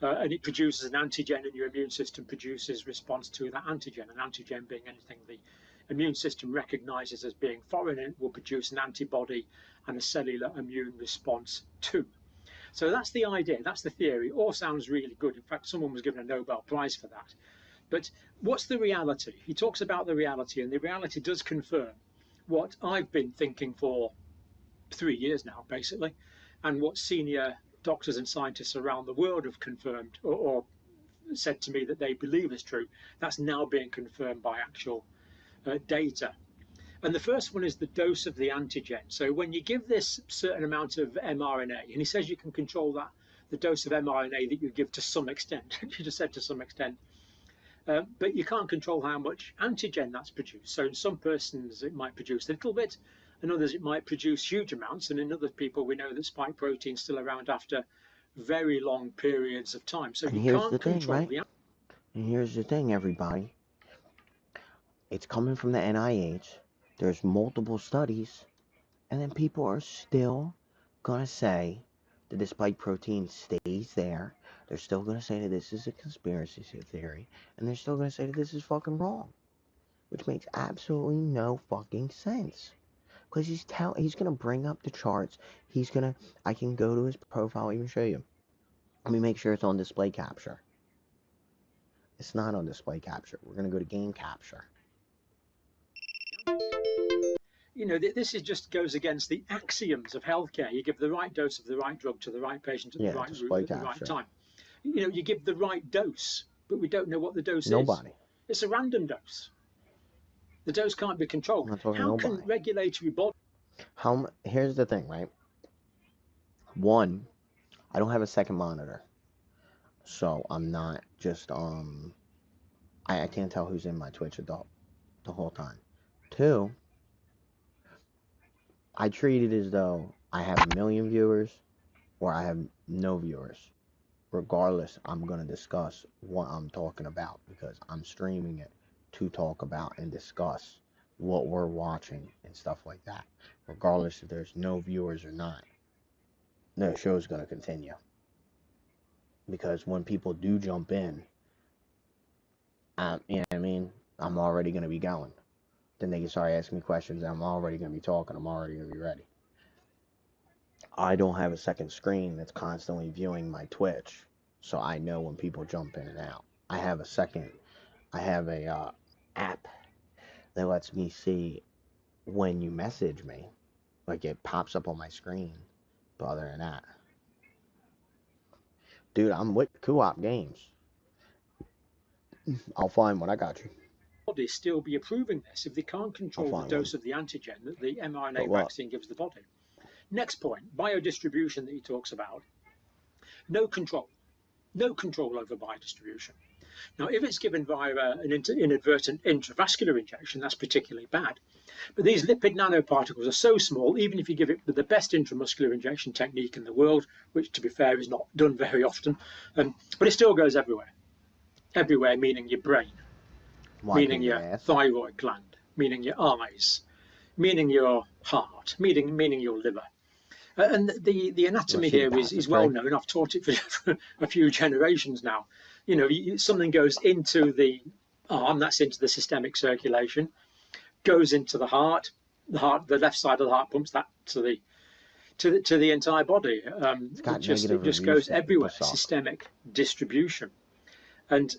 And it produces an antigen, and your immune system produces response to that antigen. An antigen being anything the immune system recognizes as being foreign, and it will produce an antibody and a cellular immune response to. So that's the idea, that's the theory. All sounds really good. In fact, someone was given a Nobel Prize for that. But what's the reality? He talks about the reality, and the reality does confirm what I've been thinking for 3 years now, basically, and what senior doctors and scientists around the world have confirmed or said to me that they believe is true. That's now being confirmed by actual data. And the first one is the dose of the antigen. So when you give this certain amount of mRNA, and he says you can control that, the dose of mRNA that you give to some extent, you just said to some extent, but you can't control how much antigen that's produced. So in some persons it might produce a little bit, in others it might produce huge amounts, and in other people we know that spike protein is still around after very long periods of time. So And you here's can't the thing, control right? the. And here's the thing, everybody. It's coming from the NIH. There's multiple studies, and then people are still gonna say that the spike protein stays there. They're still gonna say that this is a conspiracy theory, and they're still gonna say that this is fucking wrong, which makes absolutely no fucking sense. Because he's gonna bring up the charts. I can go to his profile, even show you. Let me make sure it's on display capture. It's not on display capture. We're gonna go to game capture. You know, this just goes against the axioms of healthcare. You give the right dose of the right drug to the right patient at the right route at the right time. You know, you give the right dose, but we don't know what the dose is. It's a random dose. The dose can't be controlled. How can regulatory bodies? Here's the thing, right? One, I don't have a second monitor, so I'm not just I can't tell who's in my Twitch the whole time. Two, I treat it as though I have 1 million viewers or I have no viewers. Regardless, I'm going to discuss what I'm talking about because I'm streaming it to talk about and discuss what we're watching and stuff like that. Regardless if there's no viewers or not, the show's going to continue. Because when people do jump in, you know what I mean? I'm already going to be going. Then they can start asking me questions and I'm already going to be talking. I'm already going to be ready. I don't have a second screen that's constantly viewing my Twitch, so I know when people jump in and out. I have a second I have a app that lets me see when you message me. Like it pops up on my screen. But other than that, dude, I'm with Co-op Games. I'll find one. I got you. Body still be approving this if they can't control the dose of the antigen that the mRNA vaccine gives the body? Next point, biodistribution that he talks about. No control over biodistribution. Now, if it's given via an inadvertent intravascular injection, that's particularly bad. But these lipid nanoparticles are so small, even if you give it the best intramuscular injection technique in the world, which, to be fair, is not done very often, but it still goes everywhere. Everywhere, meaning your brain, meaning your thyroid gland, meaning your eyes, meaning your heart, meaning your liver. And the anatomy here is well known. I've taught it for a few generations now. You know, something goes into the arm, that's into the systemic circulation, goes into the heart, the left side of the heart pumps that to the entire body. It just goes everywhere. Systemic distribution, and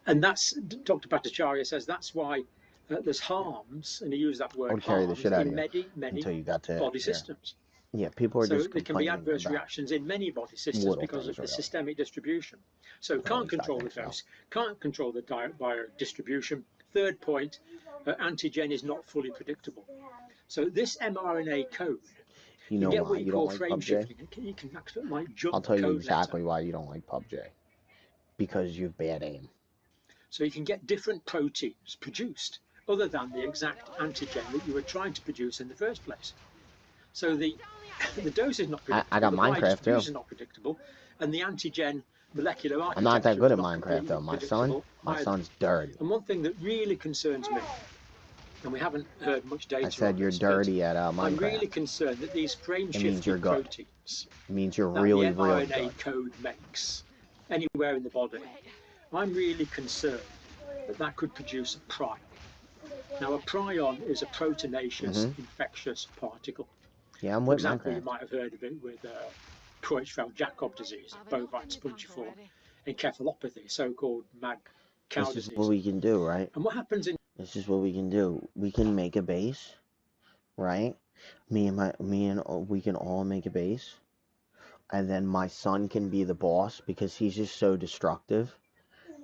that's Dr. Bhattacharya says that's why there's harms, and he used that word harms in many body systems. Yeah, people are just there can be adverse reactions in many body systems because of the systemic distribution. So can't control the dose, can't control the biodistribution. Third point, antigen is not fully predictable. So this mRNA code, you know get why what you you call don't like frame PUBG? shifting. You can actually like jump I'll tell you code exactly later. why you don't like PUBG. Because you've bad aim. So you can get different proteins produced other than the exact antigen that you were trying to produce in the first place. So the dose is not predictable. I got Minecraft too. Is not predictable, and the antigen molecular architecture. I'm not that good at Minecraft though. My son's dirty. And one thing that really concerns me, and we haven't heard much data. I said you're dirty at Minecraft. I'm really concerned that these frame shifting proteins. It means you're really, really good. The mRNA code makes anywhere in the body. I'm really concerned that could produce a prion. Now, a prion is a proteinaceous infectious particle. Yeah, I'm For with example, Minecraft. you might have heard of it with Creutzfeldt-Jakob disease, bovine spongiform encephalopathy, so-called mad cow disease. This is what we can do, right? And what happens in... This is what we can do. We can make a base, right? We can all make a base. And then my son can be the boss because he's just so destructive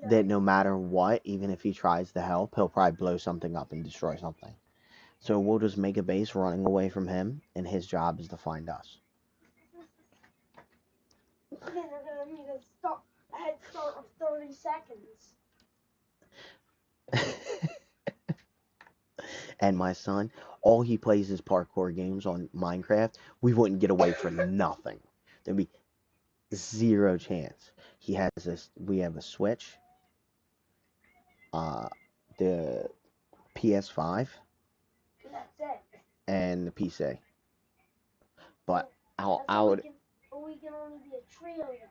that no matter what, even if he tries to help, he'll probably blow something up and destroy something. So we'll just make a base running away from him, and his job is to find us. Okay, they're gonna need a head start of 30 seconds. And my son, all he plays is parkour games on Minecraft. We wouldn't get away from nothing. There'd be zero chance. He has this. We have a Switch. The PS5. That's it. And the PC. But I would. We can only be a trillion.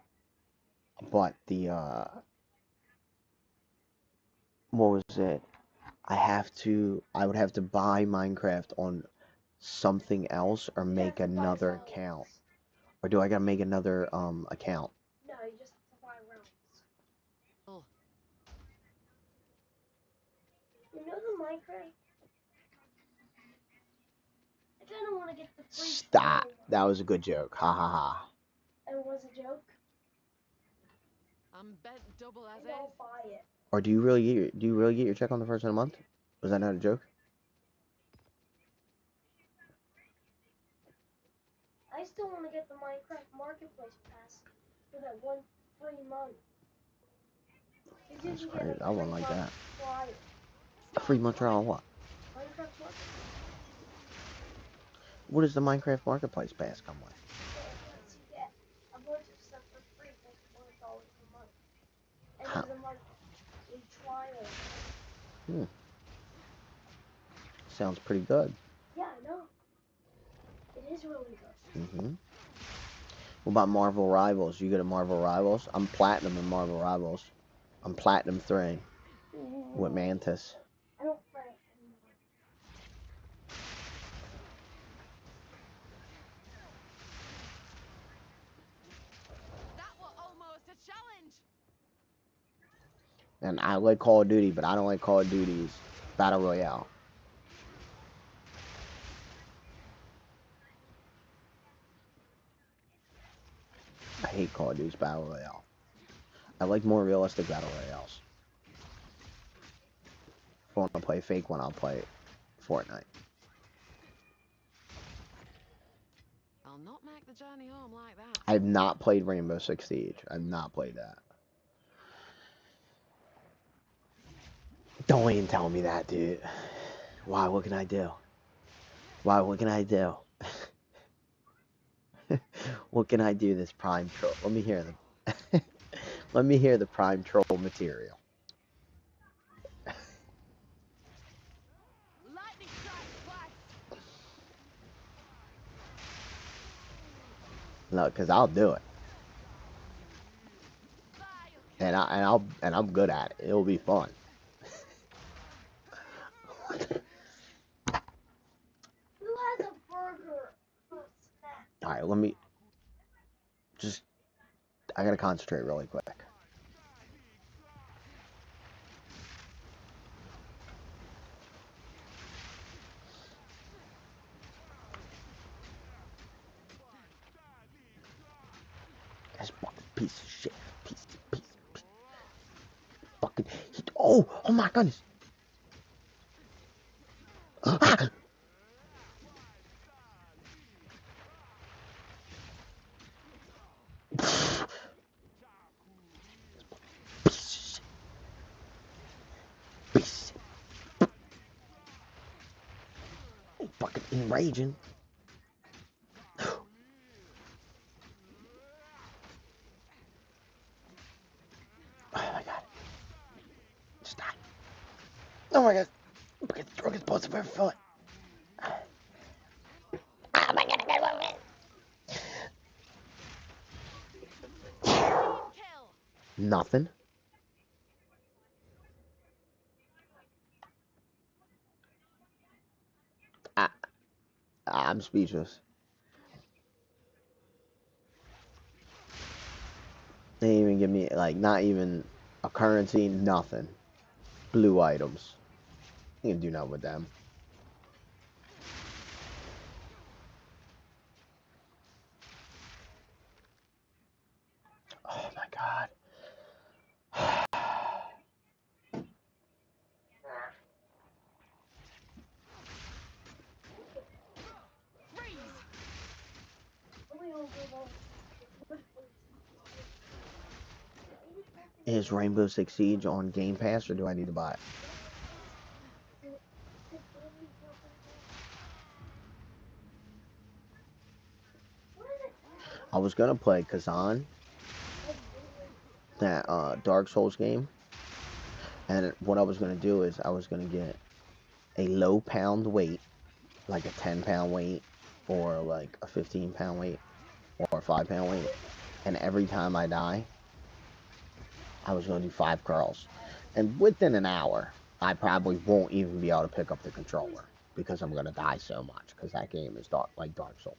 But the what was it? I would have to buy Minecraft on something else or make another account. Or do I gotta make another account? No, you just have to buy realms. Oh. You know the Minecraft? I kinda wanna get the free. Stop. That was a good joke. Ha ha ha. It was a joke. I'm bent double as I don't buy it. Or do you really get your check on the first of the month? Was that not a joke? I still want to get the Minecraft Marketplace pass for that 1 free month. That's right. I wouldn't like that. Trial. A free month trial on what? Minecraft Marketplace. What does the Minecraft Marketplace pass come with? Once you get a bunch of stuff for free for $1 per month. And Huh. there's a month free trial. Sounds pretty good. Yeah, I know. It is really good. What about Marvel Rivals? You good at Marvel Rivals? I'm platinum in Marvel Rivals. I'm platinum 3 with Mantis. I don't play it anymore. That was almost a challenge. And I like Call of Duty, but I don't like Call of Duty's Battle Royale. I hate Call of Duty's Battle Royale. I like more realistic Battle Royales. If I want to play a fake one, I'll play Fortnite. I'll not make the journey home like that. I have not played Rainbow Six Siege. I've not played that. Don't even tell me that, dude. Why? What can I do? Why? What can I do? What can I do this Prime Troll? Let me hear them. Let me hear the Prime Troll material. No, because I'll do it. And I'm good at it. It'll be fun. Who has a burger? Alright, let me I gotta concentrate really quick. This fucking piece of shit. Piece. Fucking. Oh my goodness. Ah! Piece. Fucking enraging. Oh my god. Just die. Oh my god. Look at the strongest parts of her foot. Oh my god, I got one. Nothing. I'm speechless. They didn't even give me, like, not even a currency, nothing. Blue items. You can do nothing with them. Oh my god. Is Rainbow Six Siege on Game Pass, or do I need to buy it? I was gonna play Kazan, that Dark Souls game, and what I was gonna do is I was gonna get a low pound weight, like a 10-pound weight, or like a 15-pound weight, or a 5-pound weight, and every time I die, I was gonna do 5 curls, and within an hour, I probably won't even be able to pick up the controller because I'm gonna die so much because that game is like Dark Souls.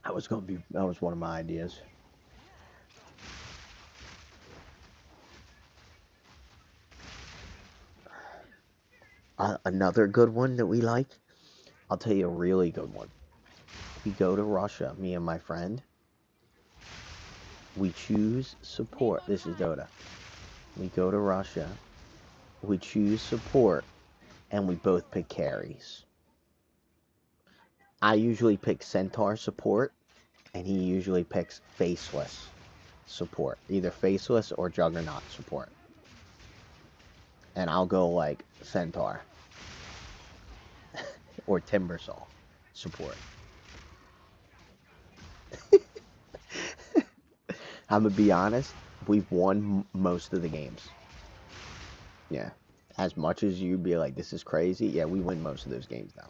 That was one of my ideas. Another good one that we like, I'll tell you a really good one. We go to Russia, me and my friend. We choose support. This is Dota. We go to Russia. We choose support, and we both pick carries. I usually pick Centaur support, and he usually picks Faceless support. Either Faceless or Juggernaut support. And I'll go like Centaur. Or Timbersaw support. I'm gonna be honest, we've won most of the games. Yeah. As much as you'd be like, this is crazy, yeah, we win most of those games now.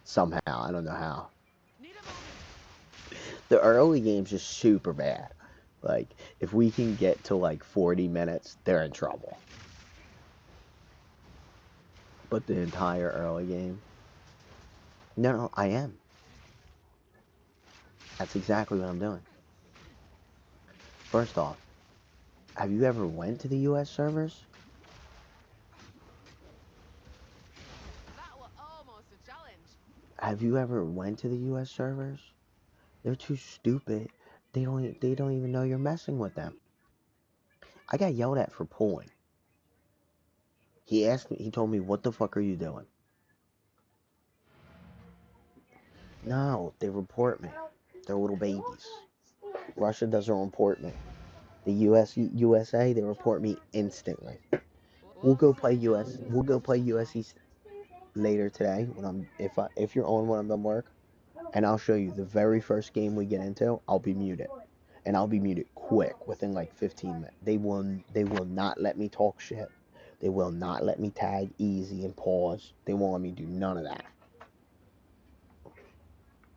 Somehow, I don't know how. The early game's just super bad. Like, if we can get to like 40 minutes, they're in trouble. But the entire early game... No, I am. That's exactly what I'm doing. First off, have you ever went to the U.S. servers? That was almost a challenge. Have you ever went to the U.S. servers? They're too stupid. They don't even know you're messing with them. I got yelled at for pulling. He asked me. He told me, "What the fuck are you doing?" No, they report me. They're little babies. Russia doesn't report me. The USA, they report me instantly. We'll go play USC later today when if you're on when I'm done work, and I'll show you the very first game we get into. I'll be muted, and I'll be muted quick within like 15 minutes. They will not let me talk shit. They will not let me tag easy and pause. They won't let me do none of that.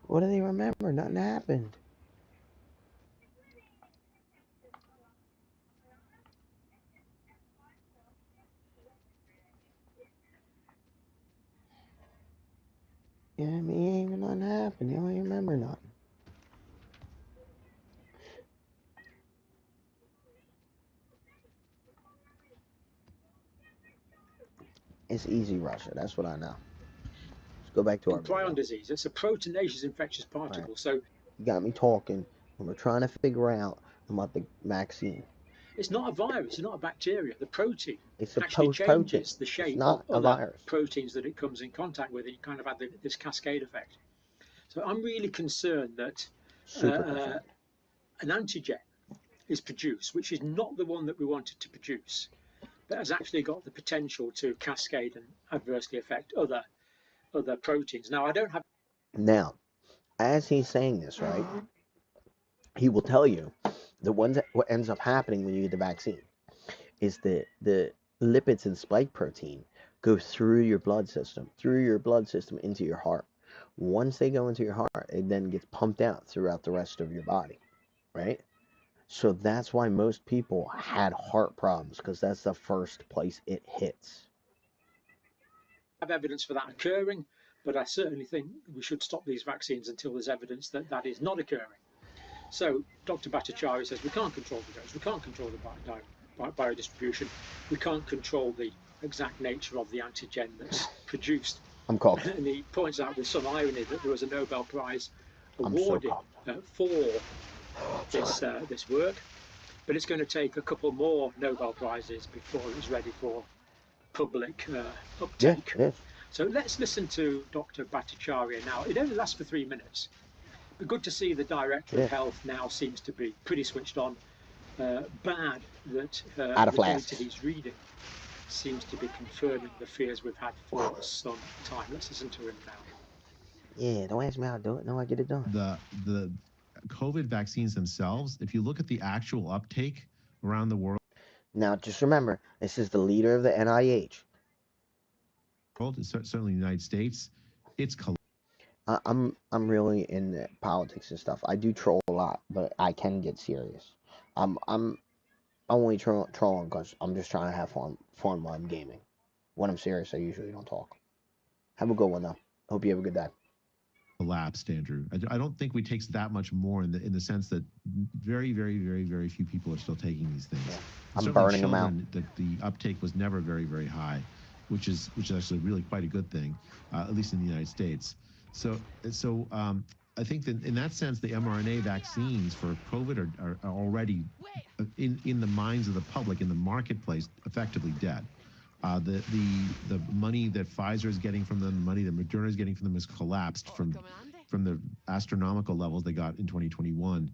What do they remember? Nothing happened. Yeah, I mean, ain't even nothing happened. They don't even remember nothing. It's easy, Russia. That's what I know. Let's go back to our Prion video. disease. It's a proteinaceous infectious particle. Right. So You got me talking, and we're trying to figure out about the vaccine. it's not a virus. It's not a bacteria. The protein It's a actually protein. changes the It's shape not of a other virus. proteins that it comes in contact with, and you kind of have this cascade effect. So I'm really concerned that Super concerned. an antigen is produced, which is not the one that we wanted to produce, but has actually got the potential to cascade and adversely affect other proteins. Now, I don't have. Now, as he's saying this, right, he will tell you that what ends up happening when you get the vaccine is that the lipids and spike protein go through your blood system into your heart. Once they go into your heart, it then gets pumped out throughout the rest of your body, right? So that's why most people had heart problems, because that's the first place it hits. Have evidence for that occurring, but I certainly think we should stop these vaccines until there's evidence that that is not occurring. So Dr. Bhattacharya says we can't control the dose, we can't control the biodistribution, we can't control the exact nature of the antigen that's produced. I'm cocked. And he points out with some irony that there was a Nobel Prize awarded for this work, but it's going to take a couple more Nobel Prizes before it's ready for public uptake. Yeah. So let's listen to Dr. Bhattacharya now. It only lasts for 3 minutes. But good to see the Director of Health now seems to be pretty switched on. Bad that the data he's reading seems to be confirming the fears we've had for some time. Let's listen to him now. Yeah, don't ask me how to do it. No, I get it done. The COVID vaccines themselves, if you look at the actual uptake around the world. Now, just remember, this is the leader of the NIH. Certainly the United States, it's I'm really in politics and stuff. I do troll a lot, but I can get serious. I'm only trolling because I'm just trying to have fun while I'm gaming. When I'm serious, I usually don't talk. Have a good one though. Hope you have a good day. Collapsed, Andrew. I don't think we take that much more in the sense that very, very, very, very few people are still taking these things. Yeah. I'm burning them out. The uptake was never very, very high, which is actually really quite a good thing, at least in the United States. So I think that in that sense, the mRNA vaccines for COVID are already in the minds of the public, in the marketplace, effectively dead. The money that Pfizer is getting from them, the money that Moderna is getting from them has collapsed from the astronomical levels they got in 2021.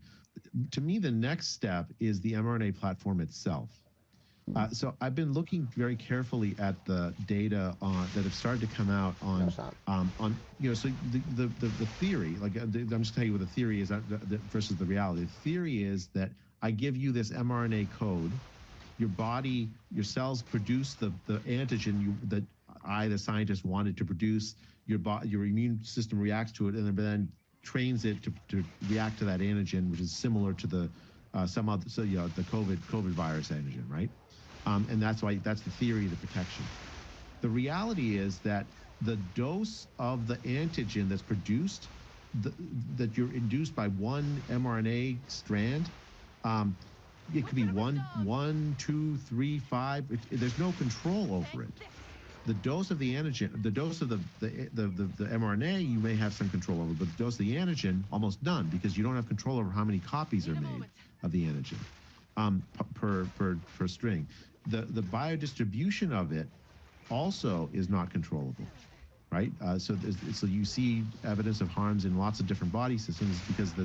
To me, the next step is the mRNA platform itself. So I've been looking very carefully at the data that have started to come out on so the theory, like I'm just telling you what the theory is versus the reality. The theory is that I give you this mRNA code, your body, your cells produce the antigen that I, the scientist, wanted to produce. Your immune system reacts to it and then trains it to react to that antigen, which is similar to the the COVID virus antigen, right? And that's the theory of the protection. The reality is that the dose of the antigen that's produced, that you're induced by one mRNA strand, it could be 1, 2, 3, 5. There's no control over it. The dose of the antigen, the dose of the mRNA, you may have some control over, but the dose of the antigen, almost none, because you don't have control over how many copies are made of the antigen per string. The biodistribution of it also is not controllable, right? So you see evidence of harms in lots of different body systems because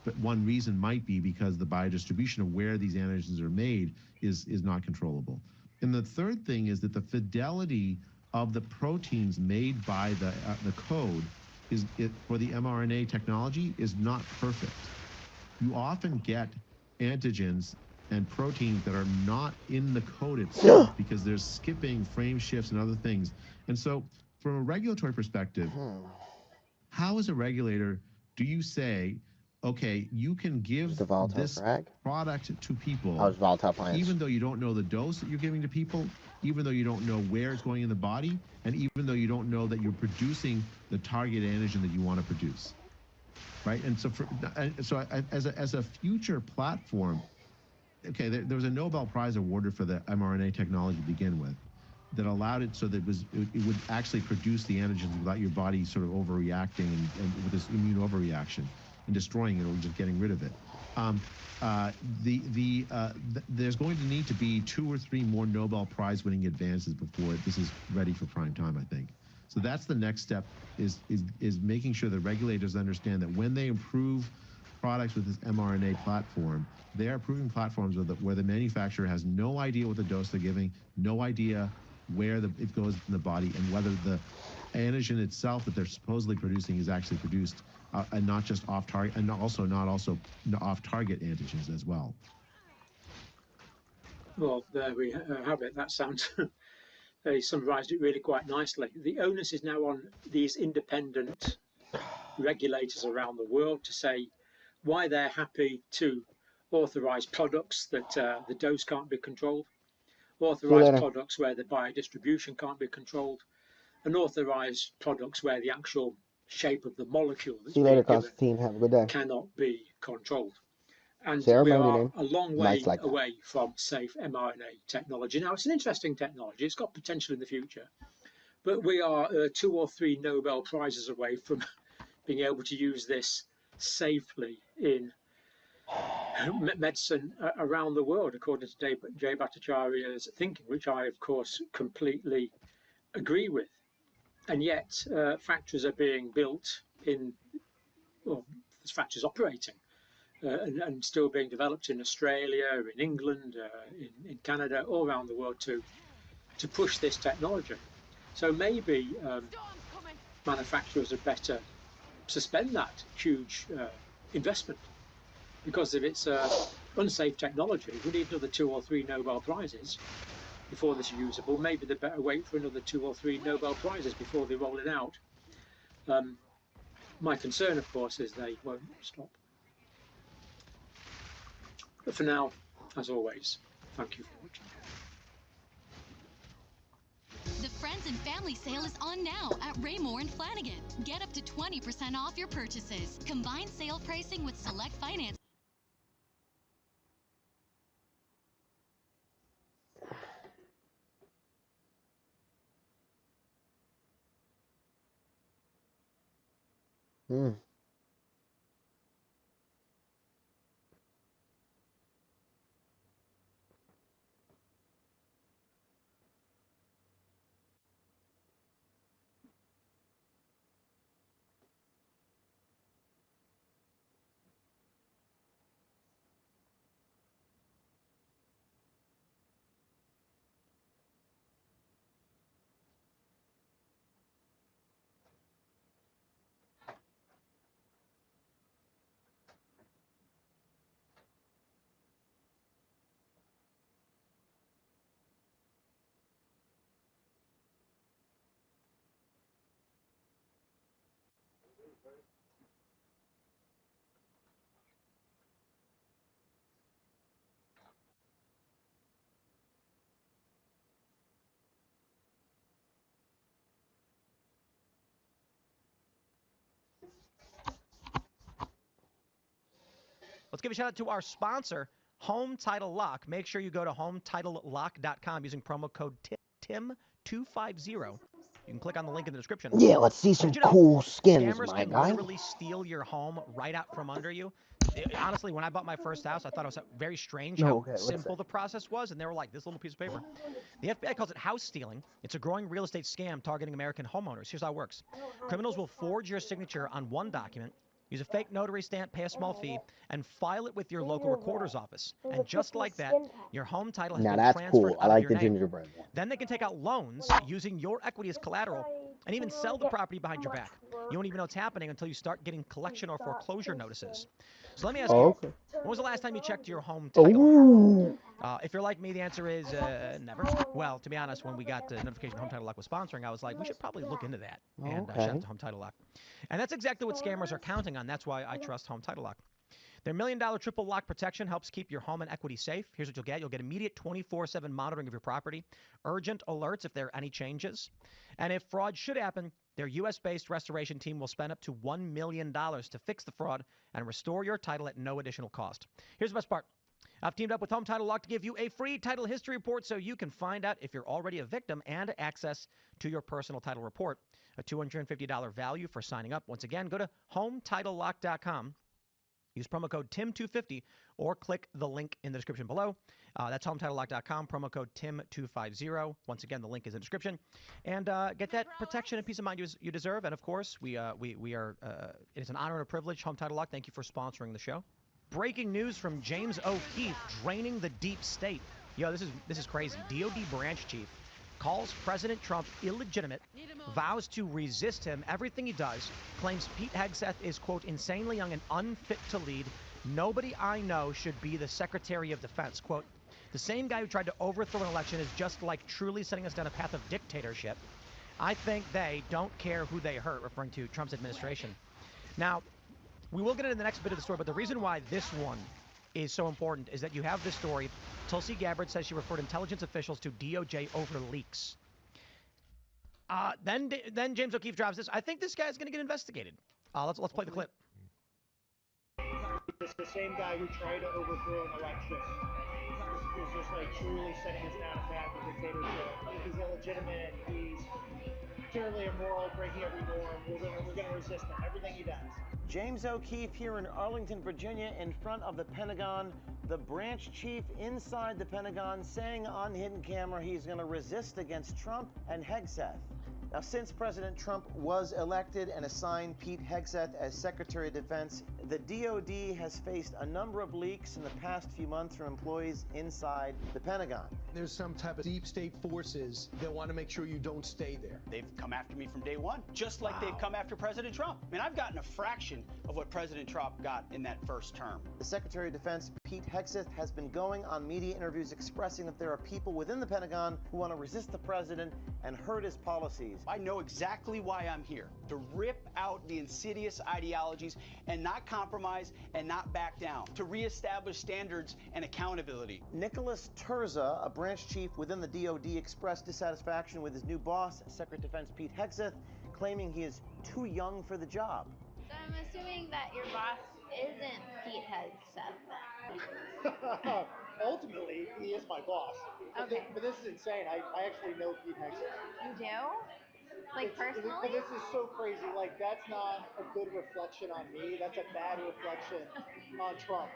but one reason might be because the biodistribution of where these antigens are made is not controllable. And the third thing is that the fidelity of the proteins made by the code for the mRNA technology is not perfect. You often get antigens and proteins that are not in the code itself because there's skipping, frame shifts, and other things. And so from a regulatory perspective, how as a regulator do you say, okay, you can give this product to people even though you don't know the dose that you're giving to people, even though you don't know where it's going in the body, and even though you don't know that you're producing the target antigen that you want to produce, right? And so as a future platform, okay, there was a Nobel Prize awarded for the mRNA technology to begin with that allowed it so that it would actually produce the antigens without your body sort of overreacting and with this immune overreaction and destroying it or just getting rid of it. There's going to need to be 2 or 3 more Nobel Prize winning advances before this is ready for prime time, I think. So that's the next step, is making sure that regulators understand that when they improve products with this mRNA platform, they are approving platforms where the manufacturer has no idea what the dose they're giving, no idea where it goes in the body, and whether the antigen itself that they're supposedly producing is actually produced and not just off target, and not off target antigens as well. Well, there we have it. That sounds they summarised it really quite nicely. The onus is now on these independent regulators around the world to say why they're happy to authorise products that the dose can't be controlled, authorise products where the biodistribution can't be controlled, and authorise products where the actual shape of the molecule that's being given cannot be controlled. And we are a long way away from safe mRNA technology. Now, it's an interesting technology. It's got potential in the future. But we are 2 or 3 Nobel Prizes away from being able to use this safely in medicine around the world, according to Jay Bhattacharya's thinking, which I, of course, completely agree with. And yet, factories are being built there's factories operating and still being developed in Australia, in England, in Canada, all around the world to push this technology. So maybe manufacturers had better suspend that huge investment, because if it's unsafe technology, we need another 2 or 3 Nobel Prizes before this is usable. Maybe they better wait for another 2 or 3 Nobel Prizes before they roll it out. My concern, of course, is they won't stop. But for now, as always, thank you for watching. The Friends and Family Sale is on now at Raymore and Flanagan. Get up to 20% off your purchases. Combine sale pricing with select finance. Let's give a shout out to our sponsor, Home Title Lock. Make sure you go to HomeTitleLock.com using promo code TIM250. You can click on the link in the description. Yeah, let's see some Did you know cool skins, scammers my can guy. literally steal your home right out from under you? Honestly, when I bought my first house, I thought it was very strange No, how okay, what's simple that? the process was, and they were like, this little piece of paper. The FBI calls it house stealing. It's a growing real estate scam targeting American homeowners. Here's how it works. Criminals will forge your signature on one document, use a fake notary stamp, pay a small fee, and file it with your local recorder's office. And just like that, your home title has Now been that's transferred cool. I out of like your the name. gingerbread one. Then they can take out loans using your equity as collateral and even sell the property behind your back. You won't even know it's happening until you start getting collection or foreclosure notices. So let me ask you, when was the last time you checked your home title? Ooh. If you're like me, the answer is never. Well, to be honest, when we got the notification Home Title Lock was sponsoring, I was like, we should probably look into that. And shout out to Home Title Lock. And that's exactly what scammers are counting on. That's why I trust Home Title Lock. Their $1 million triple lock protection helps keep your home and equity safe. Here's what you'll get. You'll get immediate 24/7 monitoring of your property, urgent alerts if there are any changes. And if fraud should happen, their U.S.-based restoration team will spend up to $1 million to fix the fraud and restore your title at no additional cost. Here's the best part. I've teamed up with Home Title Lock to give you a free title history report so you can find out if you're already a victim and access to your personal title report. A $250 value for signing up. Once again, go to HomeTitleLock.com. Use promo code TIM250 or click the link in the description below. That's HomeTitleLock.com, promo code TIM250. Once again, the link is in the description. And get that protection and peace of mind you deserve. And, of course, we are it's an honor and a privilege, Home Title Lock. Thank you for sponsoring the show. Breaking news from James O'Keefe, draining the deep state. Yo, this is crazy. DOD branch chief calls President Trump illegitimate, vows to resist him, everything he does, claims Pete Hegseth is, quote, insanely young and unfit to lead. Nobody I know should be the Secretary of Defense. Quote, the same guy who tried to overthrow an election is just like truly setting us down a path of dictatorship. I think they don't care who they hurt, referring to Trump's administration. Now, we will get into the next bit of the story, but the reason why this one is so important is that you have this story. Tulsi Gabbard says she referred intelligence officials to DOJ over leaks. Then James O'Keefe drops this. I think this guy's going to get investigated. Let's play the clip. It's the same guy who tried to overthrow an election. He's just like truly setting us down a path of dictatorship. He's illegitimate. He's purely immoral, breaking every norm. We're gonna resist him. Everything he does. James O'Keefe here in Arlington, Virginia, in front of the Pentagon. The branch chief inside the Pentagon saying on hidden camera he's going to resist against Trump and Hegseth. Now, since President Trump was elected and assigned Pete Hegseth as Secretary of Defense, the DOD has faced a number of leaks in the past few months from employees inside the Pentagon. There's some type of deep state forces that want to make sure you don't stay there. They've come after me from day one, just like they've come after President Trump. I mean, I've gotten a fraction of what President Trump got in that first term. The Secretary of Defense, Pete Hegseth, has been going on media interviews expressing that there are people within the Pentagon who want to resist the president and hurt his policies. I know exactly why I'm here, to rip out the insidious ideologies and not compromise and not back down, to reestablish standards and accountability. Nicholas Terza, a branch chief within the DOD, expressed dissatisfaction with his new boss, Secretary of Defense Pete Hegseth, claiming he is too young for the job. So I'm assuming that your boss isn't Pete Hegseth then. Ultimately, he is my boss. Okay. But this is insane. I actually know Pete Hegseth. You do? Like personally? But this is so crazy. Like, that's not a good reflection on me. That's a bad reflection on Trump.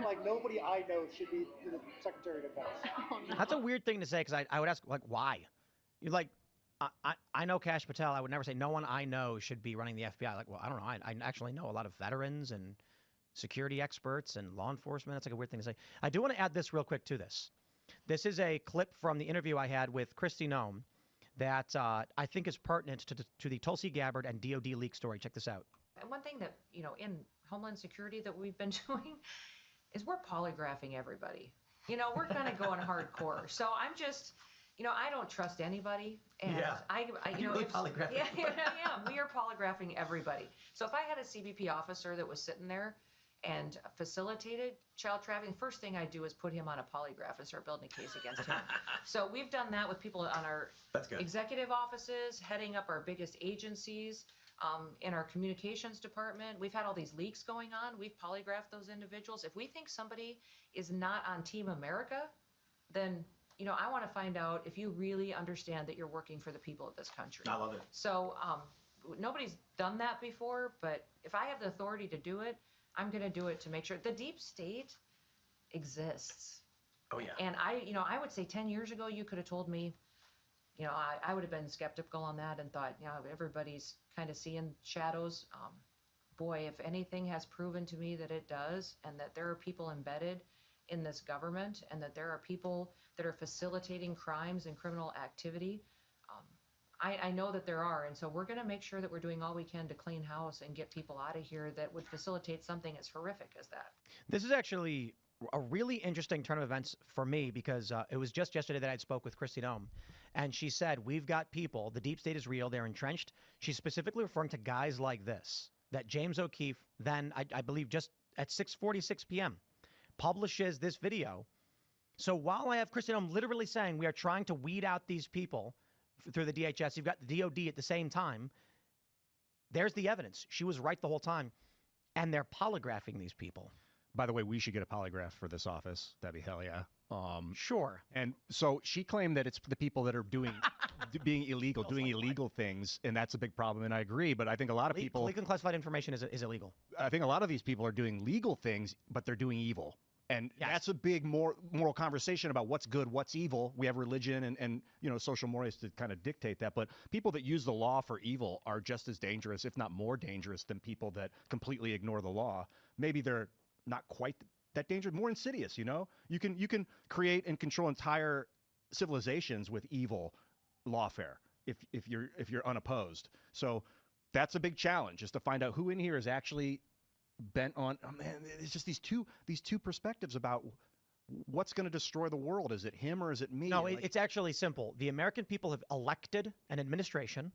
Like, nobody I know should be the Secretary of Defense. Oh, no. That's a weird thing to say, because I would ask, like, why? You're like, I know Kash Patel. I would never say no one I know should be running the FBI. Like, well, I don't know. I actually know a lot of veterans and security experts and law enforcement. That's like a weird thing to say. I do want to add this real quick to this. This is a clip from the interview I had with Kristi Noem that I think is pertinent to the Tulsi Gabbard and DOD leak story. Check this out. And one thing that, in Homeland Security that we've been doing is we're polygraphing everybody. We're kind of going hardcore. So I'm just, I don't trust anybody. And Yeah. I really polygraphing Yeah, we are polygraphing everybody. So if I had a CBP officer that was sitting there and facilitated child trafficking, first thing I do is put him on a polygraph and start building a case against him. So we've done that with people on our executive offices, heading up our biggest agencies. In our communications department, we've had all these leaks going on. We've polygraphed those individuals. If we think somebody is not on Team America, then, you know, I want to find out if you really understand that you're working for the people of this country. I love it. So nobody's done that before, but if I have the authority to do it, I'm going to do it to make sure. The deep state exists. Oh, yeah. And I would say 10 years ago, you could have told me, you know, I would have been skeptical on that and thought, you know, everybody's kind of seeing shadows. Boy, if anything has proven to me that it does, and that there are people embedded in this government, and that there are people that are facilitating crimes and criminal activity, I know that there are. And so we're going to make sure that we're doing all we can to clean house and get people out of here that would facilitate something as horrific as that. This is actually a really interesting turn of events for me, because it was just yesterday that I spoke with Kristi Noem, and she said, we've got people, the deep state is real, they're entrenched. She's specifically referring to guys like this, that James O'Keefe then, I believe just at 6:46 p.m., publishes this video. So while I have Kristi Noem literally saying we are trying to weed out these people through the DHS, you've got the DOD at the same time, there's the evidence. She was right the whole time, and they're polygraphing these people. By the way, we should get a polygraph for this office. That'd be hell yeah. Sure. And so she claimed that it's the people that are doing illegal things, and that's a big problem. And I agree, but I think a lot of people leaking classified information is illegal. I think a lot of these people are doing legal things, but they're doing evil. And that's a big moral conversation about what's good, what's evil. We have religion and you know, social mores to kind of dictate that. But people that use the law for evil are just as dangerous, if not more dangerous, than people that completely ignore the law. Maybe they're not quite that dangerous, more insidious, you know? You can create and control entire civilizations with evil lawfare if you're unopposed. So that's a big challenge, is to find out who in here is actually bent on, oh man, it's just these two perspectives about what's going to destroy the world. Is it him or is it me? No, it's actually simple. The American people have elected an administration,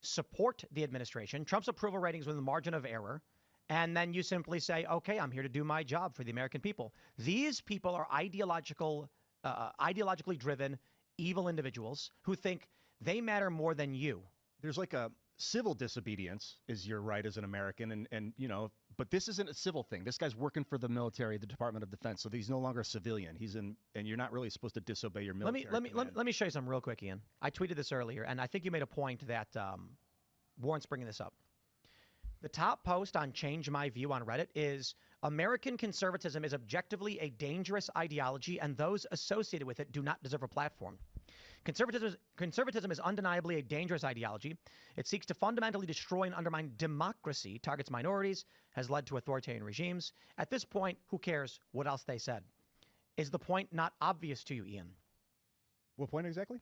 support the administration. Trump's approval ratings within the margin of error. And then you simply say, okay, I'm here to do my job for the American people. These people are ideologically driven, evil individuals who think they matter more than you. There's like a civil disobedience is your right as an American, and you know, but this isn't a civil thing. This guy's working for the military, the Department of Defense, so he's no longer a civilian. And you're not really supposed to disobey your military. Let me show you something real quick, Ian. I tweeted this earlier, and I think you made a point that Warren's bringing this up. The top post on Change My View on Reddit is, American conservatism is objectively a dangerous ideology, and those associated with it do not deserve a platform. Conservatism is undeniably a dangerous ideology. It seeks to fundamentally destroy and undermine democracy, targets minorities, has led to authoritarian regimes. At this point, who cares what else they said? Is the point not obvious to you, Ian? What point exactly?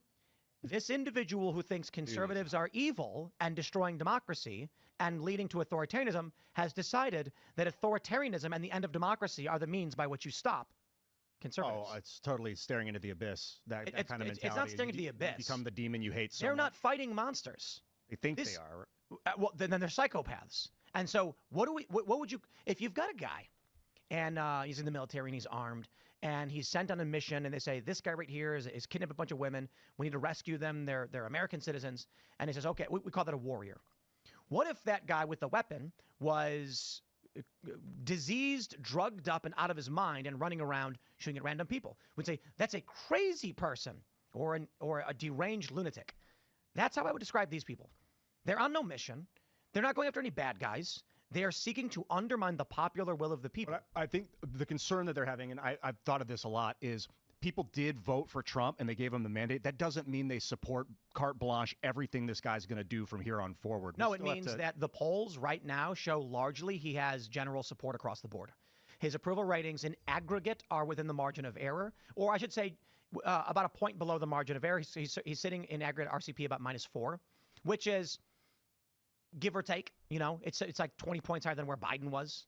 This individual who thinks conservatives are evil and destroying democracy and leading to authoritarianism has decided that authoritarianism and the end of democracy are the means by which you stop conservatives. Oh, it's totally staring into the abyss. That kind of mentality. It's not staring into the abyss. You become the demon you hate so They're much. not fighting monsters. They think they are. Well, then they're psychopaths. And so what would you, if you've got a guy and he's in the military and he's armed and he's sent on a mission and they say, this guy right here is kidnapped a bunch of women. We need to rescue them. They're American citizens. And he says, okay, we call that a warrior. What if that guy with the weapon was diseased, drugged up, and out of his mind and running around shooting at random people? We'd say, that's a crazy person or a deranged lunatic. That's how I would describe these people. They're on no mission. They're not going after any bad guys. They are seeking to undermine the popular will of the people. But I think the concern that they're having, and I've thought of this a lot, is people did vote for Trump and they gave him the mandate. That doesn't mean they support carte blanche everything this guy's going to do from here on forward. No, it means that the polls right now show largely he has general support across the board. His approval ratings in aggregate are within the margin of error, or I should say about a point below the margin of error. He's sitting in aggregate RCP about -4, which is, give or take, you know, it's like 20 points higher than where Biden was,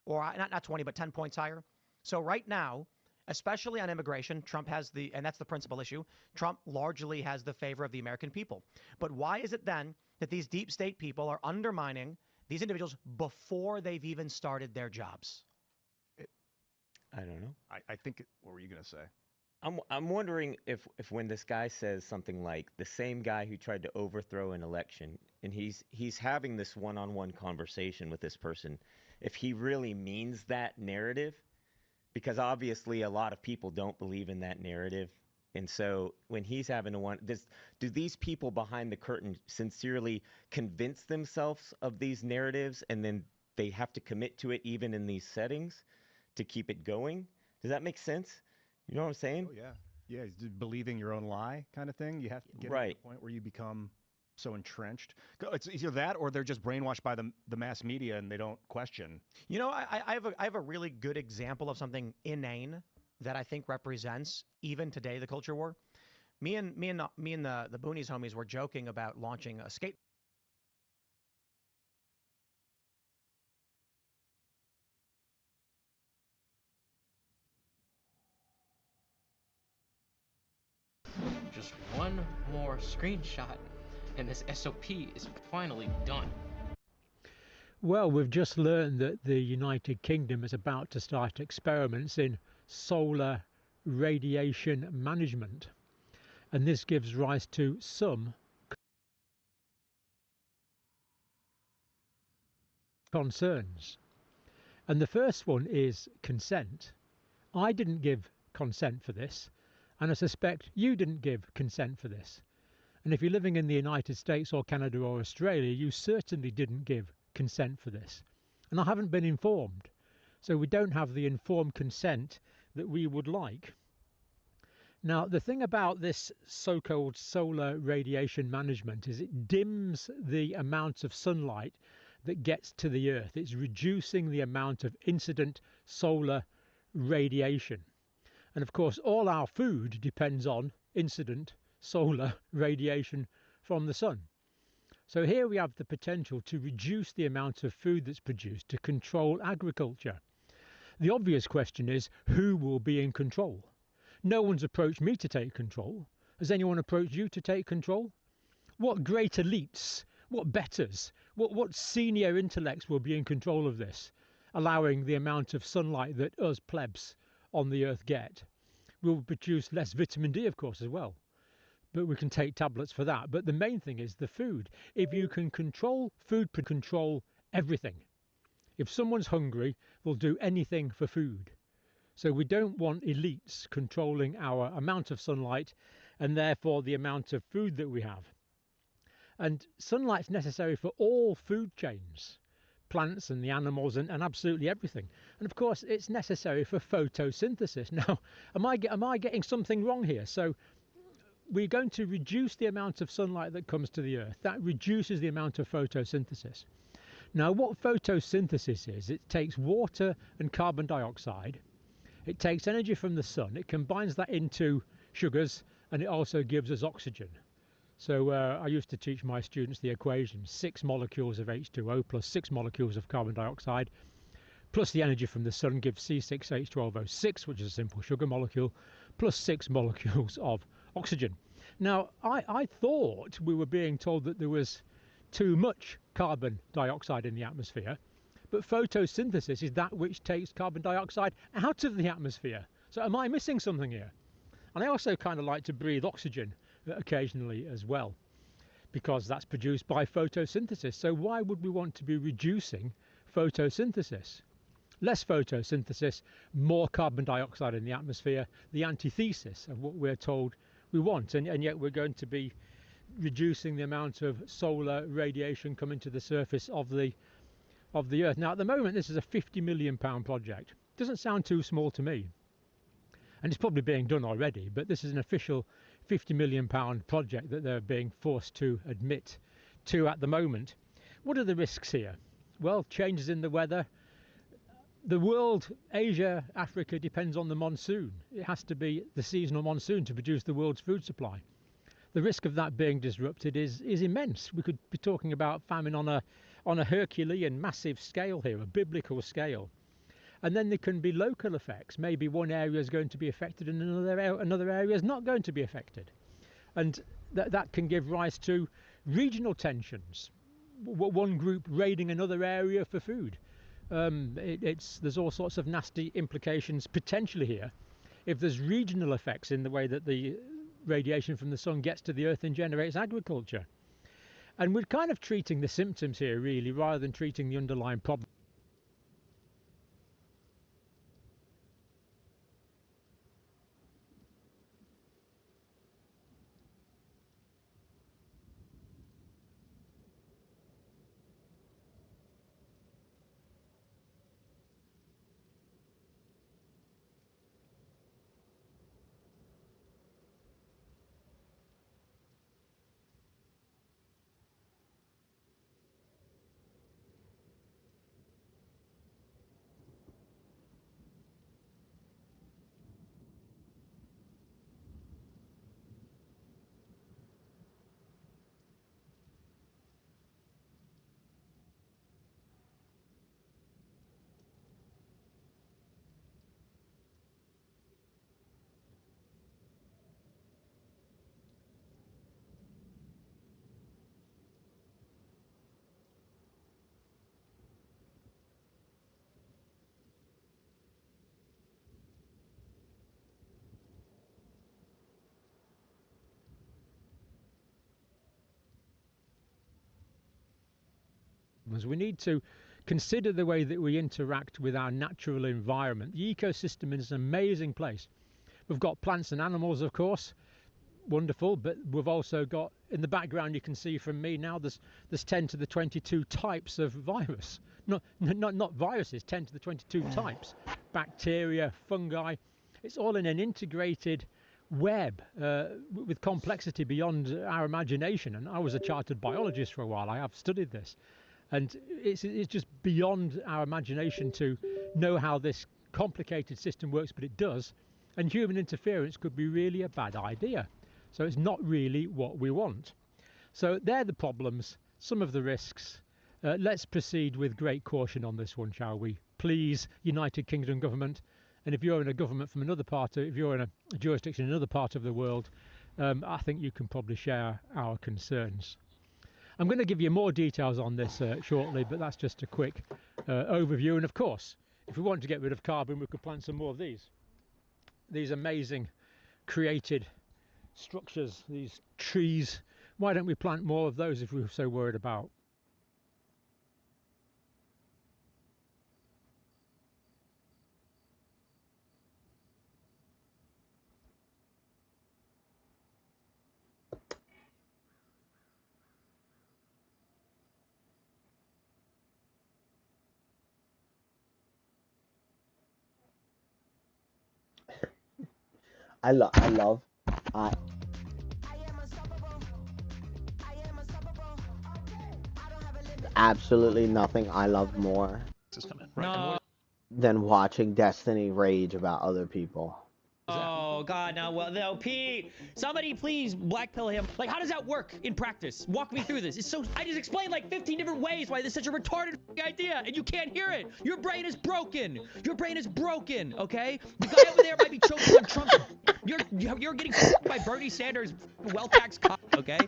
or not 20, but 10 points higher. So right now, especially on immigration, Trump has and that's the principal issue, Trump largely has the favor of the American people. But why is it then that these deep state people are undermining these individuals before they've even started their jobs? I don't know. I think, what were you going to say? I'm wondering if when this guy says something like the same guy who tried to overthrow an election, and he's having this one-on-one conversation with this person, if he really means that narrative, because obviously a lot of people don't believe in that narrative. And so when he's having do these people behind the curtain sincerely convince themselves of these narratives, and then they have to commit to it even in these settings to keep it going? Does that make sense? You know what I'm saying? Oh, yeah. Yeah, it's believing your own lie kind of thing. You have to get to the point where you become so entrenched. It's either that or they're just brainwashed by the mass media and they don't question. You know, I have a really good example of something inane that I think represents even today the culture war. Me and the Boonies homies were joking about launching a skate. Just one more screenshot, and this SOP is finally done. Well, we've just learned that the United Kingdom is about to start experiments in solar radiation management, and this gives rise to some concerns. And the first one is consent. I didn't give consent for this, and I suspect you didn't give consent for this. And if you're living in the United States or Canada or Australia, you certainly didn't give consent for this. And I haven't been informed. So we don't have the informed consent that we would like. Now, the thing about this so-called solar radiation management is it dims the amount of sunlight that gets to the Earth. It's reducing the amount of incident solar radiation. And of course, all our food depends on incident solar radiation from the sun. So here we have the potential to reduce the amount of food that's produced to control agriculture. The obvious question is, who will be in control? No one's approached me to take control. Has anyone approached you to take control? What great elites, what betters, what senior intellects will be in control of this, allowing the amount of sunlight that us plebs on the Earth get? We'll produce less vitamin D, of course, as well. But we can take tablets for that. But the main thing is the food. If you can control food, control everything. If someone's hungry, they'll do anything for food. So we don't want elites controlling our amount of sunlight and therefore the amount of food that we have. And sunlight's necessary for all food chains, plants and the animals and absolutely everything. And of course, it's necessary for photosynthesis. Now, am I getting something wrong here? So we're going to reduce the amount of sunlight that comes to the Earth. That reduces the amount of photosynthesis. Now, what photosynthesis is, it takes water and carbon dioxide. It takes energy from the sun. It combines that into sugars, and it also gives us oxygen. So I used to teach my students the equation: 6 molecules of H2O plus 6 molecules of carbon dioxide, plus the energy from the sun gives C6H12O6, which is a simple sugar molecule, plus 6 molecules of oxygen. Now, I thought we were being told that there was too much carbon dioxide in the atmosphere, but photosynthesis is that which takes carbon dioxide out of the atmosphere. So am I missing something here? And I also kind of like to breathe oxygen occasionally as well, because that's produced by photosynthesis. So why would we want to be reducing photosynthesis? Less photosynthesis, more carbon dioxide in the atmosphere, the antithesis of what we're told we want. And yet we're going to be reducing the amount of solar radiation coming to the surface of the Earth. Now, at the moment, this is a £50 million project. Doesn't sound too small to me. And it's probably being done already, but this is an official £50 million project that they're being forced to admit to at the moment. What are the risks here? Well, changes in the weather. The world, Asia, Africa, depends on the monsoon. It has to be the seasonal monsoon to produce the world's food supply. The risk of that being disrupted is immense. We could be talking about famine on a Herculean massive scale here, a biblical scale. And then there can be local effects. Maybe one area is going to be affected and another area is not going to be affected. And that can give rise to regional tensions. One group raiding another area for food. There's all sorts of nasty implications potentially here if there's regional effects in the way that the radiation from the sun gets to the earth and generates agriculture. And we're kind of treating the symptoms here, really, rather than treating the underlying problem. We need to consider the way that we interact with our natural environment. The ecosystem is an amazing place. We've got plants and animals, of course, wonderful, but we've also got, in the background you can see from me now, there's 10 to the 22 types of virus. Not viruses, 10 to the 22 types. Bacteria, fungi, it's all in an integrated web with complexity beyond our imagination. And I was a chartered biologist for a while. I have studied this. And it's just beyond our imagination to know how this complicated system works, but it does. And human interference could be really a bad idea. So it's not really what we want. So they're the problems, some of the risks. Let's proceed with great caution on this one, shall we? Please, United Kingdom government. And if you're in a government from another part, if you're in a jurisdiction in another part of the world, I think you can probably share our concerns. I'm going to give you more details on this shortly, but that's just a quick overview. And of course, if we want to get rid of carbon, we could plant some more of these amazing created structures, these trees. Why don't we plant more of those if we're so worried about? Absolutely nothing I love more than watching Destiny rage about other people. Oh God, no, Pete, somebody please blackpill him. Like, how does that work in practice? Walk me through this. I just explained like 15 different ways why this is such a retarded idea, and you can't hear it. Your brain is broken. Your brain is broken, okay? The guy over there might be choking on Trump's. You're getting by Bernie Sanders' well-taxed cock, okay?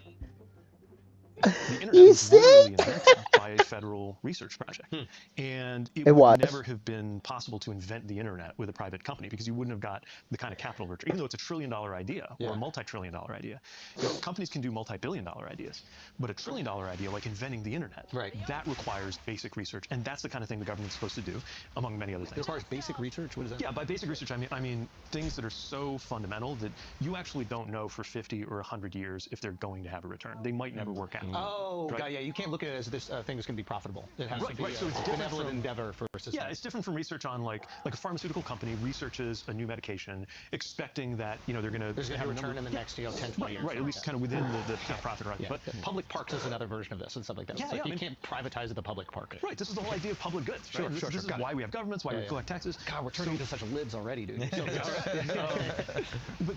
The internet was literally invented by a federal research project. And it would never have been possible to invent the internet with a private company because you wouldn't have got the kind of capital return, even though it's $1 trillion idea or a multi-trillion dollar idea. You know, companies can do multi-billion dollar ideas, but $1 trillion idea, like inventing the internet, that requires basic research. And that's the kind of thing the government's supposed to do, among many other things. It requires basic research? What is that? Yeah, by basic research, I mean things that are so fundamental that you actually don't know for 50 or 100 years if they're going to have a return. They might never work out. Oh, right. Yeah, you can't look at it as this thing is going to be profitable. It has to be so it's a benevolent endeavor for society. Yeah, it's different from research on like a pharmaceutical company researches a new medication, expecting that they're going to have a return in the next 10, 20 years. Right, at least kind of within the profit right. Yeah. But public parks is another version of this and stuff like that. You can't privatize the public park. Right, this is the whole idea of public goods. Right? This is why we have governments, why we collect taxes. God, we're turning into such lids already, dude.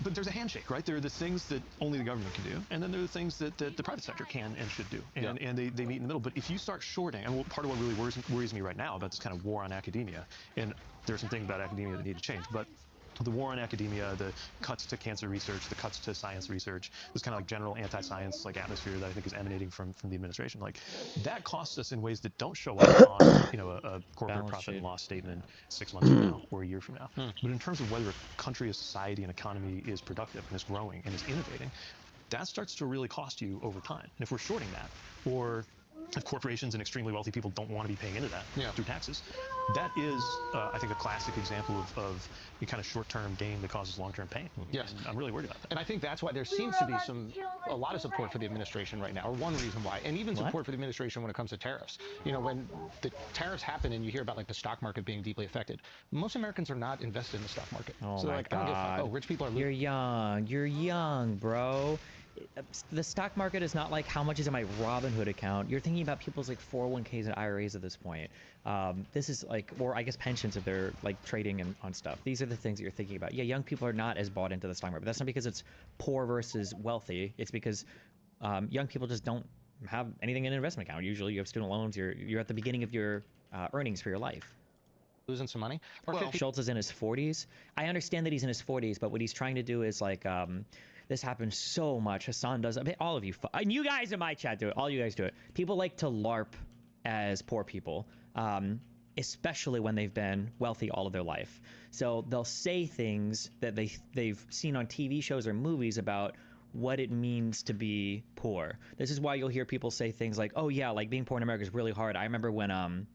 But there's a handshake, right? There are the things that only the government can do, and then there are the things that the private sector can and should do, and they meet in the middle. But if you start shorting, and part of what really worries me right now about this kind of war on academia, and there are some things about academia that need to change, but the war on academia, the cuts to cancer research, the cuts to science research, this kind of like general anti-science like atmosphere that I think is emanating from the administration, like that costs us in ways that don't show up on, you know, a corporate Balance profit sheet. and loss statement 6 months from now or a year from now. But in terms of whether a country, a society, an economy is productive and is growing and is innovating, that starts to really cost you over time. And if we're shorting that, or if corporations and extremely wealthy people don't want to be paying into that through taxes, that is, I think, a classic example of the kind of short-term gain that causes long-term pain. Yes. And I'm really worried about that. And I think that's why there seems to be a lot of support for the administration right now, or one reason why, and even support for the administration when it comes to tariffs. You know, when the tariffs happen and you hear about like the stock market being deeply affected, most Americans are not invested in the stock market. Oh so my like, I don't give a fuck. God. Oh, rich people are You're young. You're young, bro. The stock market is not like how much is in my Robinhood account. You're thinking about people's like 401ks and IRAs at this point. This is like, or I guess pensions if they're like trading and on stuff. These are the things that you're thinking about. Yeah, young people are not as bought into the stock market. But that's not because it's poor versus wealthy. It's because young people just don't have anything in an investment account. Usually you have student loans. You're at the beginning of your earnings for your life. Losing some money. Well, Schultz is in his 40s. I understand that he's in his 40s, but what he's trying to do is like, this happens so much. Hassan does. I mean, all of you, and you guys in my chat do it. All you guys do it. People like to LARP as poor people, especially when they've been wealthy all of their life. So they'll say things that they've seen on TV shows or movies about what it means to be poor. This is why you'll hear people say things like, "Oh yeah, like being poor in America is really hard." I remember when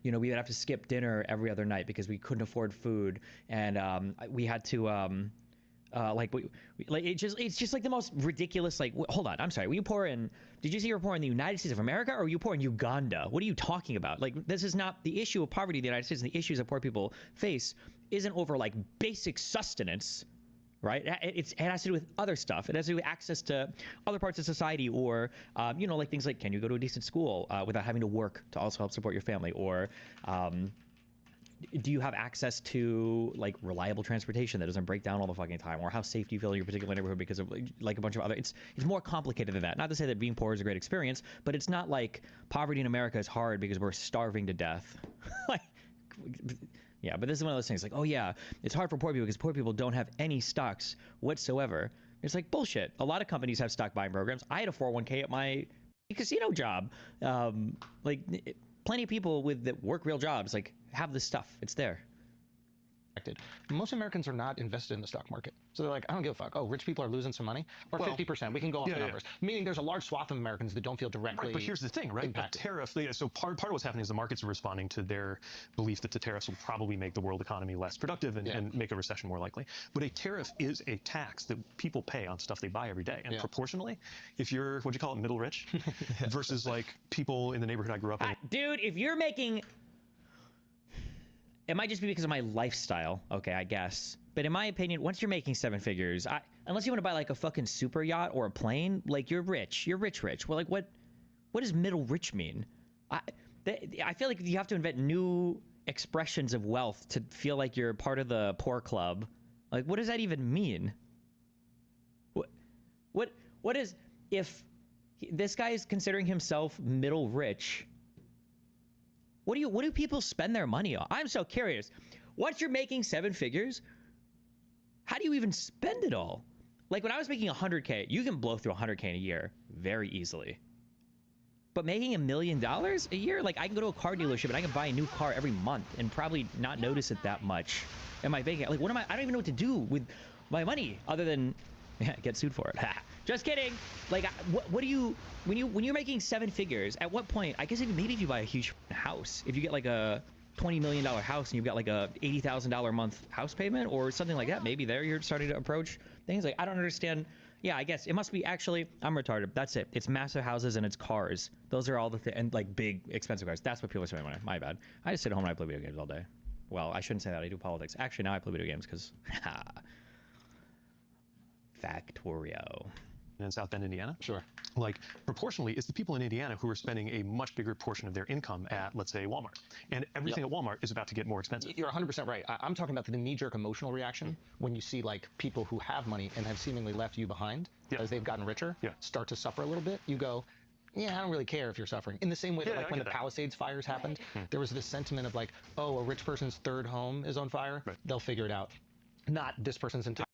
you know, we would have to skip dinner every other night because we couldn't afford food, and we had to like it's just like the most ridiculous. Like, hold on, I'm sorry. Were you poor in? Did you say you were poor in the United States of America, or were you poor in Uganda? What are you talking about? Like, this is not the issue of poverty in the United States. And the issues that poor people face isn't over like basic sustenance, right? It has to do with other stuff. It has to do with access to other parts of society, or you know, like things like, can you go to a decent school without having to work to also help support your family, or do you have access to like reliable transportation that doesn't break down all the fucking time, or how safe do you feel in your particular neighborhood because of like a bunch of other, it's more complicated than that. Not to say that being poor is a great experience, but it's not like poverty in America is hard because we're starving to death. Like, yeah, but this is one of those things like, oh yeah, it's hard for poor people because poor people don't have any stocks whatsoever. It's like bullshit. A lot of companies have stock buying programs. I had a 401k at my casino job. Plenty of people that work real jobs like have this stuff. It's there. Most Americans are not invested in the stock market. So they're like, I don't give a fuck. Oh, rich people are losing some money? Or 50%. We can go off the numbers. Meaning there's a large swath of Americans that don't feel directly Right, but here's the thing, right? impacted. A tariff, so part of what's happening is the markets are responding to their belief that the tariffs will probably make the world economy less productive and make a recession more likely. But a tariff is a tax that people pay on stuff they buy every day. And proportionally, if you're, what'd you call it, middle rich, versus like people in the neighborhood I grew up in. Dude, if you're making... It might just be because of my lifestyle, okay, I guess. But in my opinion, once you're making seven figures, unless you want to buy like a fucking super yacht or a plane, like you're rich. You're rich. Well, like what does middle rich mean? I feel like you have to invent new expressions of wealth to feel like you're part of the poor club. Like, what does that even mean? What is, if this guy is considering himself middle rich, what do people spend their money on? I'm so curious. Once you're making seven figures, how do you even spend it all? Like when I was making 100K, you can blow through 100K in a year very easily. But making $1 million a year, like I can go to a car dealership and I can buy a new car every month and probably not notice it that much. Am I making, like, I don't even know what to do with my money other than get sued for it. Just kidding. Like, what do you, when you're making seven figures, at what point, I guess maybe if you buy a huge house, if you get like a $20 million house and you've got like a $80,000 a month house payment or something like that, maybe there you're starting to approach things. Like, I don't understand. Yeah, I guess it must be actually, I'm retarded. That's it. It's massive houses and it's cars. Those are all the and like big expensive cars. That's what people are spending money on. My bad. I just sit at home and I play video games all day. Well, I shouldn't say that. I do politics. Actually, now I play video games because Factorio. In South Bend, Indiana. Sure. Like, proportionally, it's the people in Indiana who are spending a much bigger portion of their income at, let's say, Walmart. And everything at Walmart is about to get more expensive. You're 100% right. I'm talking about the knee-jerk emotional reaction when you see, like, people who have money and have seemingly left you behind as they've gotten richer start to suffer a little bit. You go, yeah, I don't really care if you're suffering. In the same way that, like, when the Palisades fires happened, there was this sentiment of, like, oh, a rich person's third home is on fire. They'll figure it out. Not this person's entire